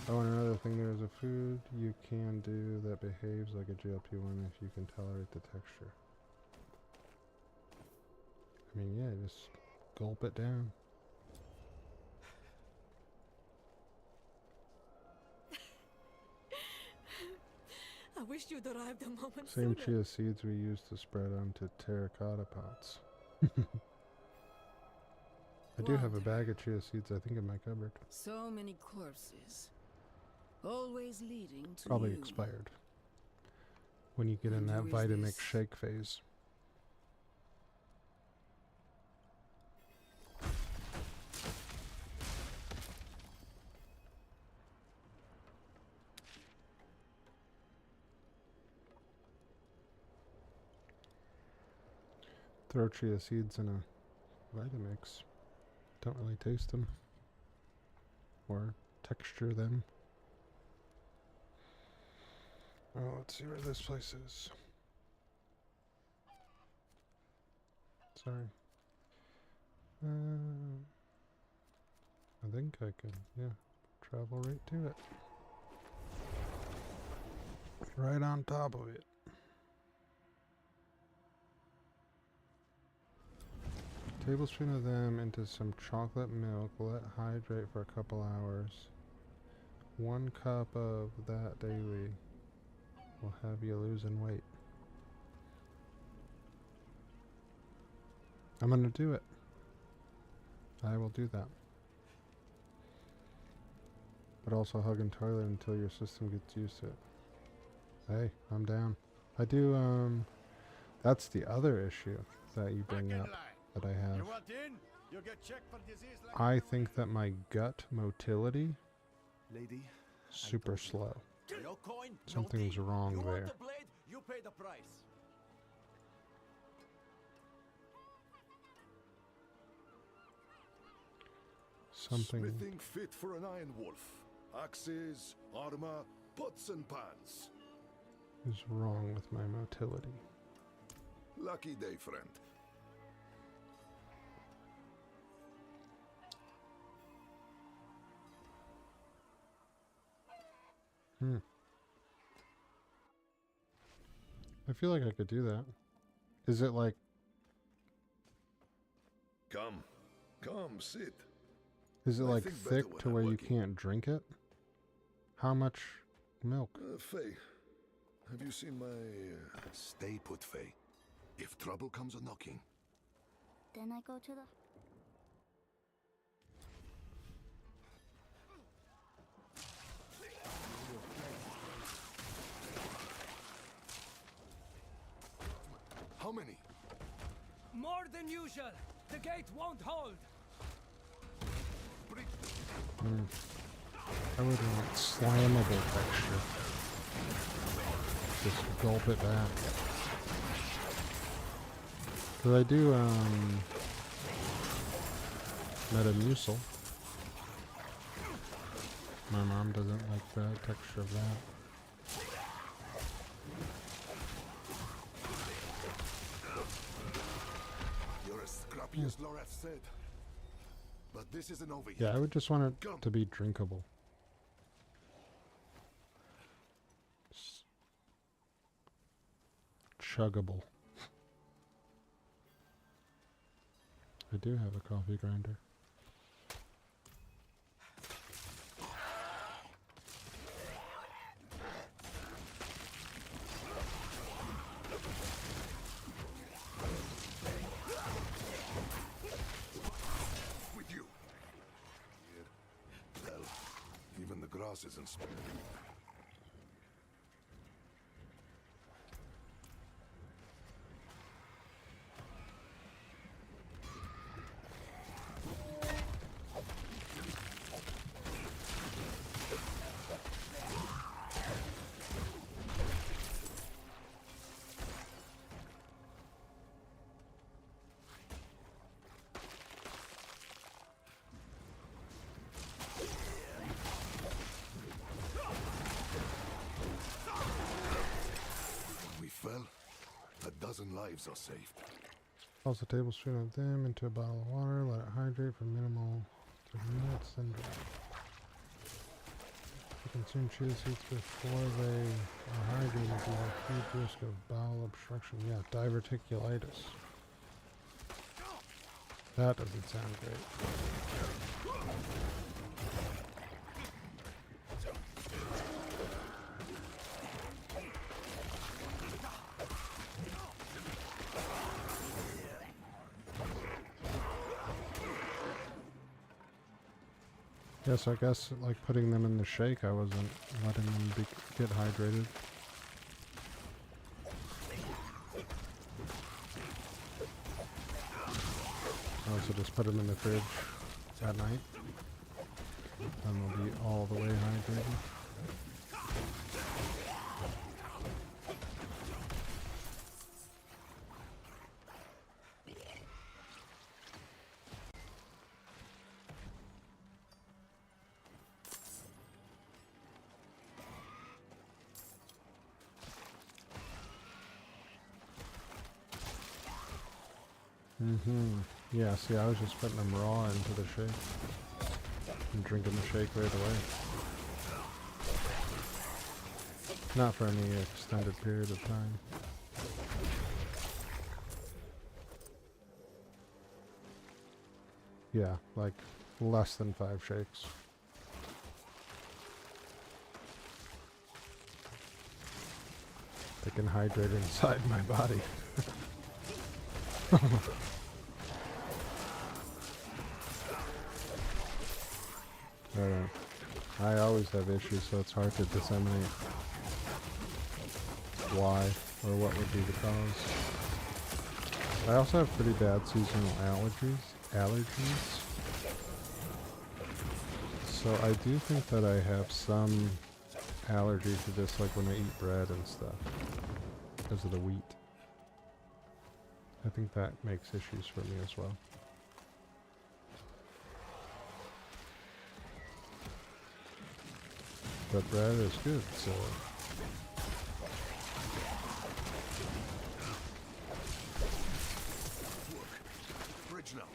Oh, and another thing, there's a food you can do that behaves like a GLP-1 if you can tolerate the texture. I mean, yeah, just gulp it down. I wish you'd arrived a moment Same sooner. chia seeds we used to spread onto terracotta pots. I do have a bag of chia seeds, I think, in my cupboard. So many corpses, always leading to Probably you. expired. When you get in And that who is Vitamix this? shake phase. Throw chia seeds in a Vitamix. Don't really taste them. Or texture them. Oh, let's see where this place is. Sorry. I think I can, yeah, travel right to it. Right on top of it. Tablespoon of them into some chocolate milk. Let hydrate for a couple hours. 1 cup of that daily will have you losing weight. I'm gonna do it. I will do that. But also hug and toilet until your system gets used to it. Hey, I'm down. I do, that's the other issue that you bring up that I have. I think that my gut motility Lady, super slow. No coin, no Something's deal. wrong You there. want the blade, you pay the price. Something Smithing fit for an iron wolf. Axes, armor, pots and pans. is wrong with my motility. Lucky day, friend. I feel like I could do that. Is it like... Come, sit. Is it I like think better thick when to I'm where you working. can't drink it? How much milk? Faye, have you seen my... Stay put, Faye. If trouble comes a-knocking. Then I go to the... How many? More than usual. The gate won't hold. I would want slammable texture. Just gulp it back. Cause I do, Metamucil. My mom doesn't like the texture of that. You're as scrappy as Lorath said. But this isn't over yet. Yeah, I would just want it to be drinkable. Chuggable. I do have a coffee grinder. With you. Well, even the grass isn't spared. dozen lives are saved. Toss a tablespoon of them into a bottle of water, let it hydrate for minimal 30 minutes, then dry. To consume chia seeds before they are hydrated, you have a huge risk of bowel obstruction. Yeah, diverticulitis. That doesn't sound great. Yes, I guess like putting them in the shake, I wasn't letting them get hydrated. I also just put them in the fridge at night, and they'll be all the way hydrated. Yeah, see, I was just putting them raw into the shake and drinking the shake right away. Not for any extended period of time. Yeah, like less than 5 shakes. They can hydrate inside my body. I always have issues, so it's hard to disseminate why or what would be the cause. I also have pretty bad seasonal allergies. So I do think that I have some allergy to this, like when I eat bread and stuff, because of the wheat. I think that makes issues for me as well. But bread is good, so... Bridge now.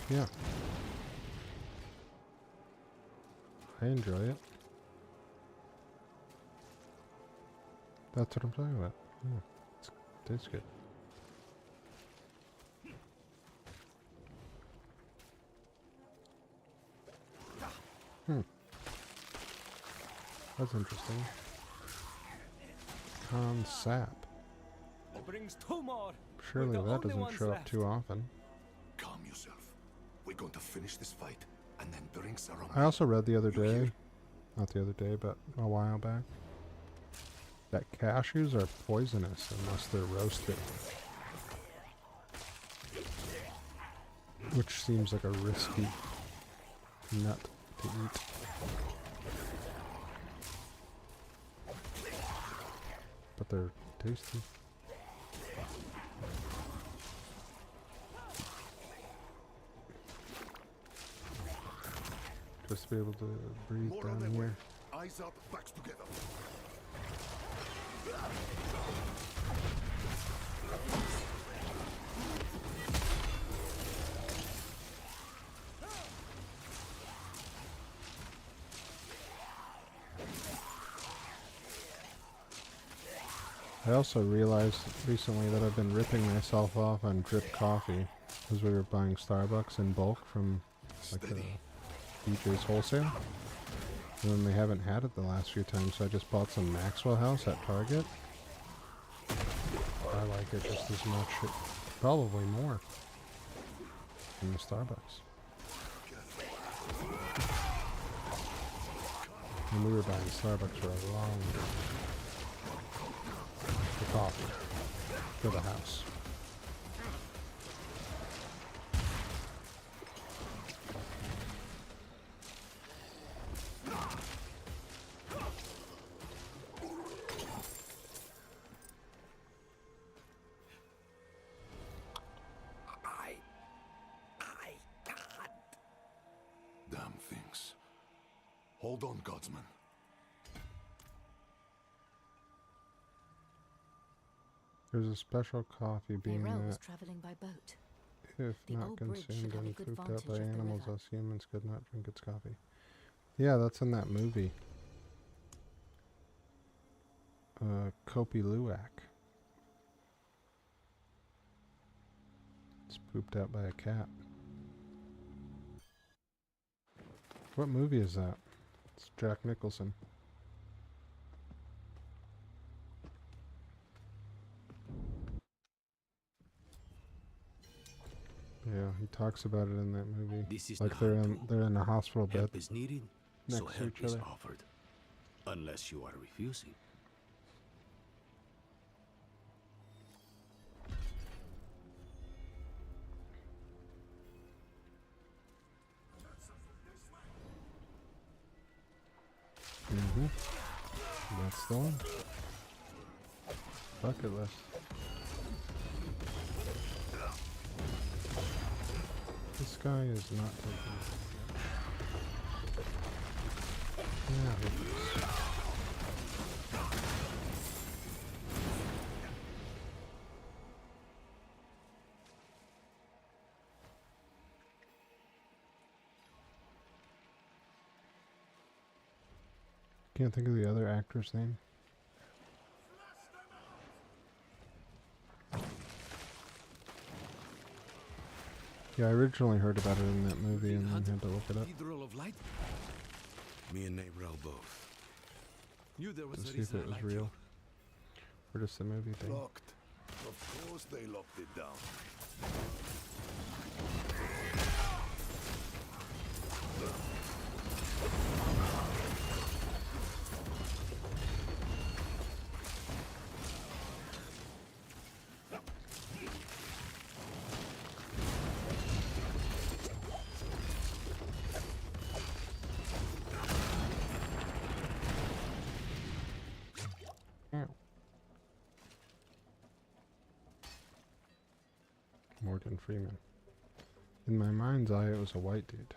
Yeah. I enjoy it. That's what I'm talking about. Yeah. It tastes good. That's interesting. Sap. It brings 2 more. Surely We're the that only doesn't ones show up left. too often. Calm yourself. We're going to finish this fight, and then drinks are on. I also read the other day, not the other day, but a while back, that cashews are poisonous unless they're roasted. Which seems like a risky nut to eat. But they're tasty. Just to be able to breathe More down on their here. way. Eyes up, backs together. I also realized recently that I've been ripping myself off on drip coffee because we were buying Starbucks in bulk from like the DJ's wholesale. And then they haven't had it the last few times, so I just bought some Maxwell House at Target. I like it just as much, probably more, than the Starbucks. And we were buying Starbucks for a long time. For coffee. For the house. Damn things. Hold on, Godsman. There's a special coffee bean Tyrell was that, traveling by boat. if The not old bridge should consumed have a and good pooped out vantage by of the animals, river. us humans could not drink its coffee. Yeah, that's in that movie. Kopi Luwak. It's pooped out by a cat. What movie is that? It's Jack Nicholson. Yeah, he talks about it in that movie. This is Like not they're in a hospital bed Help is needed, so next to help each is other. offered. Unless you are refusing. Mm-hmm. That's the one. Bucket list. This guy is not taking it. Yeah, he is. Can't think of the other actor's name. Yeah, I originally heard about it in that movie and then had to look it up Cathedral of Light? Me and Nabrel both. Knew there was to a see if reason it I was liked real. Or just the movie thing. Locked. Of course they locked it down. Ow. Morgan Freeman. In my mind's eye, it was a white dude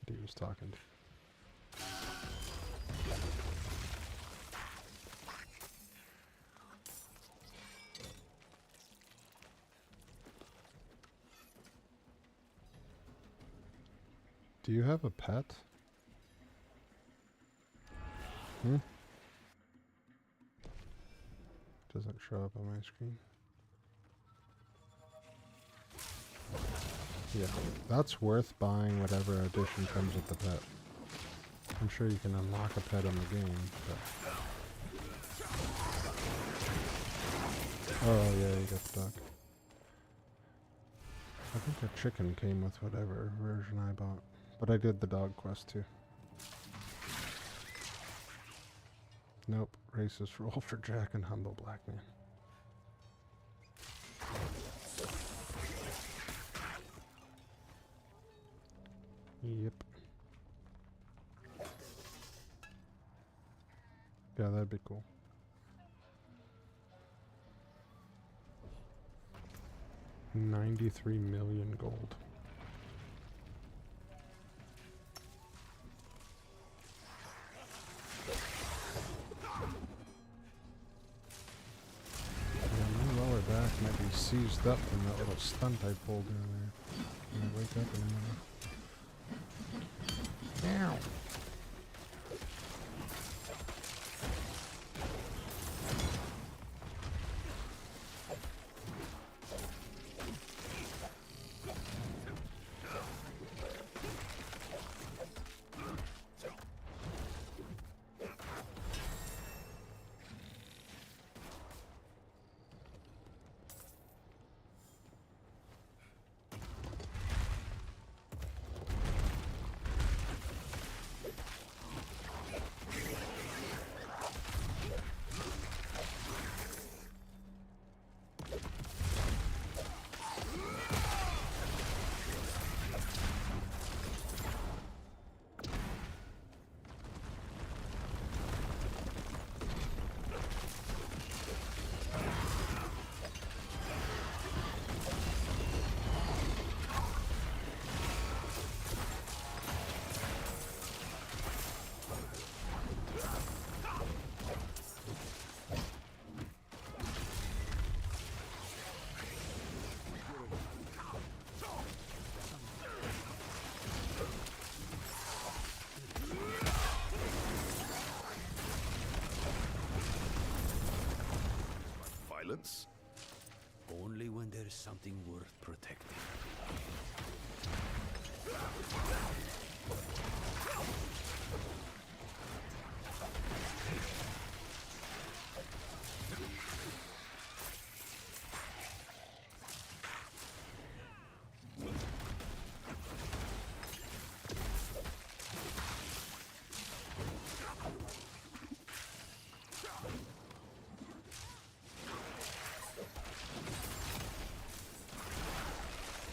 that he was talking to. Do you have a pet? Hmm? Doesn't show up on my screen. Yeah, that's worth buying whatever edition comes with the pet. I'm sure you can unlock a pet in the game, but... Oh yeah, you got the dog. I think a chicken came with whatever version I bought. But I did the dog quest too. Nope, racist role for Jack and humble black man. Yep. Yeah, that'd be cool. $93 million gold. Yeah, my lower back might be seized up from that little stunt I pulled earlier. When I wake up in the morning. Ow! once. Only when there's something worth protecting.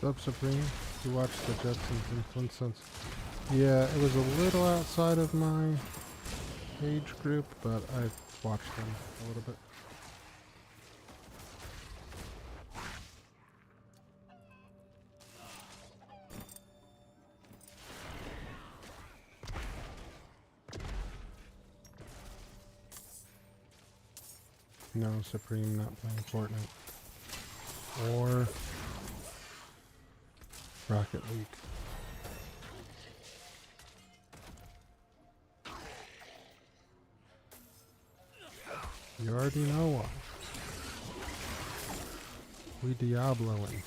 What's up, Supreme? You watched the Jetsons and Flintstones. Yeah, it was a little outside of my age group, but I watched them a little bit. No, Supreme, not playing Fortnite. Or Rocket League. You already know why. We Diabloing.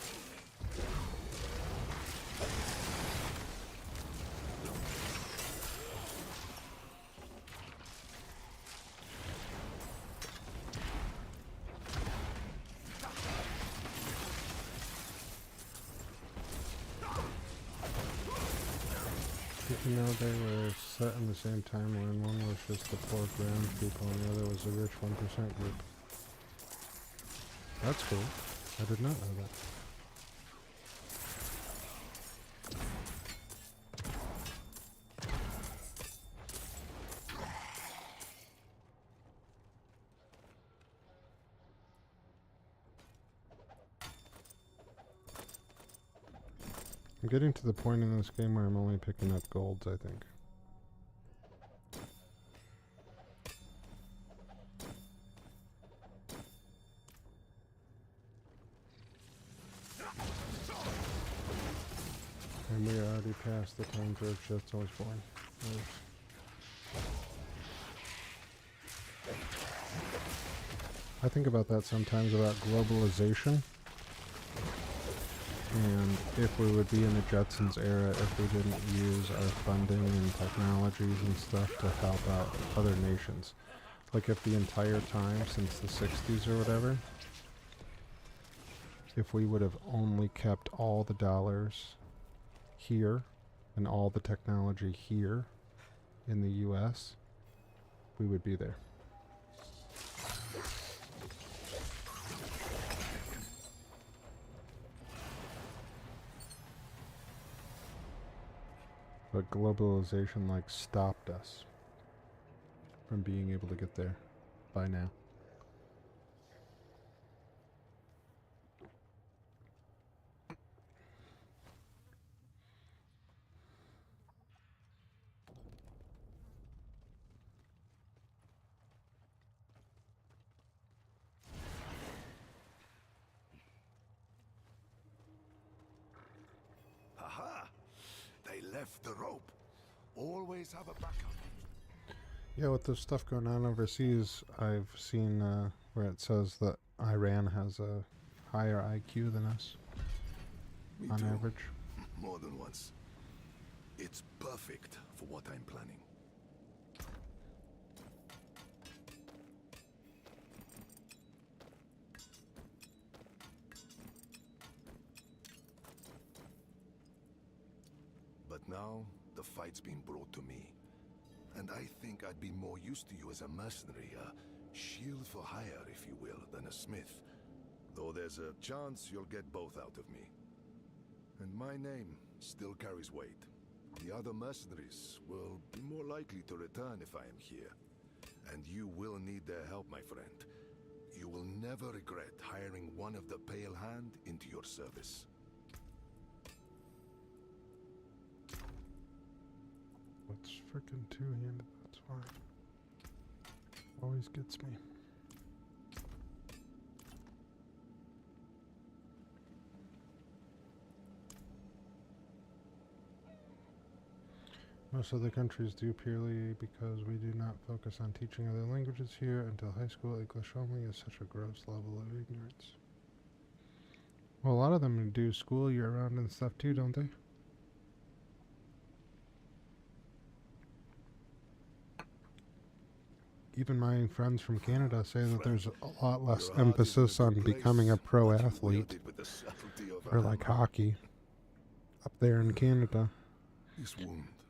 You know, they were set in the same timeline. One was just the poor ground people and the other was the rich 1% group. That's cool. I did not know that. I'm getting to the point in this game where I'm only picking up golds, I think. And we are already past the time George Jetson was born. I think about that sometimes, about globalization. And if we would be in the Jetsons era if we didn't use our funding and technologies and stuff to help out other nations. Like if the entire time since the 60s or whatever, if we would have only kept all the dollars here and all the technology here in the US, we would be there. But globalization like stopped us from being able to get there by now. Aha! They left the rope. Always have a backup. Yeah, with the stuff going on overseas, I've seen where it says that Iran has a higher IQ than us. Me on too. average. More than once. It's perfect for what I'm planning. But now, the fight's been brought to me. And I think I'd be more used to you as a mercenary, a shield for hire, if you will, than a smith. Though there's a chance you'll get both out of me. And my name still carries weight. The other mercenaries will be more likely to return if I am here. And you will need their help, my friend. You will never regret hiring one of the Pale Hand into your service. It's freaking two-handed, that's why. Always gets me. Most other countries do purely because we do not focus on teaching other languages here until high school. English only is such a gross level of ignorance. Well, a lot of them do school year round and stuff too, don't they? Even my friends from Canada say that there's a lot less emphasis on becoming a pro athlete or like hockey up there in Canada.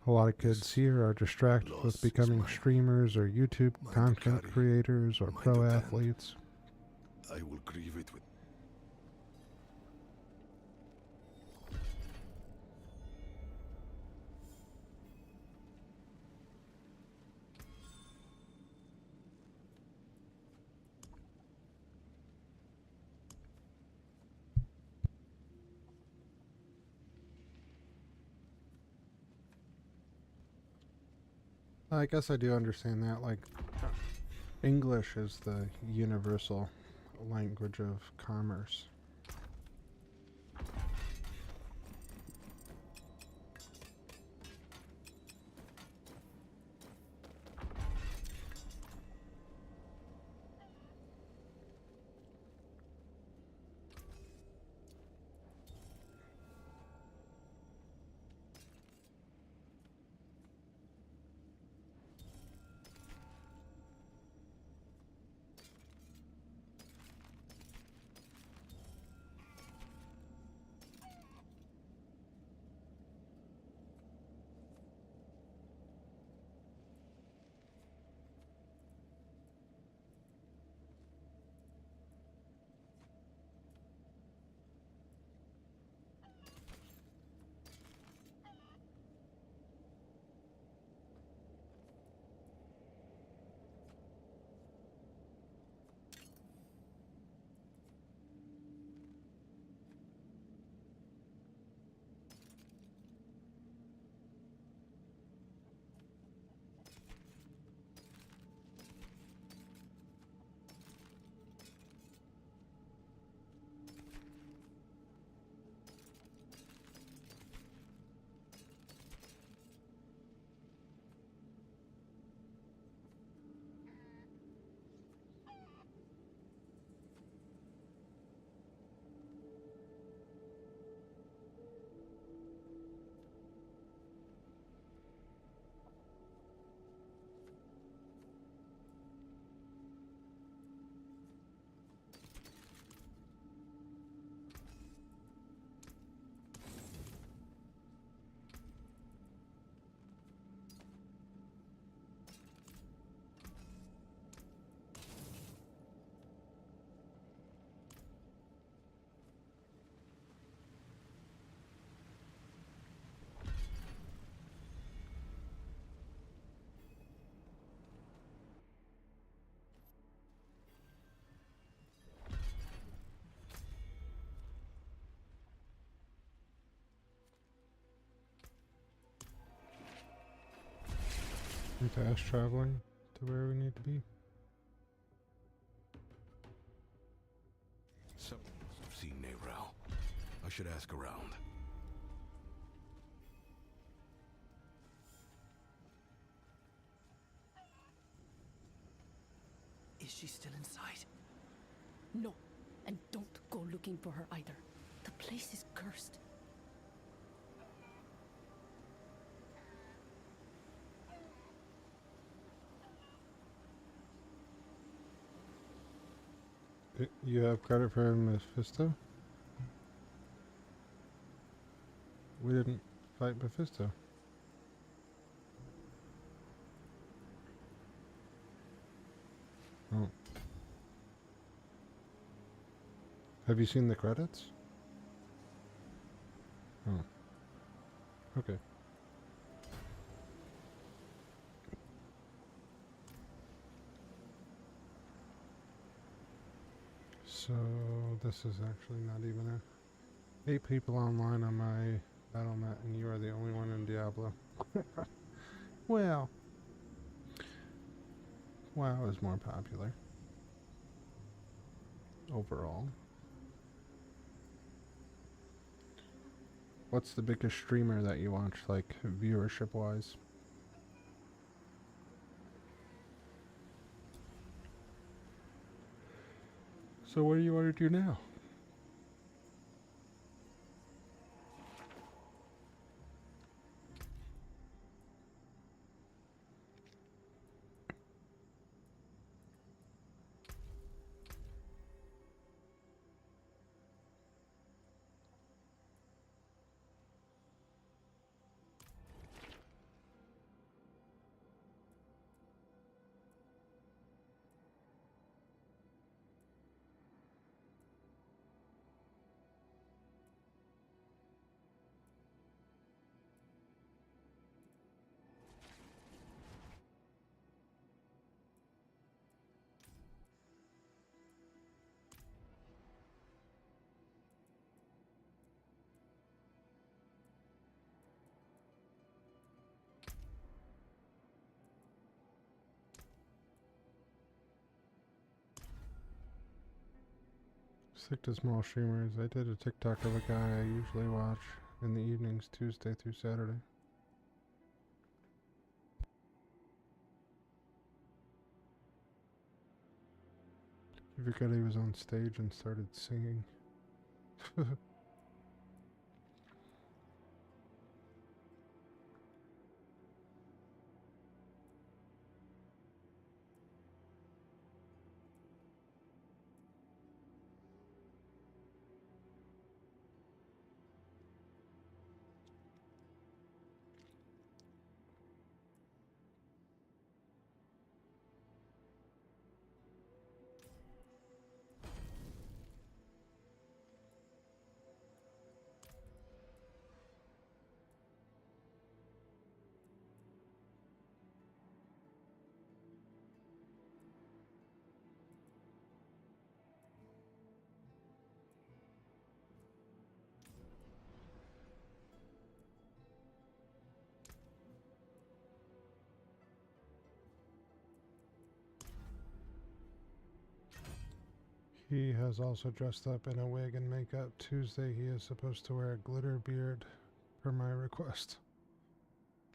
A lot of kids here are distracted with becoming streamers or YouTube content creators or pro athletes. I will grieve it with. I guess I do understand that. Like, English is the universal language of commerce. Fast traveling to where we need to be. So, I've seen Nerel. I should ask around. Is she still inside? No, and don't go looking for her either. The place is cursed. You have credit for Mephisto? We didn't fight Mephisto. Oh. Have you seen the credits? Oh. Okay. So this is actually not even a 8 people online on my BattleNet, and you are the only one in Diablo. Well, WoW is more popular overall. What's the biggest streamer that you watch, like viewership wise? So what do you want to do now? Stick to small streamers. I did a TikTok of a guy I usually watch in the evenings, Tuesday through Saturday. He forgot he was on stage and started singing. He has also dressed up in a wig and makeup. Tuesday he is supposed to wear a glitter beard per my request.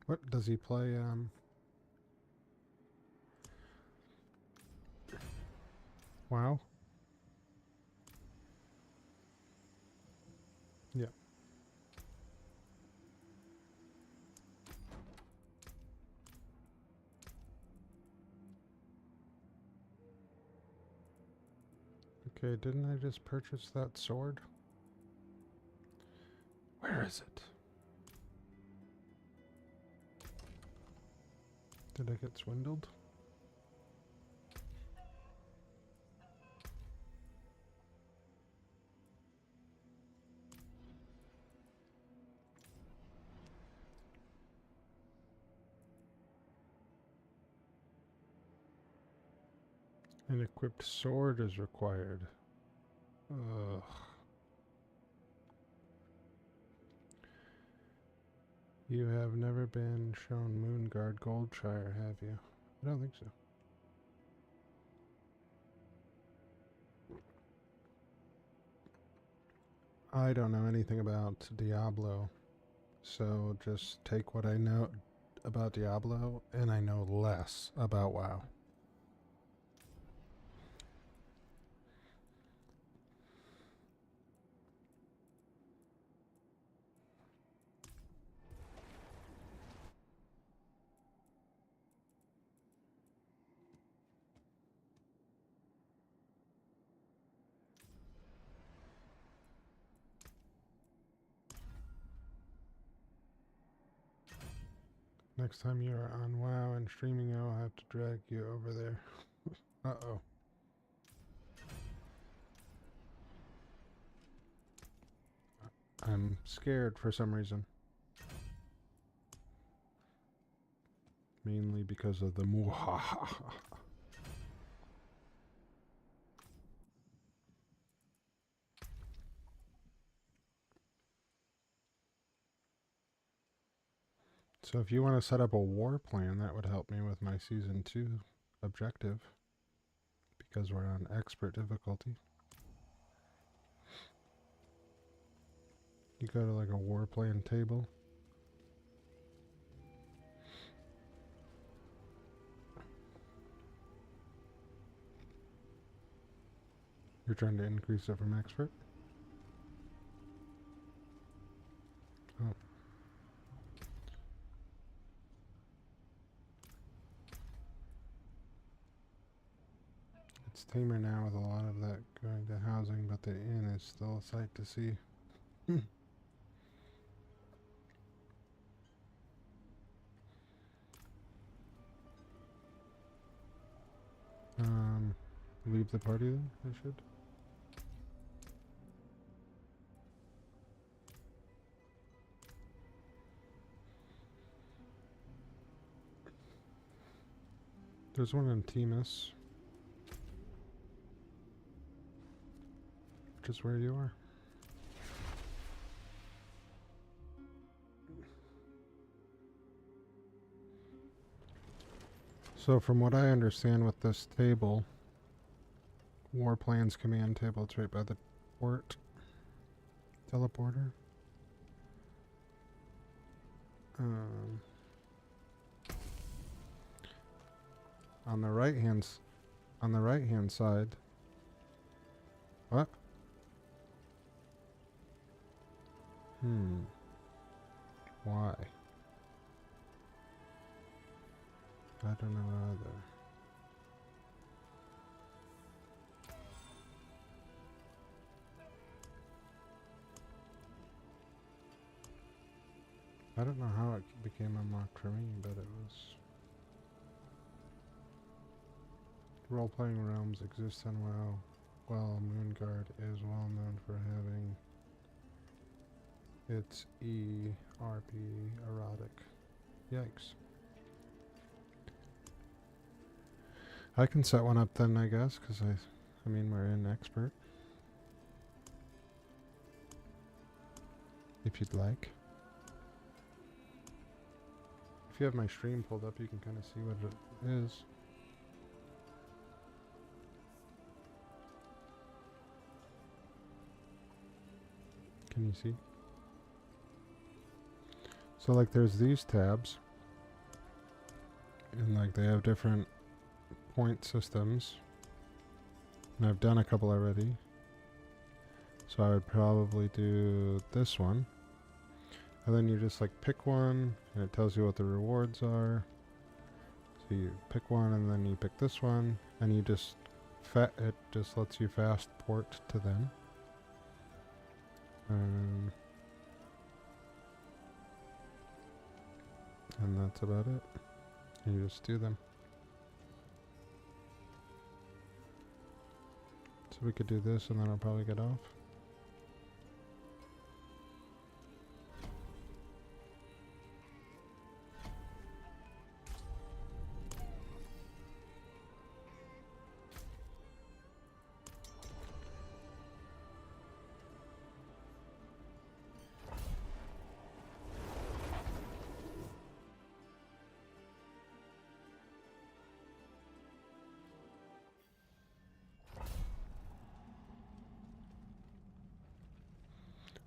What does he play? WoW? Yeah. Okay, didn't I just purchase that sword? Where is it? Did I get swindled? An equipped sword is required. Ugh. You have never been shown Moonguard Goldshire, have you? I don't think so. I don't know anything about Diablo, so just take what I know about Diablo, and I know less about WoW. Next time you are on WoW and streaming, I'll have to drag you over there. Uh-oh. I'm scared for some reason. Mainly because of the muhaha. So if you want to set up a war plan, that would help me with my Season 2 objective. Because we're on expert difficulty. You go to like a war plan table. You're trying to increase it from expert? Oh. It's tamer now with a lot of that going to housing, but the inn is still a sight to see. Leave the party then, I should. There's one in Timus, which is where you are. So from what I understand with this table, War Plans command table, it's right by the port teleporter. On the right hand side. What? Why? I don't know either. I don't know how it became unlocked for me, but it was. Role-playing realms exist on WoW, while Moonguard is well known for having its ERP erotic. Yikes. I can set one up then, I guess, because I mean, we're in expert. If you'd like. If you have my stream pulled up, you can kind of see what it is. Can you see? So like there's these tabs. And like they have different point systems. And I've done a couple already. So I would probably do this one. And then you just like pick one and it tells you what the rewards are. So you pick one and then you pick this one and you just it just lets you fast port to them. And that's about it. You just do them. So we could do this and then I'll probably get off.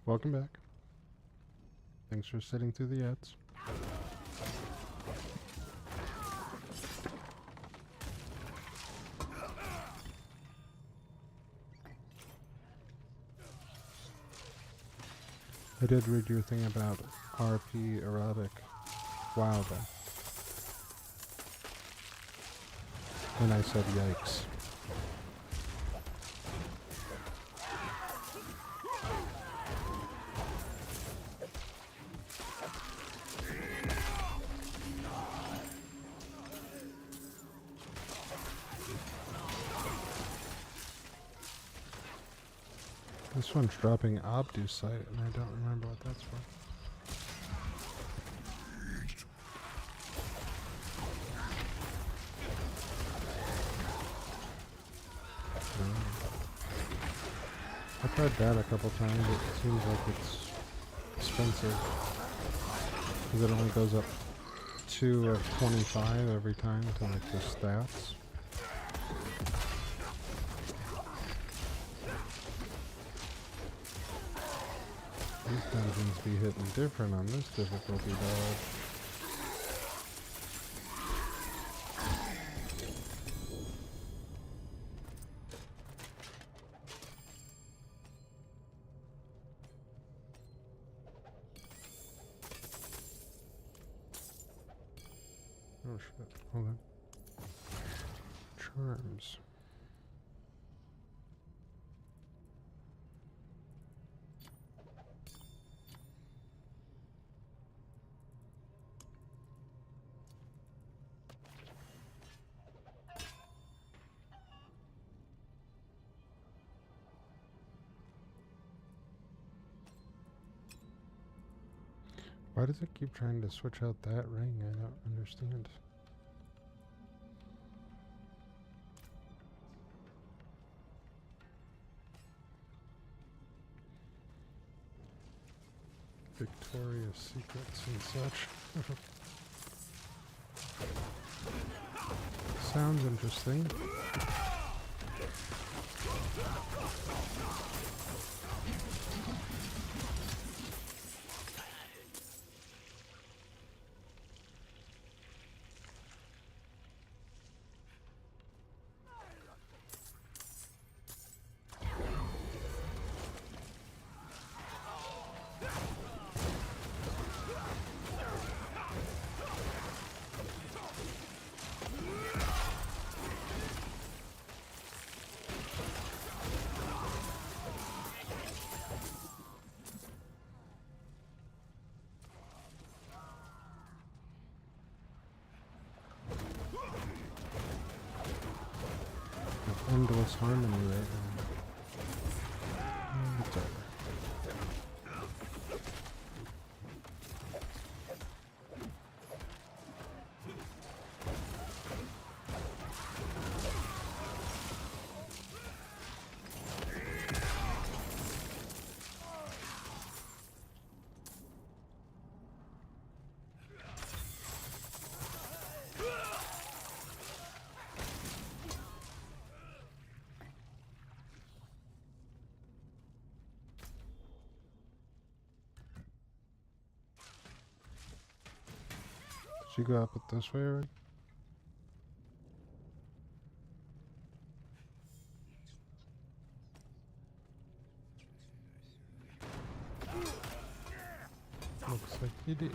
Welcome back. Thanks for sitting through the ads. I did read your thing about RP erotic WoW though. And I said yikes. This one's dropping Obdusite, and I don't remember what that's for. I've tried that a couple times. It seems like it's expensive because it only goes up 2 of 25 every time to like the stats. These dungeons be hitting different on this difficulty, dog. shit. Hold on. Charms. Why does it keep trying to switch out that ring? I don't understand. Victoria's Secrets and such. Sounds interesting. Endless harmony right now. It's over. Should you go up it this way already? Looks like you did.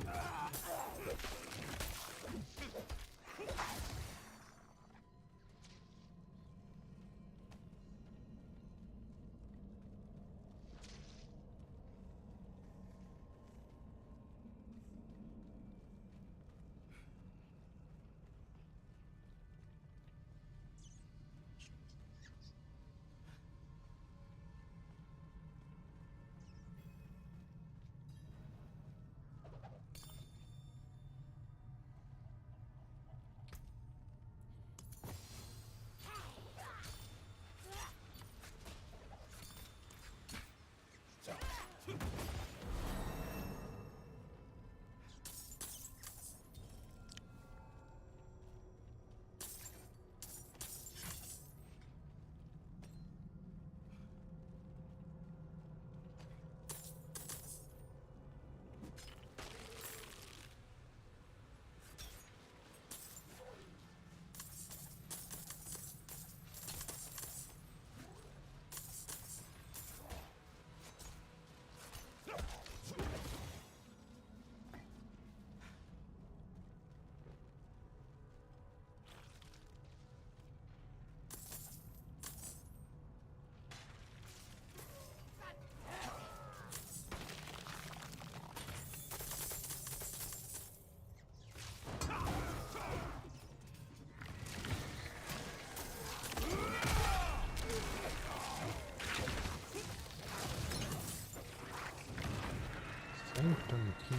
Sanctum key.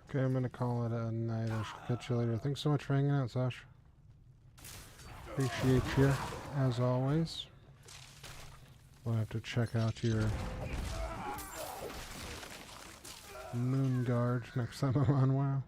Okay, I'm gonna call it a night. I should catch you later. Thanks so much for hanging out, Sash. Appreciate you, as always. We'll have to check out your Moon Guard next time I'm on WoW.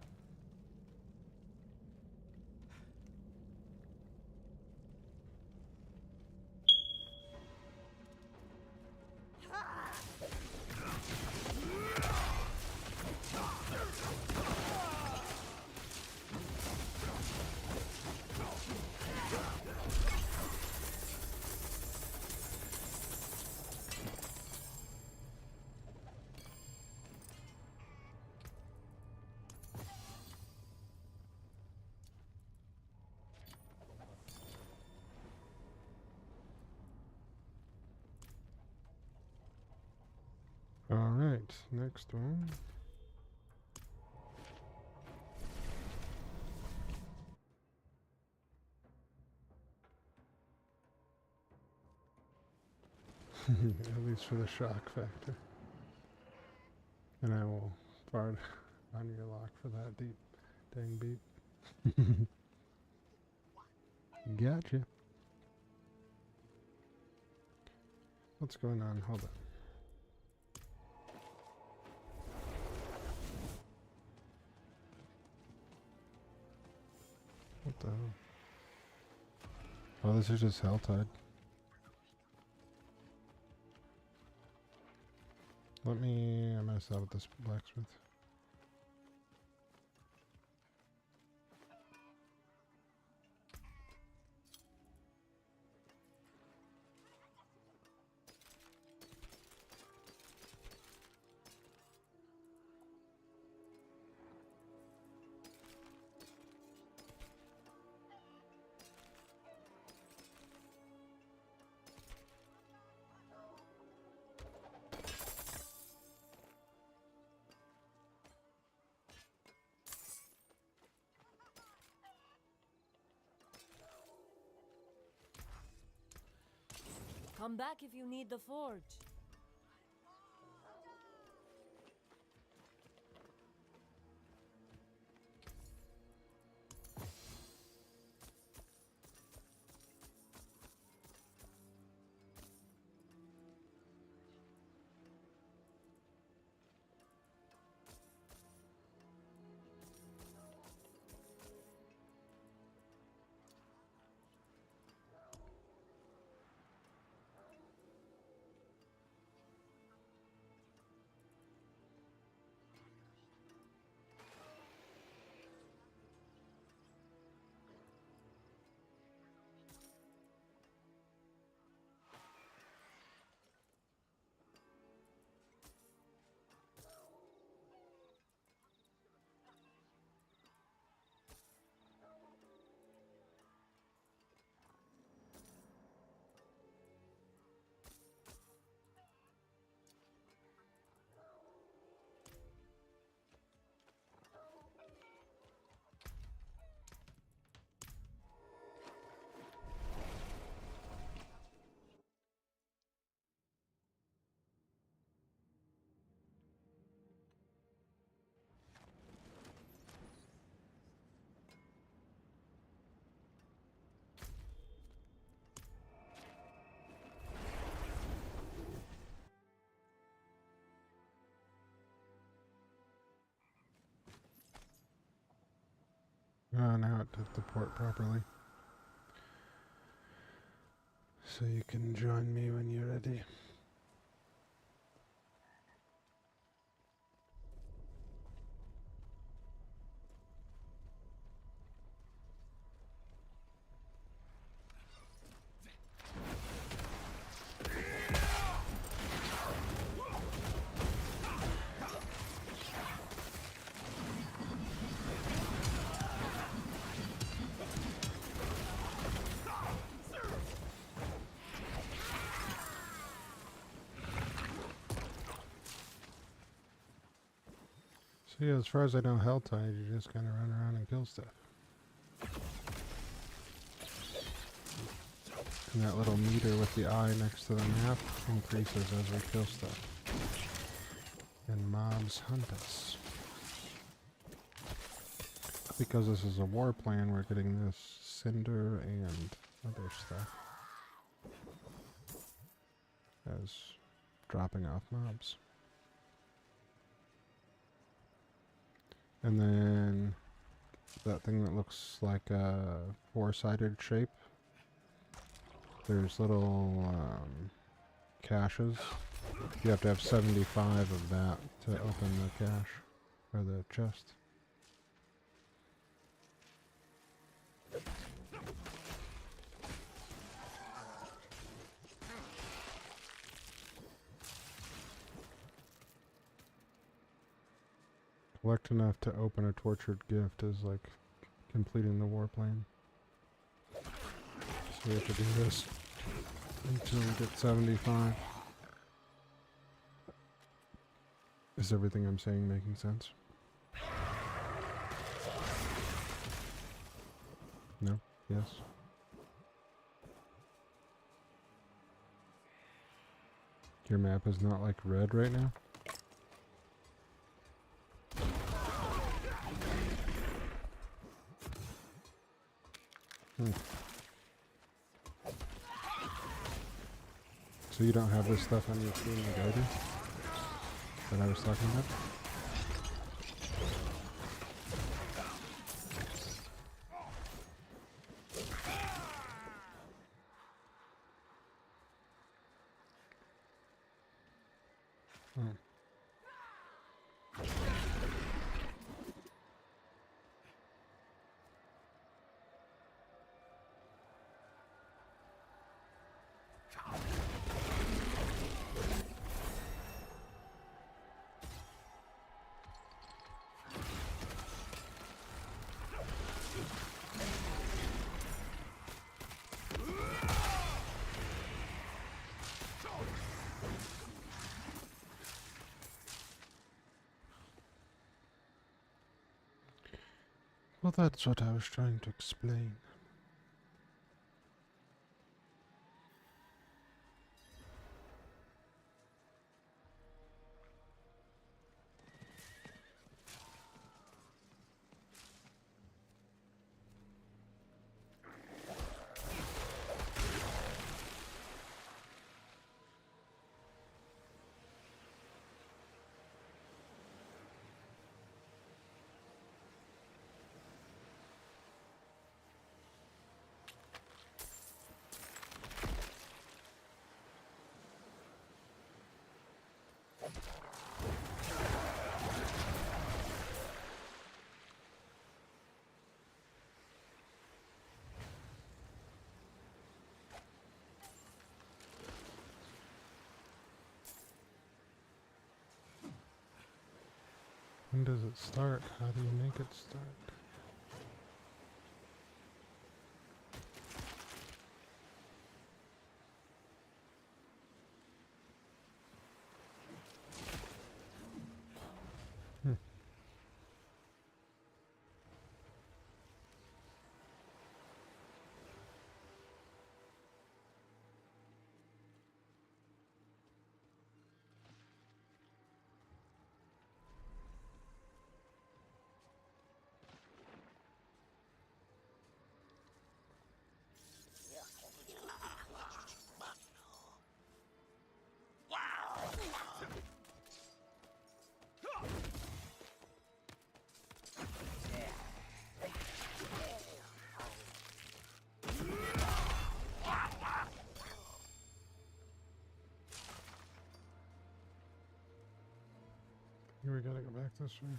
Alright, next one. At least for the shock factor. And I will fart on your lock for that deep dang beat. Gotcha. What's going on? Hold on. What the hell? Oh, this is just Helltide. I messed up with this blacksmith. Come back if you need the forge. Oh, now it did the port properly. So you can join me when you're ready. So yeah, as far as I know, Helltide, you just kind of run around and kill stuff. And that little meter with the eye next to the map increases as we kill stuff. And mobs hunt us. Because this is a war plan, we're getting this cinder and other stuff as dropping off mobs. And then that thing that looks like a four-sided shape. There's little caches. You have to have 75 of that to open the cache, or the chest. Collect enough to open a tortured gift is like completing the war plan. So we have to do this until we get 75. Is everything I'm saying making sense? No? Yes? Your map is not like red right now? So you don't have this stuff on your screen like I do? That I was talking about? Well, that's what I was trying to explain. When does it start? How do you make it start? Here we gotta go back this way.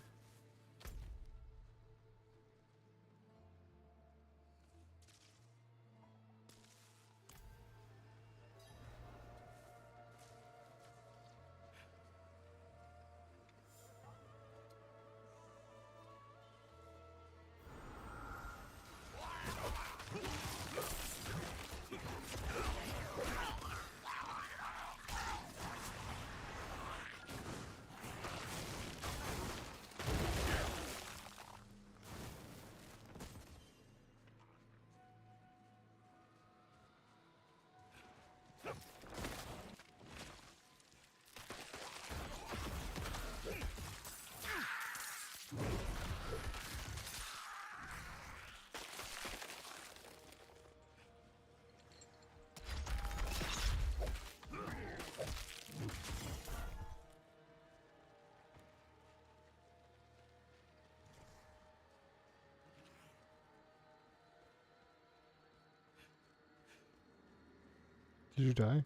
Did you die?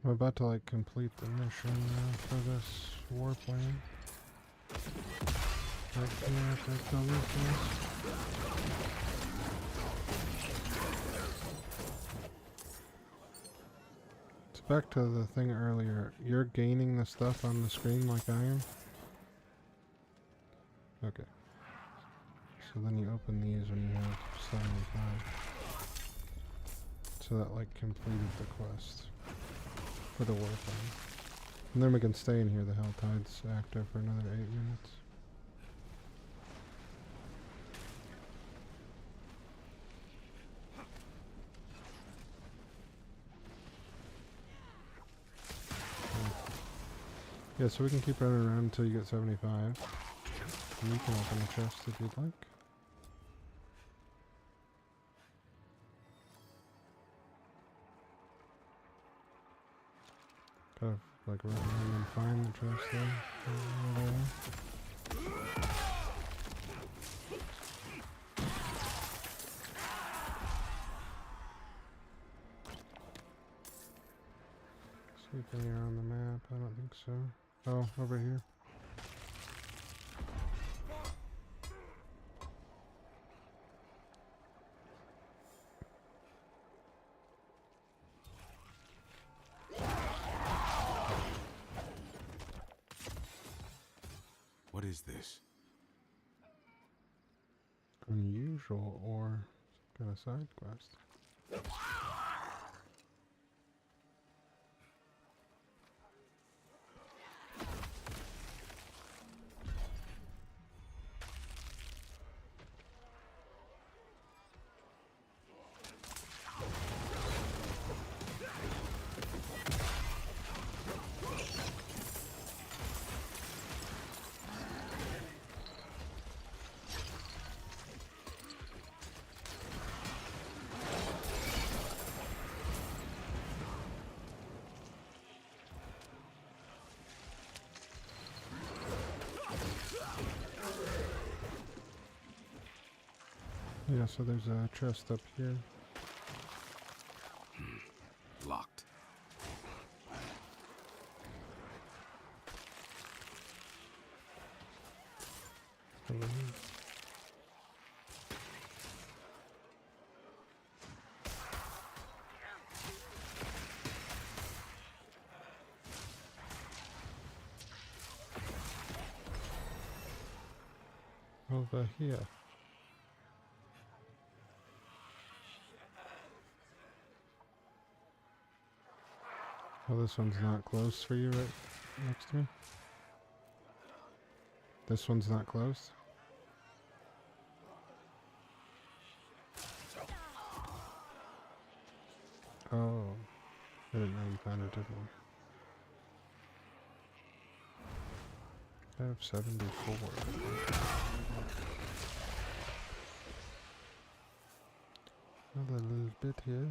I'm about to like complete the mission for this warplane. Right here after I kill these guys. It's back to the thing earlier. You're gaining the stuff on the screen like I am? Okay. So then you open these when you have 75. So that like completed the quest for the warplane. And then we can stay in here, the Helltide's active for another 8 minutes. Yeah, so we can keep running around until you get 75. And you can open the chest if you'd like. Kind of like run around and find the chest there. See if anywhere on the map. I don't think so. Oh, over here. What is this? Unusual or some kind of side quest. Yeah, so there's a chest up here. Locked. Over here. Over here. Oh, this one's not close for you right next to me? This one's not close? Oh. I didn't know you found a different one. I have 74. Another little bit here.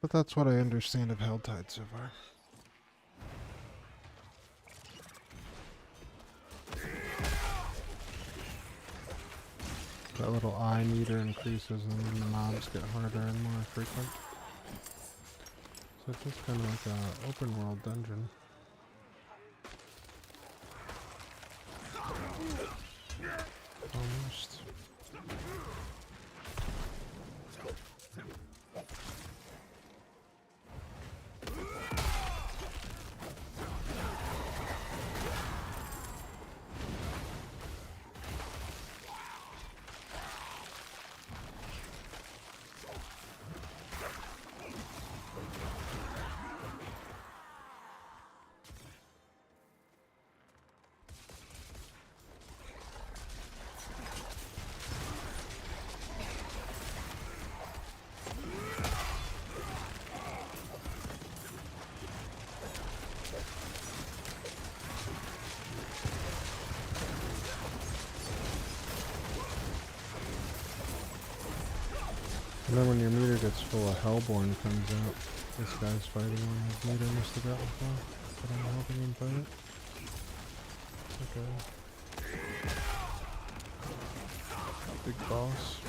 But that's what I understand of Helltide so far. That little eye meter increases and then the mobs get harder and more frequent. So it's just kind of like an open world dungeon. Almost. And then when your meter gets full, a Hellborn comes out. This guy's fighting one his meter must have got before, but I'm helping him fight it. Okay. Big boss.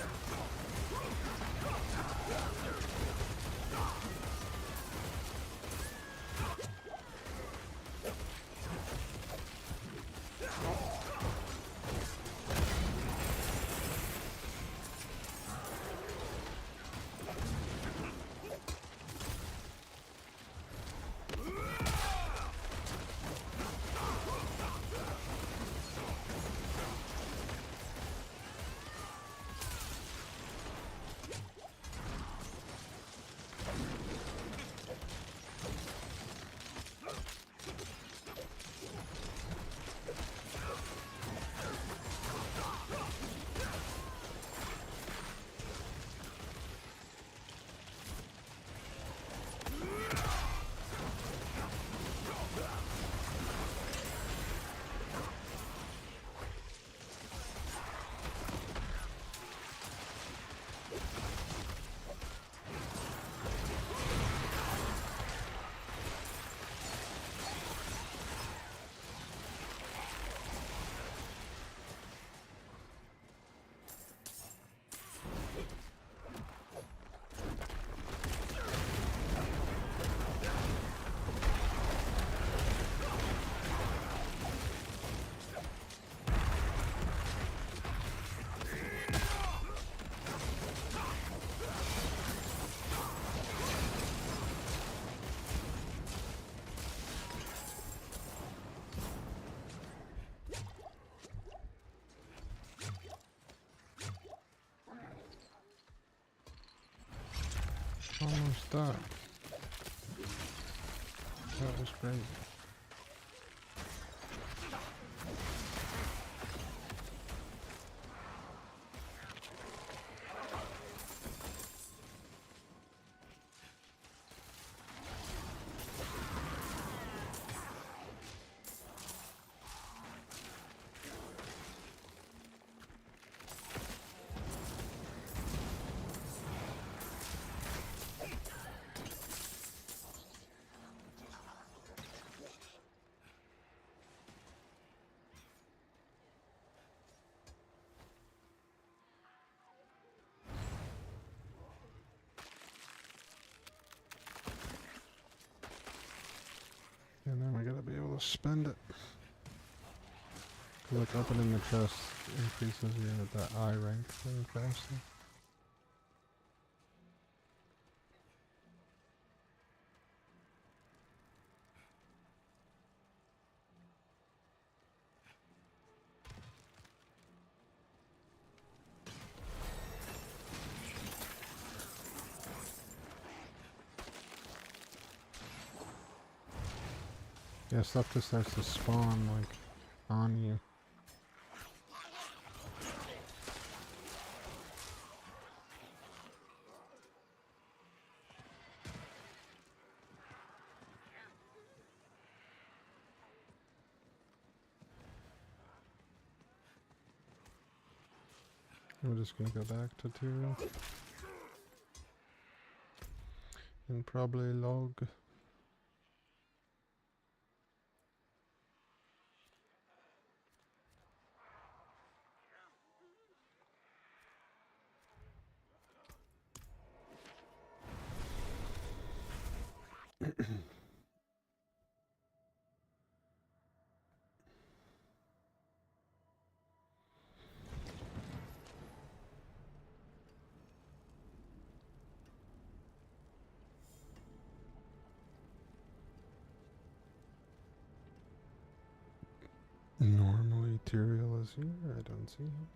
Almost done. That was great. And then we gotta be able to spend it. Cause like opening the chest increases that I rank very faster. Yeah, stuff just starts to spawn, like, on you. We're just gonna go back to 2. And probably log. Normally Tyrael is here, I don't see him.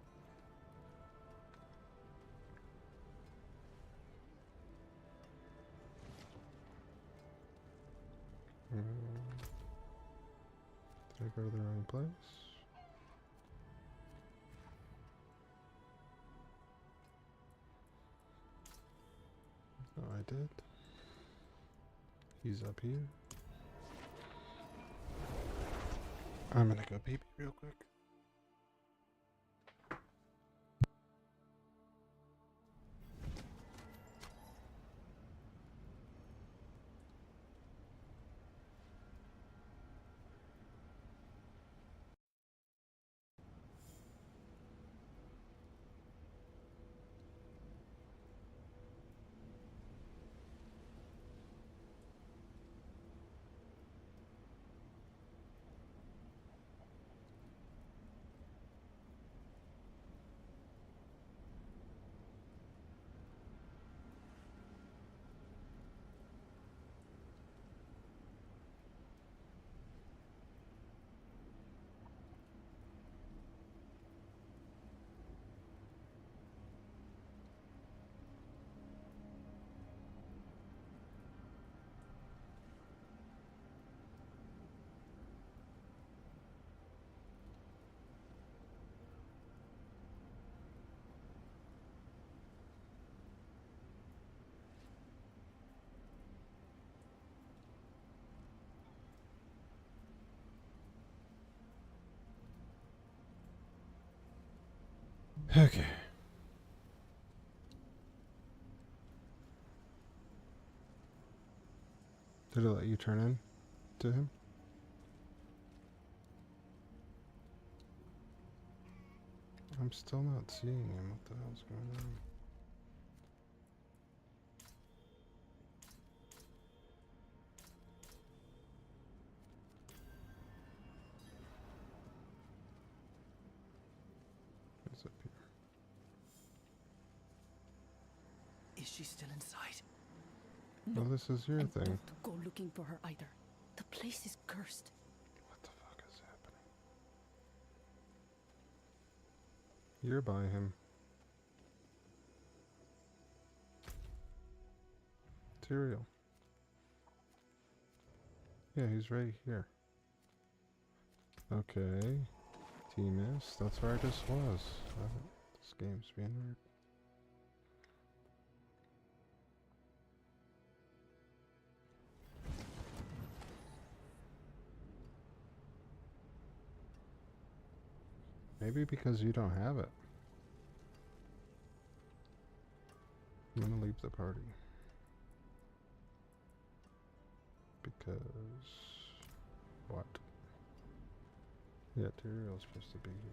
Did I go to the wrong place? No, I did. He's up here. I'm gonna go pee real quick. Okay. Did it let you turn in to him? I'm still not seeing him. What the hell's going on? What's up here? Is she still inside? No. Well, this is your and thing. Don't go looking for her either. The place is cursed. What the fuck is happening? You're by him. Tyrael. Yeah, he's right here. Okay. T-Miss. That's where I just was. This game's being weird. Maybe because you don't have it. I'm gonna leave the party. Because... what? Yeah, Tyrael's supposed to be here.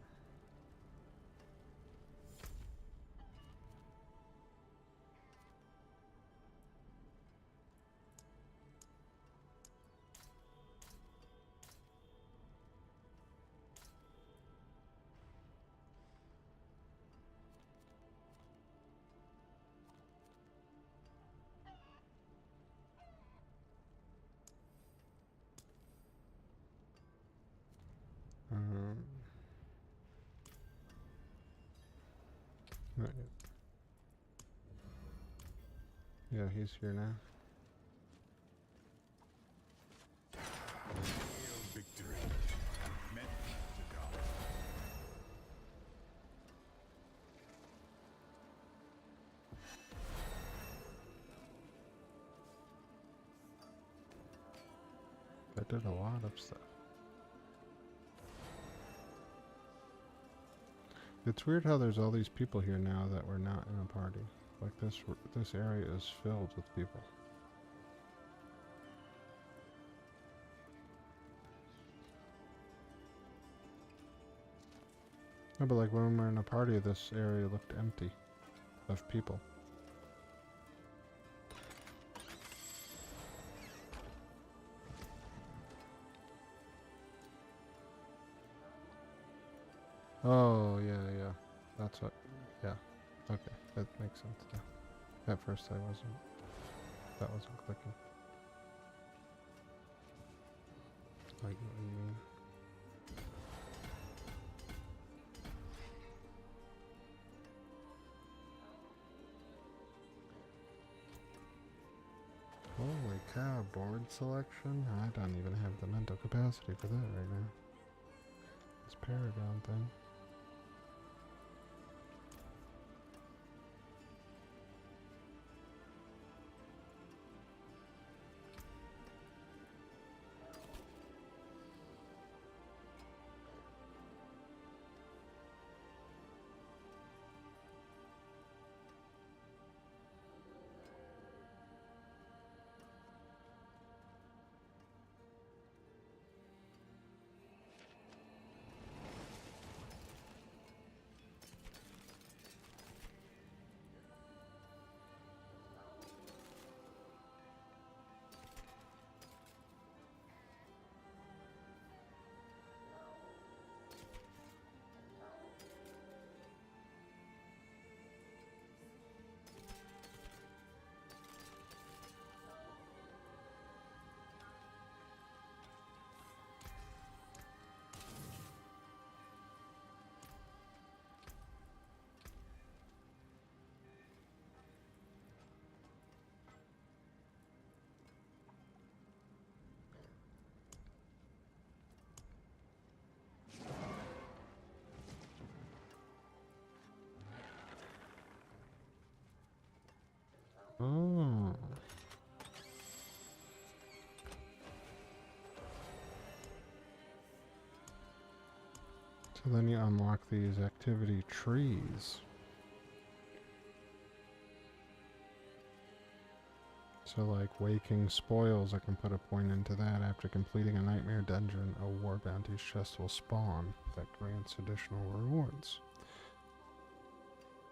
Not yet. Yeah, he's here now. Victory. Meant to die. That did a lot of stuff. It's weird how there's all these people here now that were not in a party. Like this area is filled with people. No, but like when we were in a party, this area looked empty of people. Oh, yeah. That's what, yeah. Okay, that makes sense now. At first that wasn't clicking. I get what you mean. Holy cow, board selection? I don't even have the mental capacity for that right now. This Paragon thing. So then you unlock these activity trees. So like waking spoils, I can put a point into that. After completing a nightmare dungeon, a war bounties chest will spawn that grants additional rewards.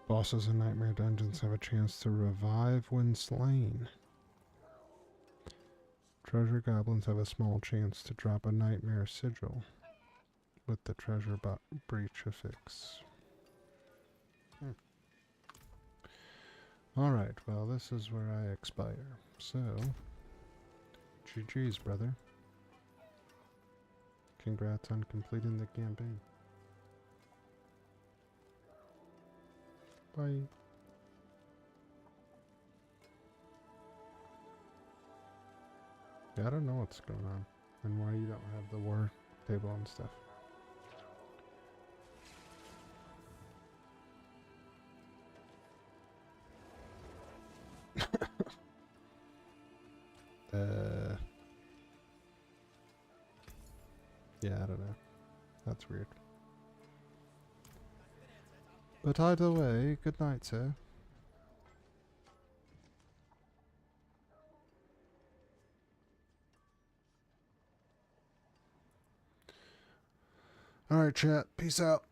Bosses in nightmare dungeons have a chance to revive when slain. Treasure goblins have a small chance to drop a nightmare sigil with the treasure breach affix. Alright, well this is where I expire. So, GG's, brother. Congrats on completing the campaign. Bye. Yeah, I don't know what's going on and why you don't have the war table and stuff. Yeah, I don't know. That's weird. But either way, good night, sir. Alright, chat. Peace out.